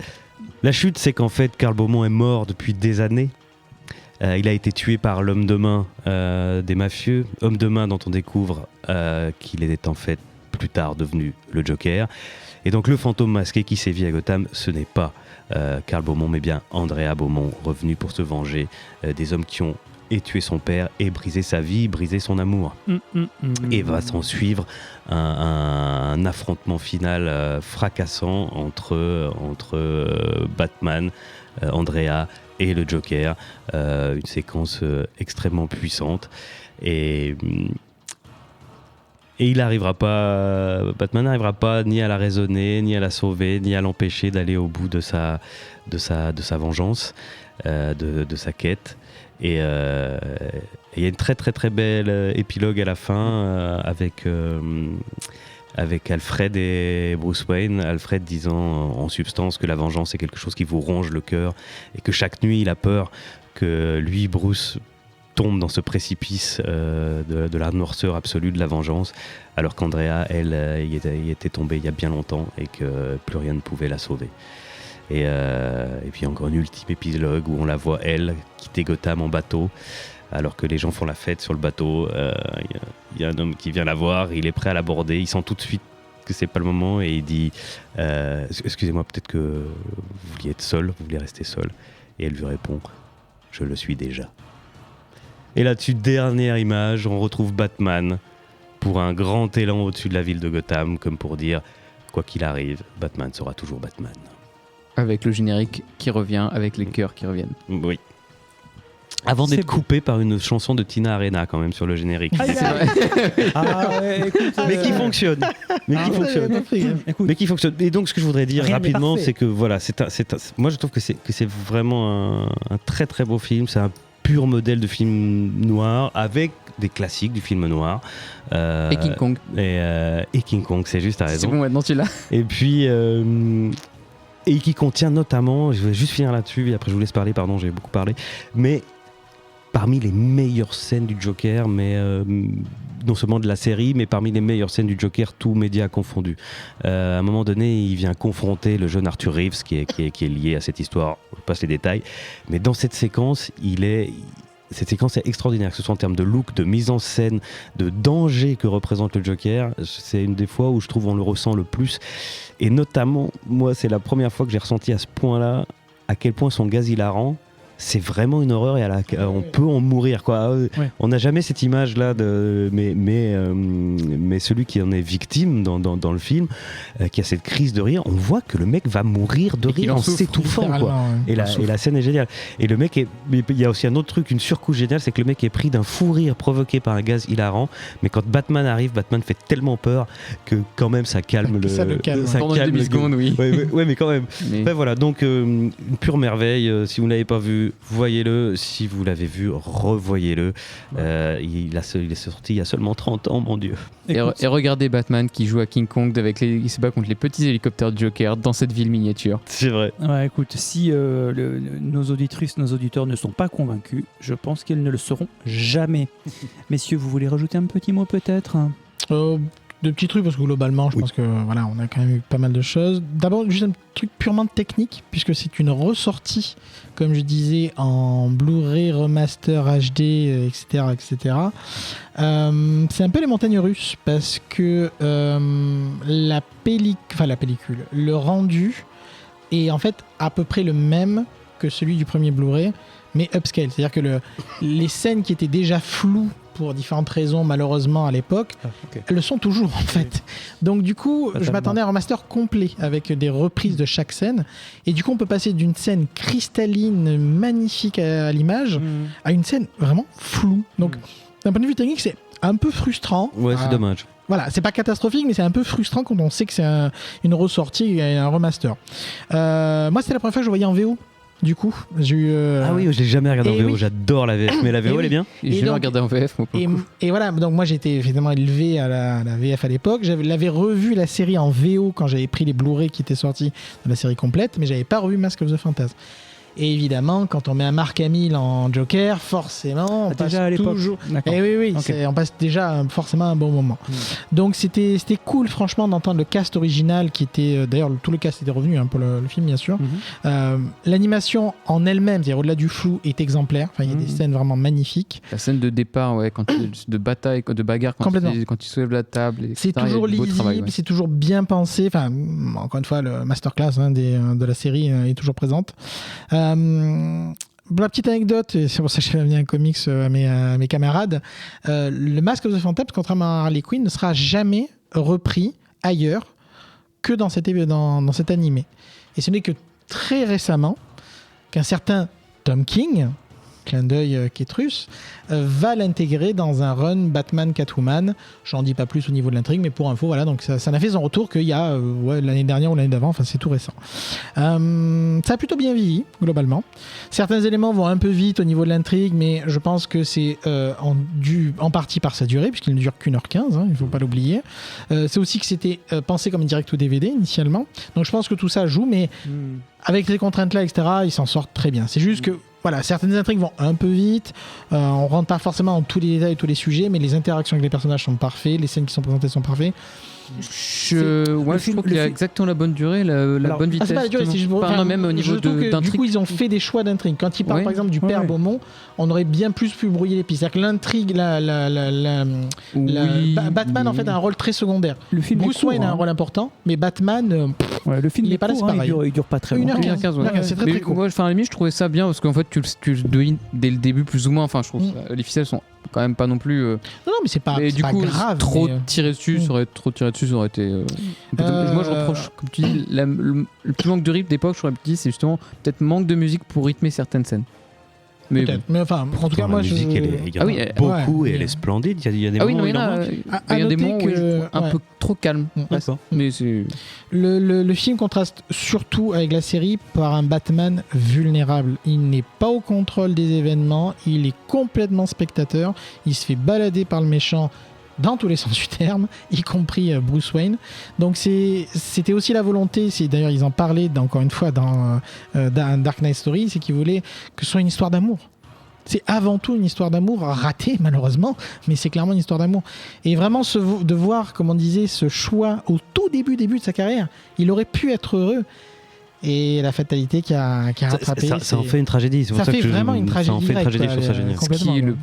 La chute, c'est qu'en fait, Karl Beaumont est mort depuis des années. Il a été tué par l'homme de main des mafieux, homme de main dont on découvre qu'il est en fait plus tard devenu le Joker. Et donc le fantôme masqué qui sévit à Gotham, ce n'est pas Karl Beaumont, mais bien Andrea Beaumont, revenu pour se venger des hommes qui ont tué son père et brisé sa vie, brisé son amour. Et va s'en suivre un affrontement final fracassant entre Batman, Andrea et le Joker. Une séquence extrêmement puissante. Et Batman n'arrivera pas ni à la raisonner, ni à la sauver, ni à l'empêcher d'aller au bout de sa vengeance, de sa quête. Et il y a une très très très belle épilogue à la fin avec Alfred et Bruce Wayne. Alfred disant en substance que la vengeance est quelque chose qui vous ronge le cœur et que chaque nuit il a peur que lui, Bruce, tombe dans ce précipice de la noirceur absolue de la vengeance, alors qu'Andrea, elle, y était tombée il y a bien longtemps et que plus rien ne pouvait la sauver. Et puis encore un ultime épilogue où on la voit, elle, quitter Gotham en bateau, alors que les gens font la fête sur le bateau. Il y a un homme qui vient la voir, il est prêt à l'aborder, il sent tout de suite que c'est pas le moment et il dit excusez-moi, peut-être que vous vouliez être seul, vous vouliez rester seul. Et elle lui répond, je le suis déjà. Et là-dessus, dernière image, on retrouve Batman pour un grand élan au-dessus de la ville de Gotham, comme pour dire, quoi qu'il arrive, Batman sera toujours Batman. Avec le générique qui revient, avec les chœurs qui reviennent. Oui. Avant d'être coupé par une chanson de Tina Arena quand même sur le générique. Mais qui fonctionne. Mais qui fonctionne. Et donc ce que je voudrais dire rapidement, c'est que voilà, moi je trouve que c'est vraiment un très très beau film. C'est un pur modèle de film noir avec des classiques du film noir. Et King Kong. Et King Kong, c'est juste, t'as raison. C'est bon, maintenant tu l'as. Et puis... et qui contient notamment, je vais juste finir là-dessus, et après je vous laisse parler, pardon, j'ai beaucoup parlé, mais parmi les meilleures scènes du Joker, mais non seulement de la série, mais parmi les meilleures scènes du Joker, tous médias confondus. À un moment donné, il vient confronter le jeune Arthur Reeves, qui est lié à cette histoire, je passe les détails, mais dans cette séquence, cette séquence est extraordinaire, que ce soit en termes de look, de mise en scène, de danger que représente le Joker. C'est une des fois où je trouve on le ressent le plus. Et notamment, moi, c'est la première fois que j'ai ressenti à ce point-là à quel point son gaz hilarant, c'est vraiment une horreur et on peut en mourir, quoi. Ouais. On n'a jamais cette image-là, mais celui qui en est victime dans le film, qui a cette crise de rire, on voit que le mec va mourir de rire en s'étouffant, quoi. Et la scène est géniale. Et le mec il y a aussi un autre truc, une surcouche géniale, c'est que le mec est pris d'un fou rire provoqué par un gaz hilarant, mais quand Batman arrive, Batman fait tellement peur que quand même ça calme ça le calme. Pendant calme 2 secondes, oui. Ouais, mais quand même. Mais- Ben voilà, donc une pure merveille. Si vous ne l'avez pas vu, voyez-le. Si vous l'avez vu, revoyez-le. Il est sorti il y a seulement 30 ans, mon Dieu. Et regardez Batman qui joue à King Kong il se bat contre les petits hélicoptères de Joker dans cette ville miniature. C'est vrai. Ouais, écoute, si nos auditrices, nos auditeurs ne sont pas convaincus, je pense qu'ils ne le seront jamais. Messieurs, vous voulez rajouter un petit mot peut-être ? De petits trucs, parce que globalement, je pense que voilà, on a quand même eu pas mal de choses. D'abord, juste un truc purement technique, puisque c'est une ressortie, comme je disais, en Blu-ray, remaster, HD, etc. etc. C'est un peu les montagnes russes, parce que la pellicule, le rendu est en fait à peu près le même que celui du premier Blu-ray, mais upscale. C'est-à-dire que les scènes qui étaient déjà floues pour différentes raisons, malheureusement, à l'époque, le sont toujours, en fait. Donc, du coup, je m'attendais à un remaster complet, avec des reprises de chaque scène. Et du coup, on peut passer d'une scène cristalline, magnifique à l'image, à une scène vraiment floue. Donc, d'un point de vue technique, c'est un peu frustrant. Ouais, c'est dommage. Voilà, c'est pas catastrophique, mais c'est un peu frustrant quand on sait que c'est une ressortie et un remaster. Moi, c'était la première fois que je voyais en VO. Du coup, j'ai eu. Ah oui, je l'ai jamais regardé en VO, oui. J'adore la VF, mais la VO elle est bien. Et j'ai donc- regardé en VF, moi, pour le coup. Et voilà, donc moi j'étais évidemment élevé à la VF à l'époque. J'avais revu la série en VO quand j'avais pris les Blu-ray qui étaient sortis dans la série complète, mais j'avais pas revu Mask of the Phantasm. Et évidemment, quand on met un Mark Hamill en Joker, forcément, on passe déjà à l'époque. toujours. D'accord. Eh oui, Ok. on passe déjà forcément un bon moment. Donc c'était cool, franchement, d'entendre le cast original qui était. D'ailleurs, tout le cast était revenu pour le film, bien sûr. L'animation en elle-même, c'est-à-dire au-delà du flou, est exemplaire. Enfin, il y a des scènes vraiment magnifiques. La scène de départ, ouais, de bataille, de bagarre, Complètement. quand il soulève la table. Etc., C'est toujours il y a du beau lisible, travail, ouais. c'est toujours bien pensé. Enfin, encore une fois, le masterclass de la série est toujours présente. Pour la petite anecdote, et c'est pour ça que j'ai amené un comics à mes camarades, le Mask of the Phantasm, contrairement à Harley Quinn, ne sera jamais repris ailleurs que dans cet animé. Et ce n'est que très récemment qu'un certain Tom King, clin d'œil Kétrus, va l'intégrer dans un run Batman Catwoman. J'en dis pas plus au niveau de l'intrigue, mais pour info, voilà, donc ça n'a fait son retour qu'il y a l'année dernière ou l'année d'avant, enfin c'est tout récent. Ça a plutôt bien vieilli, globalement. Certains éléments vont un peu vite au niveau de l'intrigue, mais je pense que c'est en partie par sa durée, puisqu'il ne dure qu'1h15, il ne faut pas l'oublier. C'est aussi que c'était pensé comme un direct ou DVD initialement, donc je pense que tout ça joue, mais avec ces contraintes-là, etc., ils s'en sortent très bien. C'est juste que voilà, certaines intrigues vont un peu vite, on rentre pas forcément dans tous les détails, tous les sujets, mais les interactions avec les personnages sont parfaites, les scènes qui sont présentées sont parfaites. Je trouve qu'il y a exactement la bonne durée, la bonne vitesse. C'est pas la durée, c'est juste pour- Enfin, non, même au je niveau trouve que, du d'intrigue. coup, ils ont fait des choix d'intrigue. Quand ils parlent Ouais. par exemple du père Beaumont, on aurait bien plus pu brouiller les pistes. C'est-à-dire que l'intrigue, Batman en fait a un rôle très secondaire. Le film Bruce est court, Wayne a un hein. rôle important, mais Batman, Ouais, le film il est est pas là, court, c'est hein, pareil. il dure pas très 1h15. longtemps. 1h15, ouais. C'est très Mais très court. moi, enfin, à la limite, je trouvais ça bien parce qu'en fait, tu devines dès le début plus ou moins. Enfin, je trouve les ficelles sont quand même pas non plus. Non, mais c'est pas, mais c'est du pas coup, grave. trop mais, tiré dessus, ça aurait été. Moi, je reproche, comme tu dis, le petit manque de rythme d'époque. Je aurais dit, c'est justement peut-être manque de musique pour rythmer certaines scènes. Mais peut-être. bon. Mais enfin, en tout cas, La moi, musique, il y en a Ah oui, beaucoup ouais. et elle est splendide. Il y a des Ah oui, moments non, il y en a. manque. Il y a des noter moments où je que- trouve un ouais. peu trop calme. D'accord. Mais c'est. Le film contraste surtout avec la série par un Batman vulnérable. Il n'est pas au contrôle des événements, il est complètement spectateur, il se fait balader par le méchant dans tous les sens du terme, y compris Bruce Wayne. Donc c'était aussi la volonté, d'ailleurs ils en parlaient encore une fois dans Dark Knight Story, c'est qu'ils voulaient que ce soit une histoire d'amour. C'est avant tout une histoire d'amour ratée, malheureusement, mais c'est clairement une histoire d'amour. Et vraiment, de voir, comme on disait, ce choix au tout début de sa carrière, il aurait pu être heureux. Et la fatalité qui a rattrapé. Ça en fait une tragédie. Ça fait vraiment une tragédie. Ça en fait une tragédie, directe, sur ça génial. Ce qui est le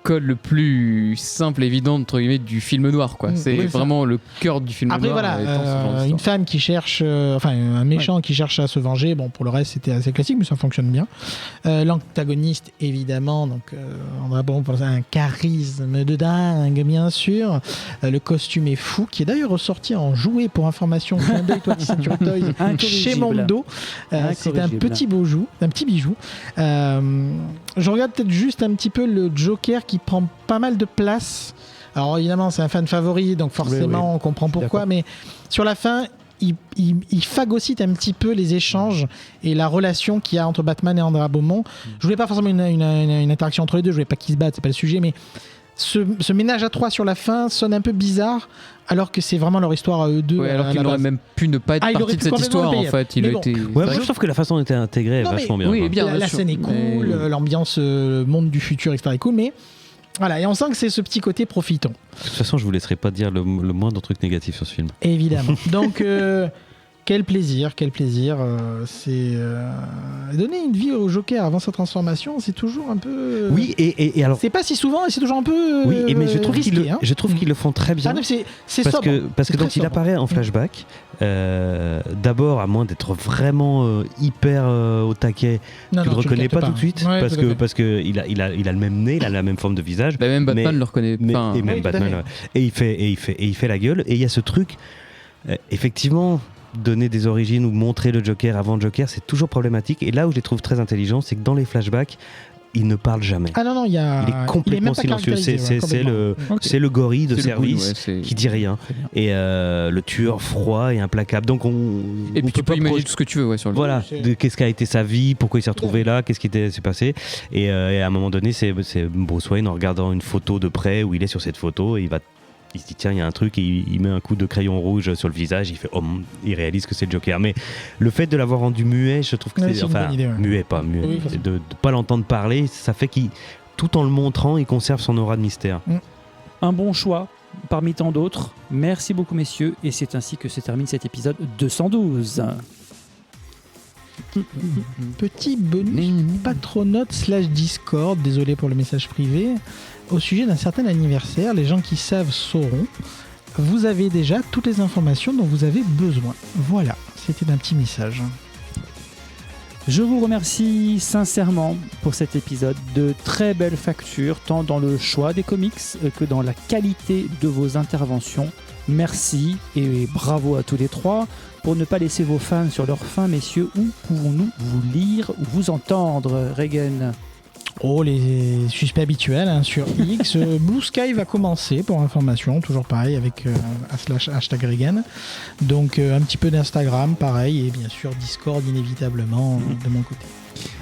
code le plus simple et évident entre guillemets du film noir, quoi. C'est oui, vraiment le cœur du film Après, noir. voilà, étant ce genre d'histoire. une femme qui cherche, un méchant qui cherche à se venger. Bon, pour le reste, c'était assez classique, mais ça fonctionne bien. L'antagoniste, évidemment, donc on a penser à un charisme de dingue, bien sûr. Le costume est fou, qui est d'ailleurs ressorti en jouet pour information. Clin d'œil, toi, Century Toys, chez Mondo. C'est un petit bijou. Je regarde peut-être juste un petit peu le Joker qui prend pas mal de place. Alors évidemment, c'est un fan favori, donc forcément, on comprend pourquoi. D'accord. Mais sur la fin, il phagocyte un petit peu les échanges et la relation qu'il y a entre Batman et Andrea Beaumont. Je voulais pas forcément une interaction entre les deux. Je voulais pas qu'ils se battent, c'est pas le sujet. Mais ce ménage à trois sur la fin sonne un peu bizarre, alors que c'est vraiment leur histoire à eux deux. Ouais, alors qu'il aurait même pu ne pas être il aurait partie pu de cette complètement histoire, le en payer. fait. Il Mais a bon. été. Ouais, moi je trouve que la façon dont était intégrée est Non, mais- vachement bien. Oui, quoi. bien la sûr. scène est cool, Mais- l'ambiance, le monde du futur, etc. est cool, mais voilà, et on sent que c'est ce petit côté profitons, De toute façon, je vous laisserai pas dire le moindre truc négatif sur ce film. évidemment. Donc, quel plaisir, c'est donner une vie au Joker avant sa transformation, c'est toujours un peu. Oui, et alors. C'est pas si souvent et c'est toujours un peu. Oui, mais je trouve risqué, je trouve qu'ils le font très bien. Ah, non, c'est Parce sobre. que C'est donc très il sobre. apparaît en flashback. D'abord, à moins d'être vraiment hyper au taquet, Non, tu non, le reconnais captes pas tout de suite Ouais, tout à fait. parce que il a le même nez, il a la même forme de visage. Bah, même Batman Mais- le reconnaît. Enfin, et même oui, tout à Batman, fait. ouais. Et il fait la gueule. Et il y a ce truc, effectivement, donner des origines ou montrer le Joker avant le Joker, c'est toujours problématique. Et là où je les trouve très intelligents, c'est que dans les flashbacks, il ne parle jamais. Ah non, il y a. Il est complètement même pas silencieux. caractérisé, C'est le gorille de c'est le service goût, ouais, c'est- qui dit rien. Très bien. Et le tueur froid et implacable. Donc Et on puis tu peut peux pas imaginer tout ce que tu veux, ouais, sur le. voilà, C'est- qu'est-ce qu'a été sa vie, pourquoi il s'est retrouvé là, qu'est-ce qui s'est passé. Et à un moment donné, c'est Bruce Wayne en regardant une photo de près où il est sur cette photo, et il se dit tiens, il y a un truc, et il met un coup de crayon rouge sur le visage, il fait il réalise que c'est le Joker. Mais le fait de l'avoir rendu muet, je trouve que Ouais, c'est c'est une bonne idée, ouais. muet, pas muet, Oui, forcément. de pas l'entendre parler, ça fait qu'il, tout en le montrant, il conserve son aura de mystère. Un bon choix parmi tant d'autres. Merci beaucoup, messieurs. Et c'est ainsi que se termine cet épisode 212. Petit bonus patronote / Discord, désolé pour le message privé, au sujet d'un certain anniversaire. Les gens qui savent sauront. Vous avez déjà toutes les informations dont vous avez besoin. Voilà, c'était un petit message. Je vous remercie sincèrement pour cet épisode de très belle facture, tant dans le choix des comics que dans la qualité de vos interventions. Merci et bravo à tous les trois. Pour ne pas laisser vos fans sur leur faim, messieurs, où pouvons-nous vous lire ou vous entendre, Regan? Oh, les suspects habituels hein, sur X. Blue Sky va commencer pour information, toujours pareil avec #hashtag Regan. Donc un petit peu d'Instagram, pareil, et bien sûr Discord inévitablement de mon côté.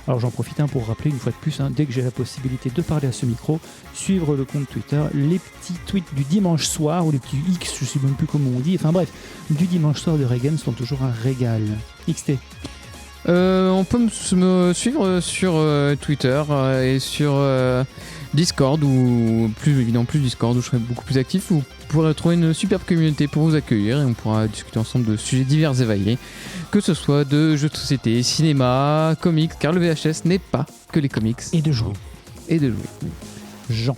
Alors j'en profite pour rappeler une fois de plus, dès que j'ai la possibilité de parler à ce micro, suivre le compte Twitter, les petits tweets du dimanche soir, ou les petits X, je sais même plus comment on dit, enfin bref, du dimanche soir de Regan sont toujours un régal. XT. On peut me suivre sur Twitter et sur Discord, ou plus Discord, où je serai beaucoup plus actif, où vous pourrez trouver une superbe communauté pour vous accueillir et on pourra discuter ensemble de sujets divers et variés, que ce soit de jeux de société, cinéma, comics, car le VHS n'est pas que les comics Et de jouer. et de jouer. Jean.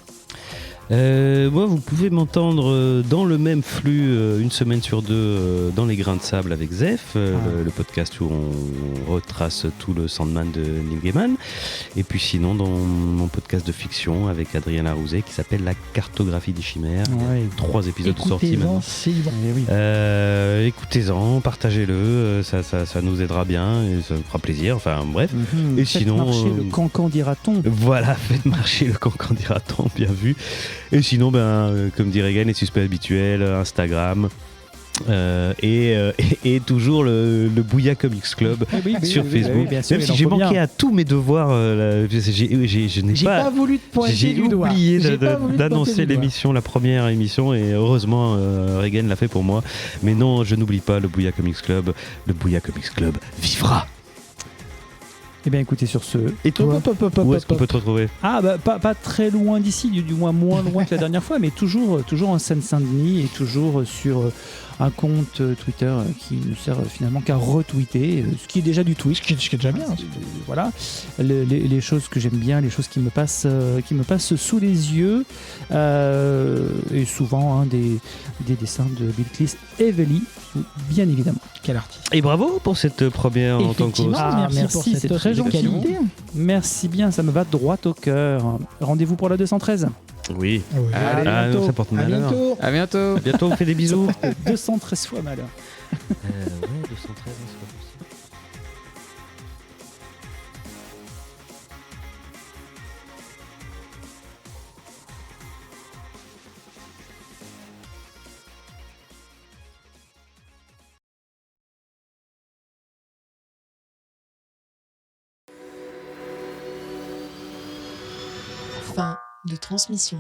Moi, vous pouvez m'entendre dans le même flux une semaine sur deux dans Les Grains de Sable avec Zef, le podcast où on retrace tout le Sandman de Neil Gaiman. Et puis sinon, dans mon podcast de fiction avec Adrien Larouzet qui s'appelle La Cartographie des Chimères. Il y a 3 épisodes sortis Écoutez-en, maintenant. c'est bon. Eh oui. Écoutez-en, partagez-le, ça nous aidera bien et ça nous fera plaisir. Enfin bref. Et Faites sinon, marcher le cancan, dira-t-on. Voilà, faites marcher le cancan, dira-t-on, bien vu. Et sinon, comme dit Regan, les suspects habituels, Instagram, et toujours le Bouya Comics Club sur Facebook. bien sûr, Même il si en j'ai faut bien. manqué à tous mes devoirs, je n'ai J'ai pas voulu te pointer j'ai du doigt. oublié J'ai pas voulu te pointer d'annoncer du doigt. l'émission, la première émission, et heureusement Regan l'a fait pour moi. Mais non, je n'oublie pas le Bouya Comics Club. Le Bouya Comics Club vivra. Eh bien, écoutez, sur ce. Et toi, Hop, hop, hop, hop, où est-ce qu'on hop. peut te retrouver? Ah, bah, pas très loin d'ici, du moins moins loin que la dernière fois, mais toujours en Seine-Saint-Denis et toujours sur un compte Twitter qui ne sert finalement qu'à retweeter, ce qui est déjà du tweet. Ce qui est déjà bien. Voilà, les choses que j'aime bien, les choses qui me passent sous les yeux, et souvent des dessins de Bill Cleese et Veli, bien évidemment. Quel artiste. Et bravo pour cette première en tant que Effectivement, Ah, merci, merci, pour cette c'est très offre de gentil. qualité. Merci bien, ça me va droit au cœur. Rendez-vous pour la 213. Oui. Oui. Allez, Ah, bientôt. ça porte À malheur. bientôt. À bientôt. À bientôt, on fait des bisous. 213 fois malheur. Ouais, 213, c'est pas possible. Fin de transmission.